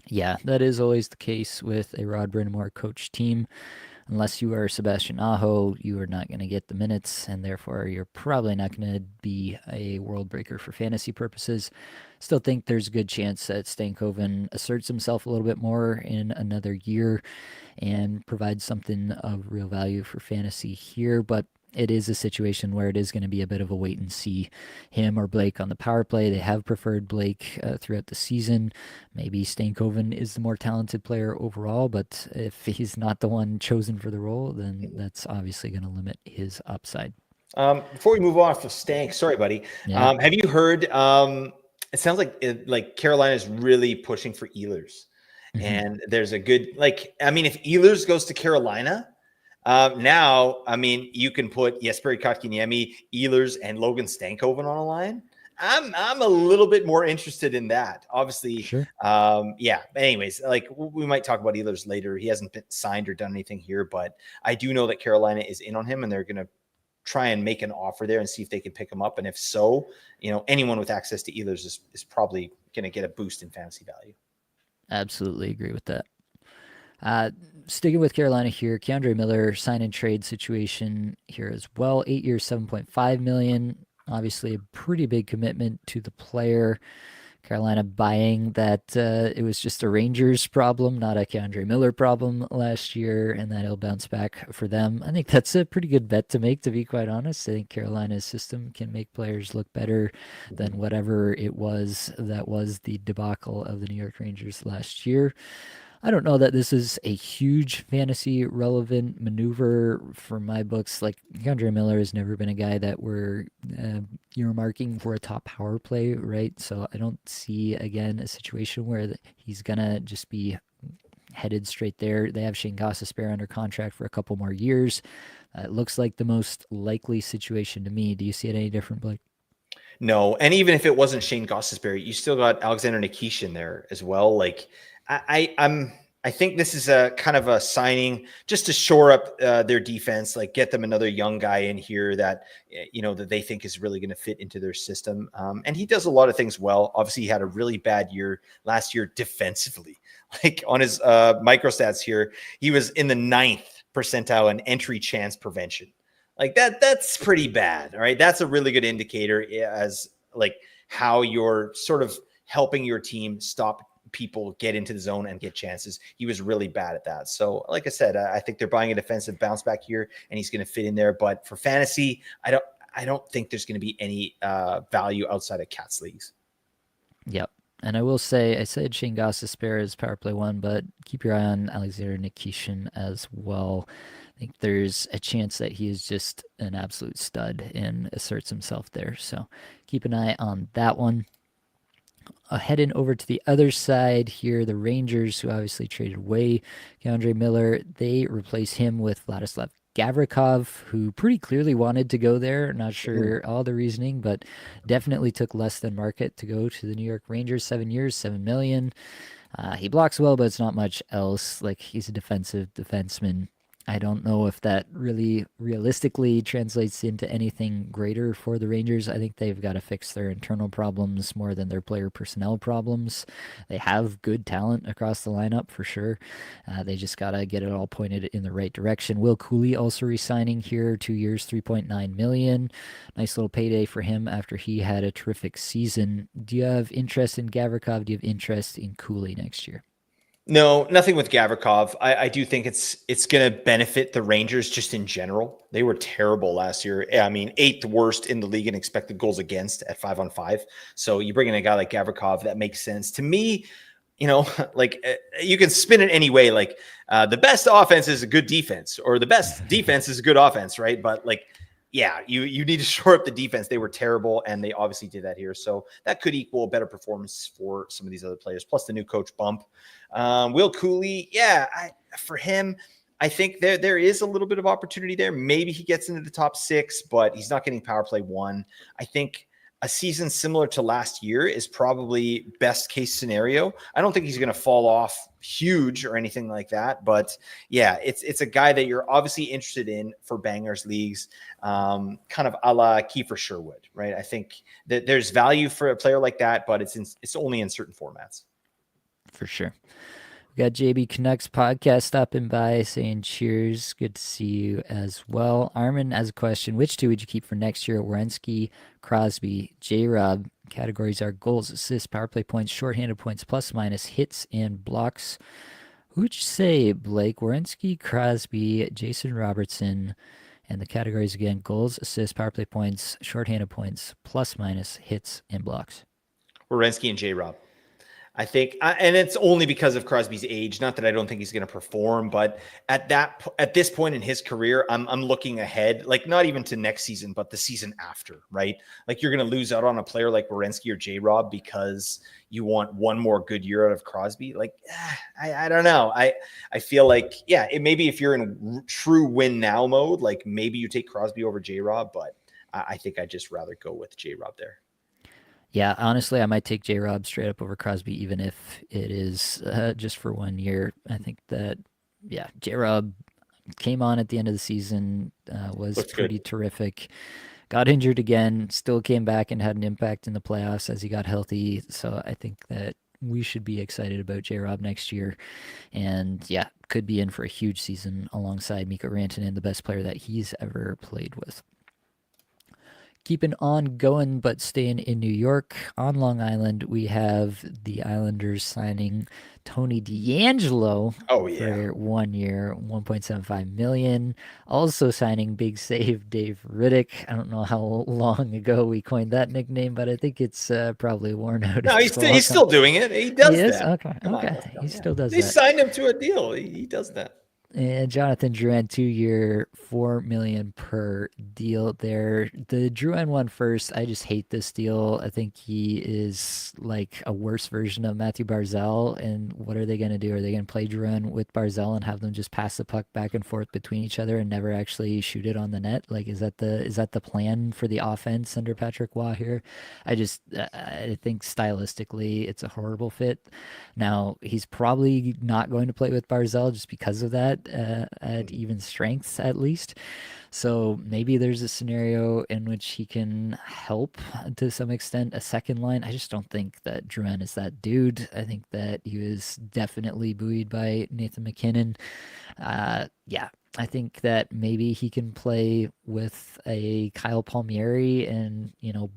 Speaker 1: Yeah, that is always the case with a Rod Brind'Amour coach team. Unless you are Sebastian Aho, you are not going to get the minutes, and therefore you're probably not going to be a world breaker for fantasy purposes. Still think there's a good chance that Stankoven asserts himself a little bit more in another year and provides something of real value for fantasy here, but it is a situation where it is going to be a bit of a wait and see. Him or Blake on the power play. They have preferred Blake throughout the season. Maybe Stankoven is the more talented player overall, but if he's not the one chosen for the role, then that's obviously going to limit his upside.
Speaker 2: Before we move off of Stank, sorry, buddy.
Speaker 1: Yeah.
Speaker 2: Have you heard? It sounds like Carolina is really pushing for Ehlers, and there's a good if Ehlers goes to Carolina. Now, you can put Jesperi Kotkaniemi, Ehlers, and Logan Stankoven on a line. I'm a little bit more interested in that. Obviously,
Speaker 1: Sure.
Speaker 2: Yeah. Anyways, like we might talk about Ehlers later. He hasn't been signed or done anything here, but I do know that Carolina is in on him, and they're going to try and make an offer there and see if they can pick him up. And if so, anyone with access to Ehlers is probably going to get a boost in fantasy value.
Speaker 1: Absolutely agree with that. Sticking with Carolina here, K'Andre Miller sign and trade situation here as well. 8 years, $7.5 million. Obviously, a pretty big commitment to the player. Carolina buying that it was just a Rangers problem, not a K'Andre Miller problem last year, and that he'll bounce back for them. I think that's a pretty good bet to make, to be quite honest. I think Carolina's system can make players look better than whatever it was that was the debacle of the New York Rangers last year. I don't know that this is a huge fantasy relevant maneuver for my books. Like K'Andre Miller has never been a guy that we're earmarking for a top power play, right? So I don't see again a situation where he's gonna just be headed straight there. They have Shane Gostisbehere under contract for a couple more years. It looks like the most likely situation to me. Do you see it any different, Blake?
Speaker 2: No, and even if it wasn't Shane Gostisbehere, you still got Alexander Nikishin there as well. Like I think this is a kind of a signing just to shore up their defense, like get them another young guy in here that that they think is really going to fit into their system. And he does a lot of things well. Obviously, he had a really bad year last year defensively. Like on his microstats here, he was in the 9th percentile in entry chance prevention. Like that's pretty bad. All right, that's a really good indicator as like how you're sort of helping your team stop people get into the zone and get chances. He was really bad at that. So like I said, I think they're buying a defensive bounce back here and he's going to fit in there. But for fantasy, I don't think there's going to be any value outside of Cats leagues.
Speaker 1: Yep. And I will say, I said Shane Gostisbehere is power play 1, but keep your eye on Alexander Nikishin as well. I think there's a chance that he is just an absolute stud and asserts himself there. So keep an eye on that one. Heading over to the other side here, the Rangers, who obviously traded away K'Andre Miller, they replace him with Vladislav Gavrikov, who pretty clearly wanted to go there. Not sure all the reasoning, but definitely took less than market to go to the New York Rangers. 7 years, $7 million. He blocks well, but it's not much else. Like, he's a defensive defenseman. I don't know if that really realistically translates into anything greater for the Rangers. I think they've got to fix their internal problems more than their player personnel problems. They have good talent across the lineup for sure. They just got to get it all pointed in the right direction. Will Cooley also resigning here, 2 years, $3.9 million. Nice little payday for him after he had a terrific season. Do you have interest in Gavrikov? Do you have interest in Cooley next year?
Speaker 2: No, nothing with Gavrikov. I do think it's going to benefit the Rangers just in general. They were terrible last year. I mean, 8th worst in the league in expected goals against at 5-on-5. So you bring in a guy like Gavrikov, that makes sense. To me, you know, like you can spin it any way. Like the best offense is a good defense, or the best defense is a good offense, right? But like, yeah, you need to shore up the defense. They were terrible, and they obviously did that here. So that could equal a better performance for some of these other players. Plus the new coach bump. Will Cooley, yeah, for him, I think there is a little bit of opportunity there. Maybe he gets into the top 6, but he's not getting power play 1. I think a season similar to last year is probably best case scenario. I don't think he's going to fall off huge or anything like that, but yeah, it's a guy that you're obviously interested in for bangers leagues, kind of a la Kiefer Sherwood, right? I think that there's value for a player like that, but it's only in certain formats.
Speaker 1: For sure. We got JB Canucks podcast stopping by saying cheers. Good to see you as well. Armin has a question. Which two would you keep for next year? Werenski, Crosby, J-Rob. Categories are goals, assists, power play points, shorthanded points, plus minus, hits, and blocks. Who would you say, Blake? Werenski, Crosby, Jason Robertson. And the categories again, goals, assists, power play points, shorthanded points, plus minus, hits, and blocks.
Speaker 2: Werenski and J-Rob. I think, and it's only because of Crosby's age. Not that I don't think he's going to perform, but at this point in his career, I'm looking ahead, like not even to next season, but the season after, right? Like you're going to lose out on a player like Werenski or J-Rob because you want one more good year out of Crosby. Like, I don't know. I feel like, yeah, maybe if you're in true win now mode, like maybe you take Crosby over J-Rob, but I think I'd just rather go with J-Rob there.
Speaker 1: Yeah, honestly, I might take J-Rob straight up over Crosby, even if it is just for 1 year. I think that, yeah, J-Rob came on at the end of the season, was
Speaker 2: Looks
Speaker 1: pretty
Speaker 2: good.
Speaker 1: terrific. Got injured again, still came back and had an impact in the playoffs as he got healthy. So I think that we should be excited about J-Rob next year. And yeah, could be in for a huge season alongside Mikko Rantanen, the best player that he's ever played with. Keeping on going, but staying in New York, on Long Island, we have the Islanders signing Tony DeAngelo
Speaker 2: Oh yeah.
Speaker 1: for 1 year, 1.75 million. Also signing big save Dave Riddick. I don't know how long ago we coined that nickname, but I think it's probably worn out
Speaker 2: No,
Speaker 1: its
Speaker 2: he's
Speaker 1: welcome.
Speaker 2: still doing it. He
Speaker 1: He
Speaker 2: does
Speaker 1: is
Speaker 2: that.
Speaker 1: okay.
Speaker 2: Come on,
Speaker 1: Okay,
Speaker 2: let's go.
Speaker 1: he
Speaker 2: Yeah,
Speaker 1: still does
Speaker 2: they
Speaker 1: that.
Speaker 2: signed him to a deal. He does that.
Speaker 1: And Jonathan Drouin, 2 year, $4 million per deal there. The Drouin one first. I just hate this deal. I think he is like a worse version of Matthew Barzal. And what are they going to do? Are they going to play Drouin with Barzal and have them just pass the puck back and forth between each other and never actually shoot it on the net? Like, is that the plan for the offense under Patrick Waugh here? I think stylistically it's a horrible fit. Now, he's probably not going to play with Barzell just because of that, at even strengths at least. So maybe there's a scenario in which he can help to some extent a second line. I just don't think that Drouin is that dude. I think that he was definitely buoyed by Nathan McKinnon. Yeah, I think that maybe he can play with a Kyle Palmieri and,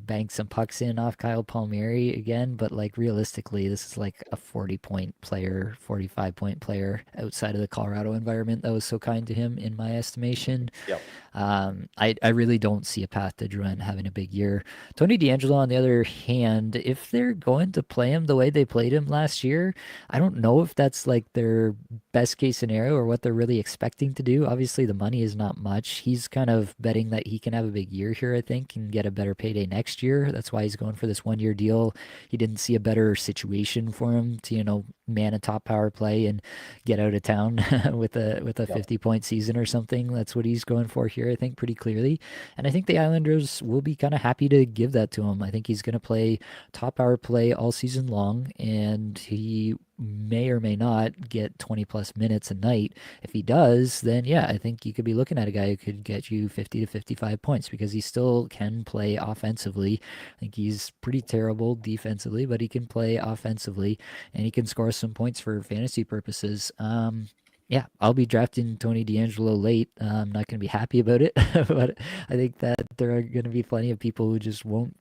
Speaker 1: bank some pucks in off Kyle Palmieri again. But like realistically, this is like a 40-point player, 45-point player outside of the Colorado environment that was so kind to him, in my estimation.
Speaker 2: Yep.
Speaker 1: I really don't see a path to Drouin having a big year. Tony DeAngelo, on the other hand, if they're going to play him the way they played him last year, I don't know if that's like their best case scenario or what they're really expecting to do. Obviously, the money is not much. He's kind of betting that he can have a big year here, I think, and get a better payday next year. That's why he's going for this 1 year deal. He didn't see a better situation for him to, man a top power play and get out of town with a
Speaker 2: Yep.
Speaker 1: 50-point season or something. That's what he's going for here, I think, pretty clearly. And I think the Islanders will be kind of happy to give that to him. I think he's going to play top power play all season long, and he may or may not get 20 plus minutes a night. If he does, then yeah, I think you could be looking at a guy who could get you 50 to 55 points because he still can play offensively. I think he's pretty terrible defensively, but he can play offensively and he can score some points for fantasy purposes. Yeah, I'll be drafting Tony DeAngelo late. I'm not going to be happy about it, but I think that there are going to be plenty of people who just won't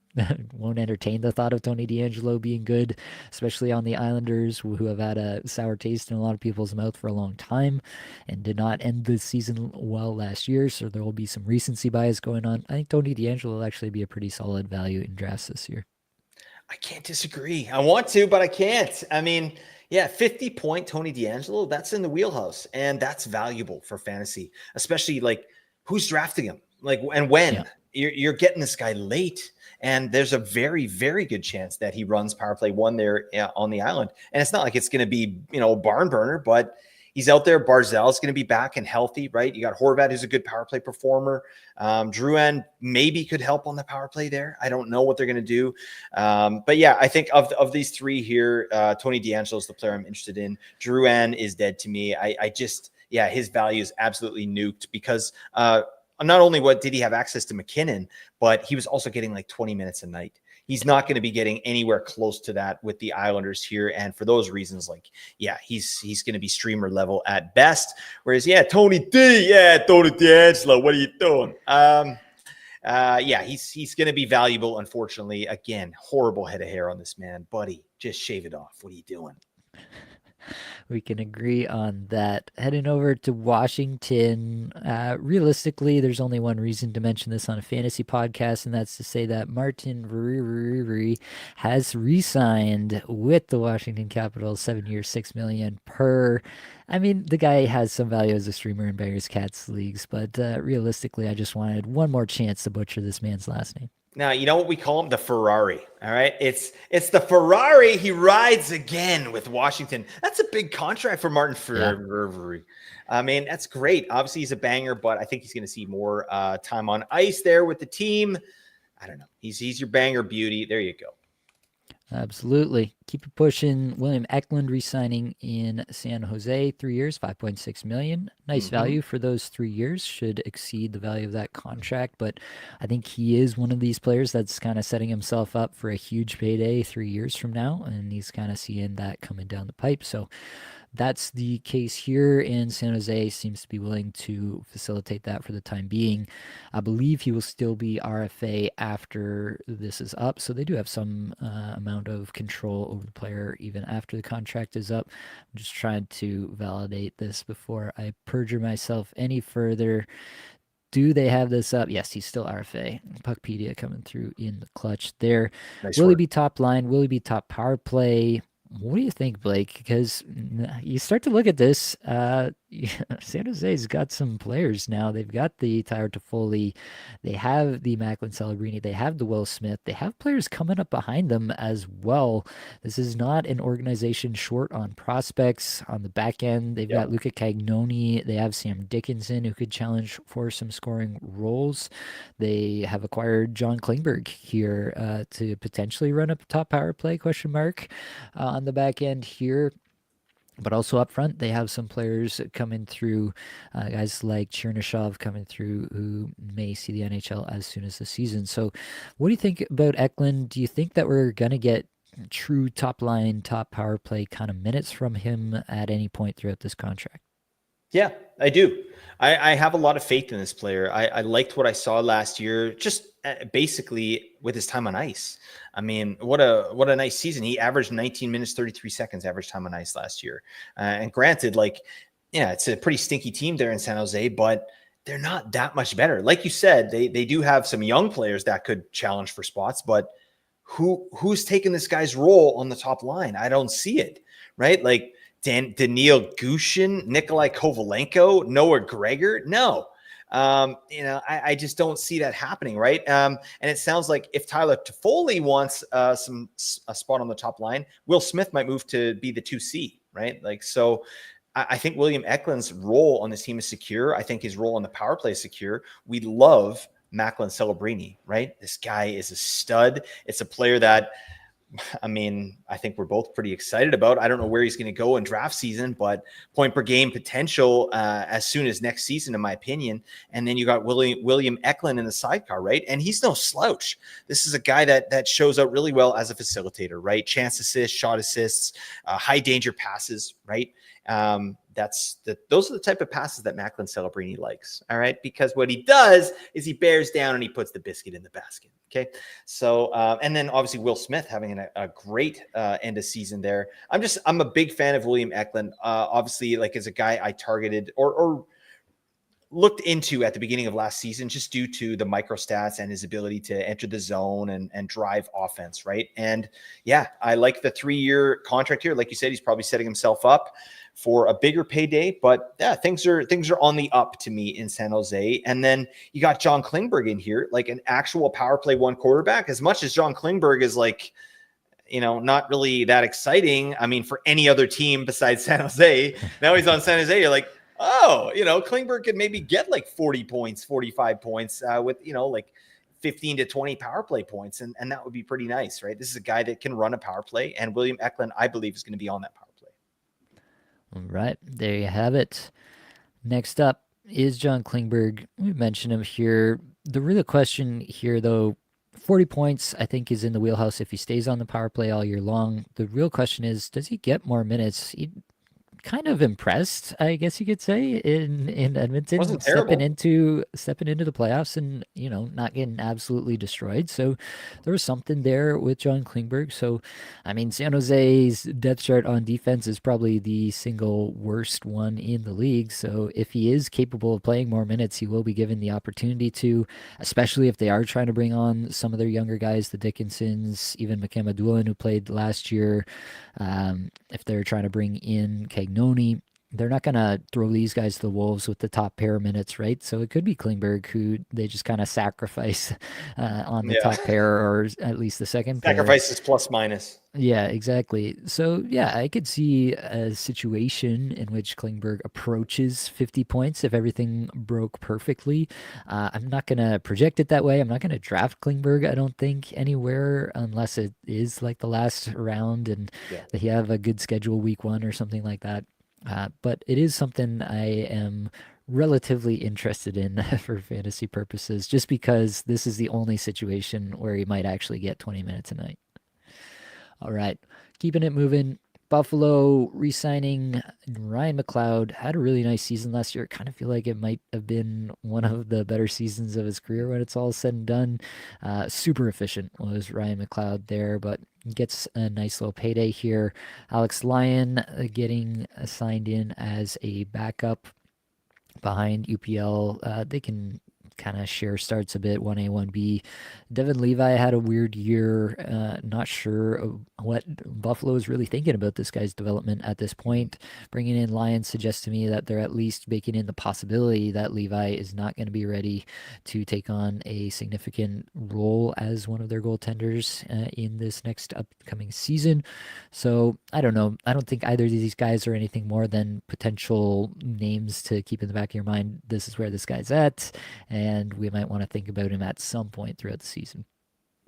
Speaker 1: entertain the thought of Tony DeAngelo being good, especially on the Islanders, who have had a sour taste in a lot of people's mouth for a long time and did not end the season well last year. So there will be some recency bias going on. I think Tony DeAngelo will actually be a pretty solid value in drafts this year.
Speaker 2: I can't disagree. I want to, but I can't. I mean, Yeah, 50-point Tony D'Angelo, that's in the wheelhouse. And that's valuable for fantasy, especially like who's drafting him? Like, and
Speaker 1: Yeah.
Speaker 2: when? You're getting this guy late. And there's a very, very good chance that he runs power play one there on the island. And it's not like it's going to be, a barn burner, but he's out there. Barzell's going to be back and healthy, right? You got Horvat, who's a good power play performer. Drouin maybe could help on the power play there. I don't know what they're going to do. But yeah, I think of these three here, Tony D'Angelo is the player I'm interested in. Drouin is dead to me. I just, yeah, his value is absolutely nuked because not only did he have access to McKinnon, but he was also getting like 20 minutes a night. He's not going to be getting anywhere close to that with the Islanders here. And for those reasons, like, yeah, he's going to be streamer level at best. Whereas, yeah, Tony D'Angelo, what are you doing? Yeah, he's going to be valuable. Unfortunately, again, horrible head of hair on this man, buddy. Just shave it off. What are you doing?
Speaker 1: We can agree on that. Heading over to Washington. Realistically, there's only one reason to mention this on a fantasy podcast, and that's to say that Martin Verri has re-signed with the Washington Capitals, 7 years, $6 million per. I mean, the guy has some value as a streamer in Bears Cats leagues, but realistically, I just wanted one more chance to butcher this man's last name.
Speaker 2: Now, you know what we call him? The Ferrari. All right. It's the Ferrari. He rides again with Washington. That's a big contract for Martin
Speaker 1: Yeah.
Speaker 2: Ferrari. I mean, that's great. Obviously, he's a banger, but I think he's going to see more time on ice there with the team. I don't know. He's your banger beauty. There you go.
Speaker 1: Absolutely. Keep it pushing. William Eklund re-signing in San Jose, 3 years, 5.6 million. Nice value for those 3 years. Should exceed the value of that contract, but I think he is one of these players that's kind of setting himself up for a huge payday 3 years from now, and he's kind of seeing that coming down the pipe. So that's the case here, and San Jose seems to be willing to facilitate that for the time being. I believe he will still be RFA after this is up, so they do have some amount of control over the player even after the contract is up. I'm just trying to validate this before I perjure myself any further. Do they have this up? Yes, he's still RFA. Puckpedia coming through in the clutch there.
Speaker 2: Nice
Speaker 1: Will he
Speaker 2: work.
Speaker 1: be top line? Will he be top power play? What do you think, Blake? Because you start to look at this, San Jose's got some players now. They've got the Tyler Toffoli, they have the Macklin Celebrini, they have the Will Smith, they have players coming up behind them as well. This is not an organization short on prospects. On the back end, they've got
Speaker 2: Yep.
Speaker 1: Luca Cagnoni, they have Sam Dickinson, who could challenge for some scoring roles. They have acquired John Klingberg here to potentially run a top power play, question mark, on the back end here. But also up front, they have some players coming through, guys like Chernyshov coming through who may see the NHL as soon as the season. So, what do you think about Eklund? Do you think that we're going to get true top line, top power play kind of minutes from him at any point throughout this contract?
Speaker 2: Yeah, I do. I have a lot of faith in this player. I liked what I saw last year, just basically with his time on ice. I mean, what a nice season. He averaged 19 minutes, 33 seconds average time on ice last year. And granted, like, yeah, it's a pretty stinky team there in San Jose, but they're not that much better. Like you said, they do have some young players that could challenge for spots, but who's taking this guy's role on the top line? I don't see it, right? Like, Daniil Gushin, Nikolai Kovalenko, Noah Gregor. No, I just don't see that happening, right? And it sounds like if Tyler Toffoli wants a spot on the top line, Will Smith might move to be the 2C, right? Like, so I think William Eklund's role on this team is secure. I think his role on the power play is secure. We love Macklin Celebrini, right? This guy is a stud. It's a player that, I mean, I think we're both pretty excited about. I don't know where he's going to go in draft season, but point per game potential as soon as next season, in my opinion. And then you got William Eklund in the sidecar, right? And he's no slouch. This is a guy that shows out really well as a facilitator, right? Chance assists, shot assists, high danger passes, right? Those are the type of passes that Macklin Celebrini likes. All right. Because what he does is he bears down and he puts the biscuit in the basket. Okay. So, and then obviously Will Smith having a great end of season there. I'm a big fan of William Eklund. Obviously, like, as a guy I targeted or looked into at the beginning of last season, just due to the micro stats and his ability to enter the zone and drive offense, right? And yeah, I like the 3-year contract here. Like you said, he's probably setting himself up for a bigger payday, but yeah, things are on the up to me in San Jose. And then you got John Klingberg in here, like an actual power play one quarterback. As much as John Klingberg is like, not really that exciting. I mean, for any other team besides San Jose, now he's on San Jose. You're like, oh, Klingberg could maybe get like 40 points, 45 points with, like 15 to 20 power play points. And that would be pretty nice, right? This is a guy that can run a power play. And William Eklund, I believe, is going to be on that power play.
Speaker 1: All right, there you have it. Next up is John Klingberg. We mentioned him here. The real question here, though, 40 points, I think, is in the wheelhouse if he stays on the power play all year long. The real question is, does he get more minutes? He kind of impressed, I guess you could say, in Edmonton,
Speaker 2: Wasn't terrible.
Speaker 1: stepping into the playoffs and not getting absolutely destroyed. So there was something there with John Klingberg. So I mean, San Jose's depth chart on defense is probably the single worst one in the league. So if he is capable of playing more minutes, he will be given the opportunity to, especially if they are trying to bring on some of their younger guys, the Dickinsons, even Makema Doolan, who played last year. If they're trying to bring in Cagnoni, they're not going to throw these guys to the wolves with the top pair of minutes, right? So it could be Klingberg, who they just kind of sacrifice on the
Speaker 2: Yeah.
Speaker 1: top pair, or at least the second pair.
Speaker 2: Sacrifices plus minus.
Speaker 1: Yeah, exactly. So yeah, I could see a situation in which Klingberg approaches 50 points if everything broke perfectly. I'm not gonna project it that way. I'm not gonna draft Klingberg, I don't think, anywhere unless it is like the last round and
Speaker 2: Yeah.
Speaker 1: that you have a good schedule week 1 or something like that. But it is something I am relatively interested in for fantasy purposes, just because this is the only situation where he might actually get 20 minutes a night. All right, keeping it moving. Buffalo re-signing Ryan McLeod had a really nice season last year. Kind of feel like it might have been one of the better seasons of his career when it's all said and done. Super efficient was Ryan McLeod there, but gets a nice little payday here. Alex Lyon getting signed in as a backup behind UPL. They can kind of share starts a bit, 1A, 1B. Devin Levi had a weird year. Not sure what Buffalo is really thinking about this guy's development at this point. Bringing in Lions suggests to me that they're at least baking in the possibility that Levi is not going to be ready to take on a significant role as one of their goaltenders in this next upcoming season. So I don't know. I don't think either of these guys are anything more than potential names to keep in the back of your mind. This is where this guy's at, and we might want to think about him at some point throughout the season.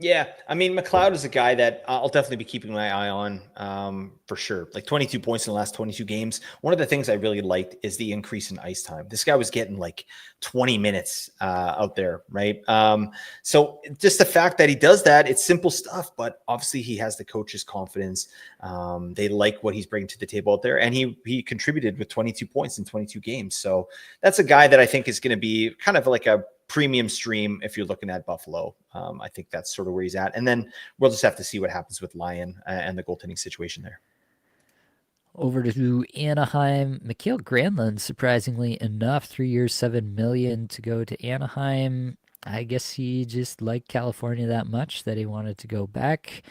Speaker 2: Yeah, I mean, McLeod is a guy that I'll definitely be keeping my eye on for sure. Like 22 points in the last 22 games. One of the things I really liked is the increase in ice time. This guy was getting like 20 minutes out there, right? So just the fact that he does that, it's simple stuff, but obviously he has the coach's confidence. They like what he's bringing to the table out there, and he contributed with 22 points in 22 games. So that's a guy that I think is going to be kind of like a premium stream if you're looking at Buffalo. I think that's sort of where he's at. And then we'll just have to see what happens with Lyon and the goaltending situation there.
Speaker 1: Over to Anaheim, Mikael Granlund, surprisingly enough, 3 years, $7 million to go to Anaheim. I guess he just liked California that much that he wanted to go back.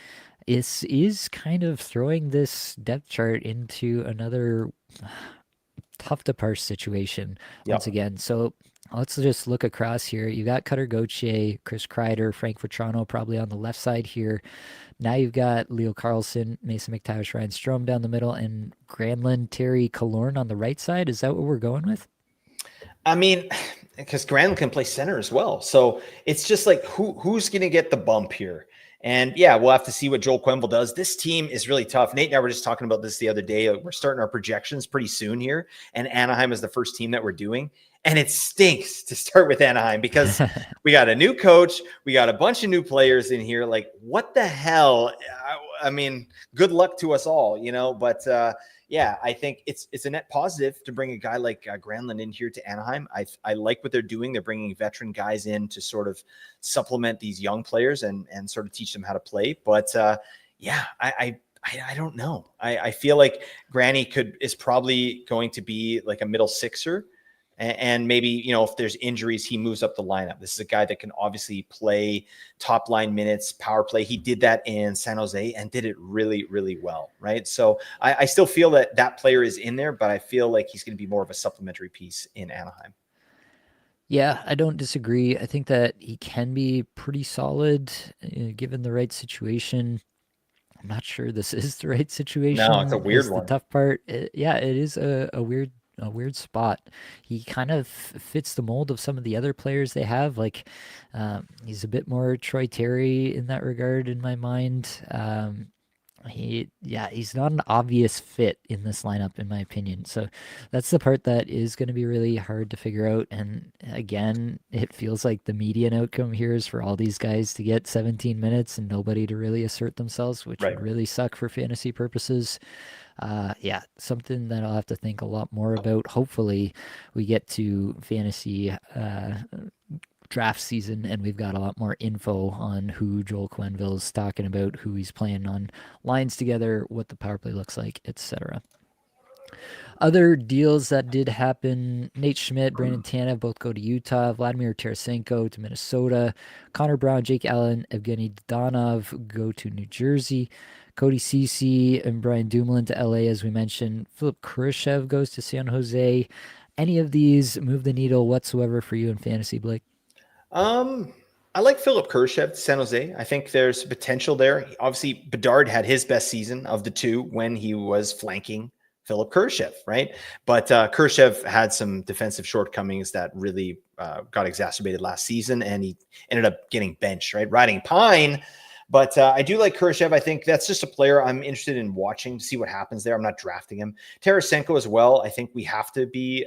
Speaker 1: Is kind of throwing this depth chart into another tough to parse situation once
Speaker 2: Yep.
Speaker 1: again. So let's just look across here. You got Cutter Gauthier, Chris Kreider, Frank Vetrano probably on the left side here. Now you've got Leo Carlson, Mason McTavish, Ryan Strome down the middle, and Granlund, Terry Killorn on the right side. Is that what we're going with?
Speaker 2: I mean, because Granlund can play center as well. So it's just like who's going to get the bump here? And yeah, we'll have to see what Joel Quenneville does. This team is really tough. Nate and I were just talking about this the other day. We're starting our projections pretty soon here, and Anaheim is the first team that we're doing. And it stinks to start with Anaheim because we got a new coach. We got a bunch of new players in here. Like, what the hell? I mean, good luck to us all, but yeah, I think it's a net positive to bring a guy like Granlund in here to Anaheim. I like what they're doing. They're bringing veteran guys in to sort of supplement these young players and sort of teach them how to play. But yeah, I don't know. I feel like Granny is probably going to be like a middle sixer. And maybe, if there's injuries, he moves up the lineup. This is a guy that can obviously play top line minutes, power play. He did that in San Jose and did it really, really well, right? So I still feel that player is in there, but I feel like he's going to be more of a supplementary piece in Anaheim.
Speaker 1: Yeah, I don't disagree. I think that he can be pretty solid given the right situation. I'm not sure this is the right
Speaker 2: No, it's a
Speaker 1: situation
Speaker 2: weird
Speaker 1: is the
Speaker 2: one.
Speaker 1: tough part. Yeah, it is a weird spot. He kind of fits the mold of some of the other players they have. Like he's a bit more Troy Terry in that regard in my mind. He's not an obvious fit in this lineup in my opinion. So that's the part that is going to be really hard to figure out. And again, it feels like the median outcome here is for all these guys to get 17 minutes and nobody to really assert themselves, which
Speaker 2: Right.
Speaker 1: would really suck for fantasy purposes. Yeah, something that I'll have to think a lot more about. Hopefully, we get to fantasy draft season and we've got a lot more info on who Joel Quenneville's talking about, who he's playing on lines together, what the power play looks like, etc. Other deals that did happen: Nate Schmidt, Brandon Tanev both go to Utah, Vladimir Tarasenko to Minnesota, Connor Brown, Jake Allen, Evgeny Dadonov go to New Jersey, Cody Ceci and Brian Dumoulin to LA, as we mentioned. Philip Khrushchev goes to San Jose. Any of these move the needle whatsoever for you in fantasy, Blake?
Speaker 2: Um, I like Philip Kurashev to San Jose. I think there's potential there. Obviously, Bedard had his best season of the two when he was flanking Philip Kurashev, right? But Kurashev had some defensive shortcomings that really got exacerbated last season, and he ended up getting benched, right? Riding Pine. But I do like Kurashev. I think that's just a player I'm interested in watching to see what happens there. I'm not drafting him. Tarasenko as well. I think we have to be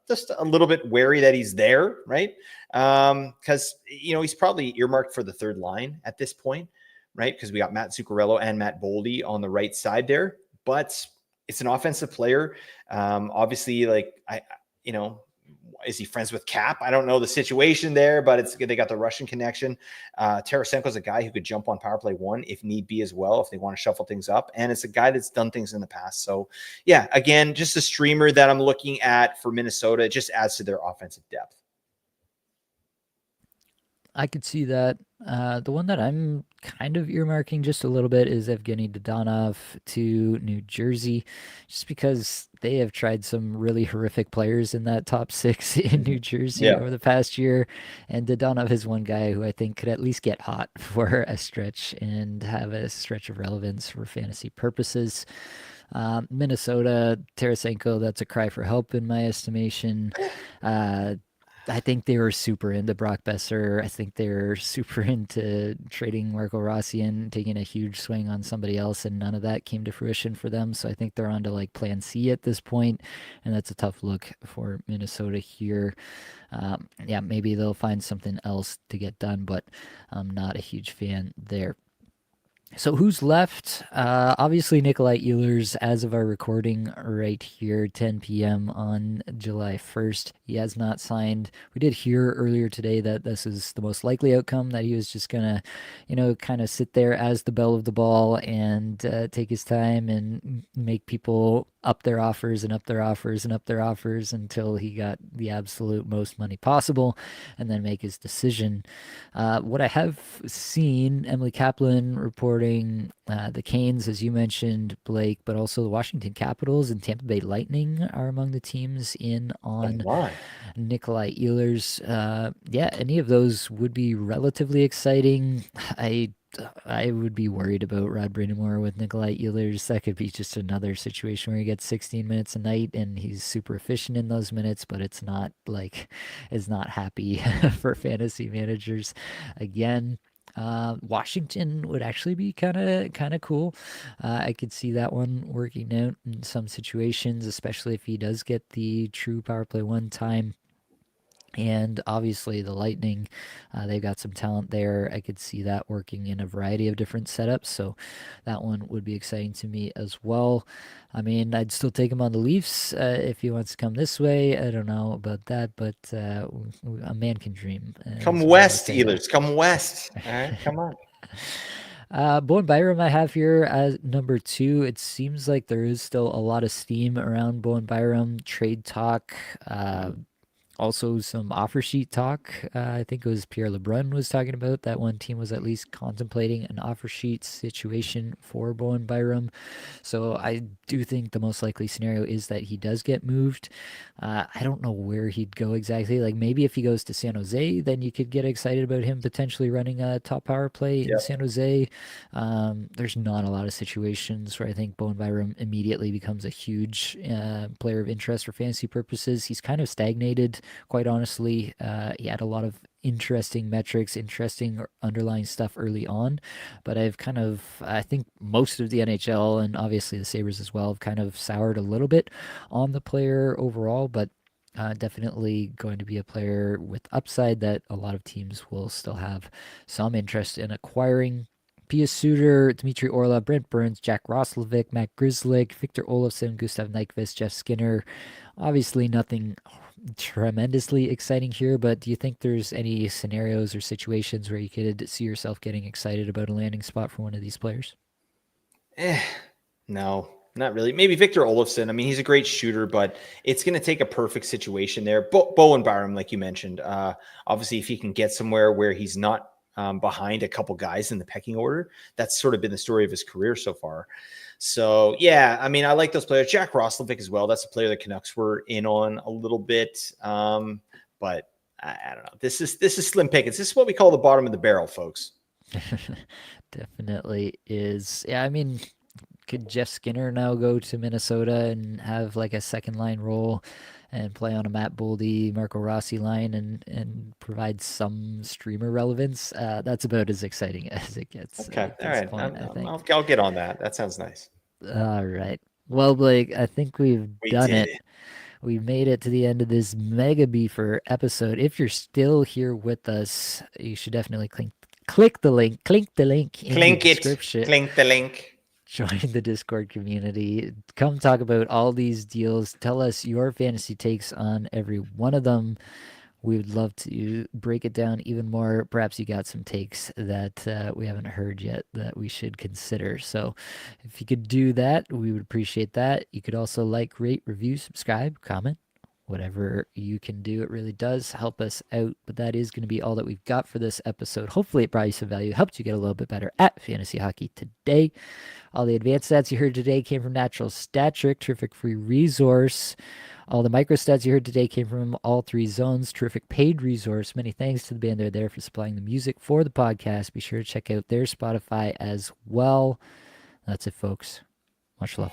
Speaker 2: just a little bit wary that he's there, right? Because he's probably earmarked for the third line at this point, right? Because we got Matt Zuccarello and Matt Boldy on the right side there, but it's an offensive player. Obviously, like you know, is he friends with Cap? I don't know the situation there, but they got the Russian connection. Tarasenko's a guy who could jump on power play one if need be as well, if they want to shuffle things up. And it's a guy that's done things in the past. So yeah, again, just a streamer that I'm looking at for Minnesota. It just adds to their offensive depth.
Speaker 1: I could see that. The one that I'm kind of earmarking just a little bit is Evgeny Dadonov to New Jersey, just because they have tried some really horrific players in that top six in New Jersey
Speaker 2: Yeah.
Speaker 1: over the past year. And Dadonov is one guy who I think could at least get hot for a stretch and have a stretch of relevance for fantasy purposes. Minnesota, Tarasenko, that's a cry for help in my estimation. Uh, I think they were super into Brock Besser. I think they were super into trading Marco Rossi and taking a huge swing on somebody else, and none of that came to fruition for them. So I think they're on to like plan C at this point, and that's a tough look for Minnesota here. Yeah, maybe they'll find something else to get done, but I'm not a huge fan there. So who's left? Obviously Nikolai Ehlers, as of our recording right here, 10 p.m. on July 1st. He has not signed. We did hear earlier today that this is the most likely outcome, that he was just going to, kind of sit there as the belle of the ball and take his time and make people up their offers and up their offers and up their offers until he got the absolute most money possible and then make his decision. What I have seen, Emily Kaplan reporting the Canes, as you mentioned, Blake, but also the Washington Capitals and Tampa Bay Lightning are among the teams in
Speaker 2: Oh
Speaker 1: on
Speaker 2: my.
Speaker 1: Nikolai Ehlers. Yeah, any of those would be relatively exciting. I would be worried about Rod Brind'Amour with Nikolai Ehlers. That could be just another situation where he gets 16 minutes a night and he's super efficient in those minutes, but it's not happy for fantasy managers. Again, Washington would actually be kind of cool. I could see that one working out in some situations, especially if he does get the true power play one time. And obviously, the Lightning, they've got some talent there. I could see that working in a variety of different setups. So that one would be exciting to me as well. I mean, I'd still take him on the Leafs if he wants to come this way. I don't know about that, but a man can dream,
Speaker 2: Come
Speaker 1: is what I would
Speaker 2: west,
Speaker 1: say there.
Speaker 2: Ehlers. Come west. All right, come on.
Speaker 1: Bowen Byram I have here as number two. It seems like there is still a lot of steam around Bowen Byram. Trade talk. Also, some offer sheet talk. I think it was Pierre LeBrun was talking about that one team was at least contemplating an offer sheet situation for Bowen Byram. So I do think the most likely scenario is that he does get moved. I don't know where he'd go exactly. Like maybe if he goes to San Jose, then you could get excited about him potentially running a top power play in
Speaker 2: Yeah.
Speaker 1: San Jose. There's not a lot of situations where I think Bowen Byram immediately becomes a huge player of interest for fantasy purposes. He's kind of stagnated, quite honestly. He had a lot of interesting metrics, interesting underlying stuff early on, but I think most of the NHL and obviously the Sabres as well have kind of soured a little bit on the player overall, but definitely going to be a player with upside that a lot of teams will still have some interest in acquiring. Pia Suter, Dmitry Orlov, Brent Burns, Jack Roslovic, Matt Grzelcyk, Victor Olofsson, Gustav Nyquist, Jeff Skinner. Obviously, nothing tremendously exciting here, but do you think there's any scenarios or situations where you could see yourself getting excited about a landing spot for one of these players?
Speaker 2: Eh, no, not really. Maybe Victor Olofsson. I mean, he's a great shooter, but it's going to take a perfect situation there. Bowen Byram, like you mentioned, obviously, if he can get somewhere where he's not behind a couple guys in the pecking order, that's sort of been the story of his career so far. So, yeah, I mean, I like those players. Jack Roslovic as well. That's a player the Canucks were in on a little bit. But I don't know. This is slim pickings. This is what we call the bottom of the barrel, folks.
Speaker 1: Definitely is. Yeah, I mean, could Jeff Skinner now go to Minnesota and have like a second line role and play on a Matt Boldy, Marco Rossi line and provide some streamer relevance? That's about as exciting as it gets
Speaker 2: Okay.
Speaker 1: at
Speaker 2: All
Speaker 1: this
Speaker 2: right.
Speaker 1: point, I think.
Speaker 2: I'll get on that. That sounds nice.
Speaker 1: All right. Well, Blake, I think we've
Speaker 2: We
Speaker 1: done
Speaker 2: did
Speaker 1: it.
Speaker 2: it.
Speaker 1: We made it to the end of this mega beefer episode. If you're still here with us, you should definitely click the link in the
Speaker 2: Clink it.
Speaker 1: description.
Speaker 2: Clink the link.
Speaker 1: Join the Discord community. Come talk about all these deals. Tell us your fantasy takes on every one of them. We would love to break it down even more. Perhaps you got some takes that we haven't heard yet that we should consider. So if you could do that, we would appreciate that. You could also like, rate, review, subscribe, comment, whatever you can do. It really does help us out. But that is going to be all that we've got for this episode. Hopefully it brought you some value, helped you get a little bit better at fantasy hockey today. All the advanced stats you heard today came from Natural Stat Trick, terrific free resource. All the micro stats you heard today came from All Three Zones, terrific paid resource. Many thanks to the band they're there for supplying the music for the podcast. Be sure to check out their Spotify as well. That's it, folks. Much love.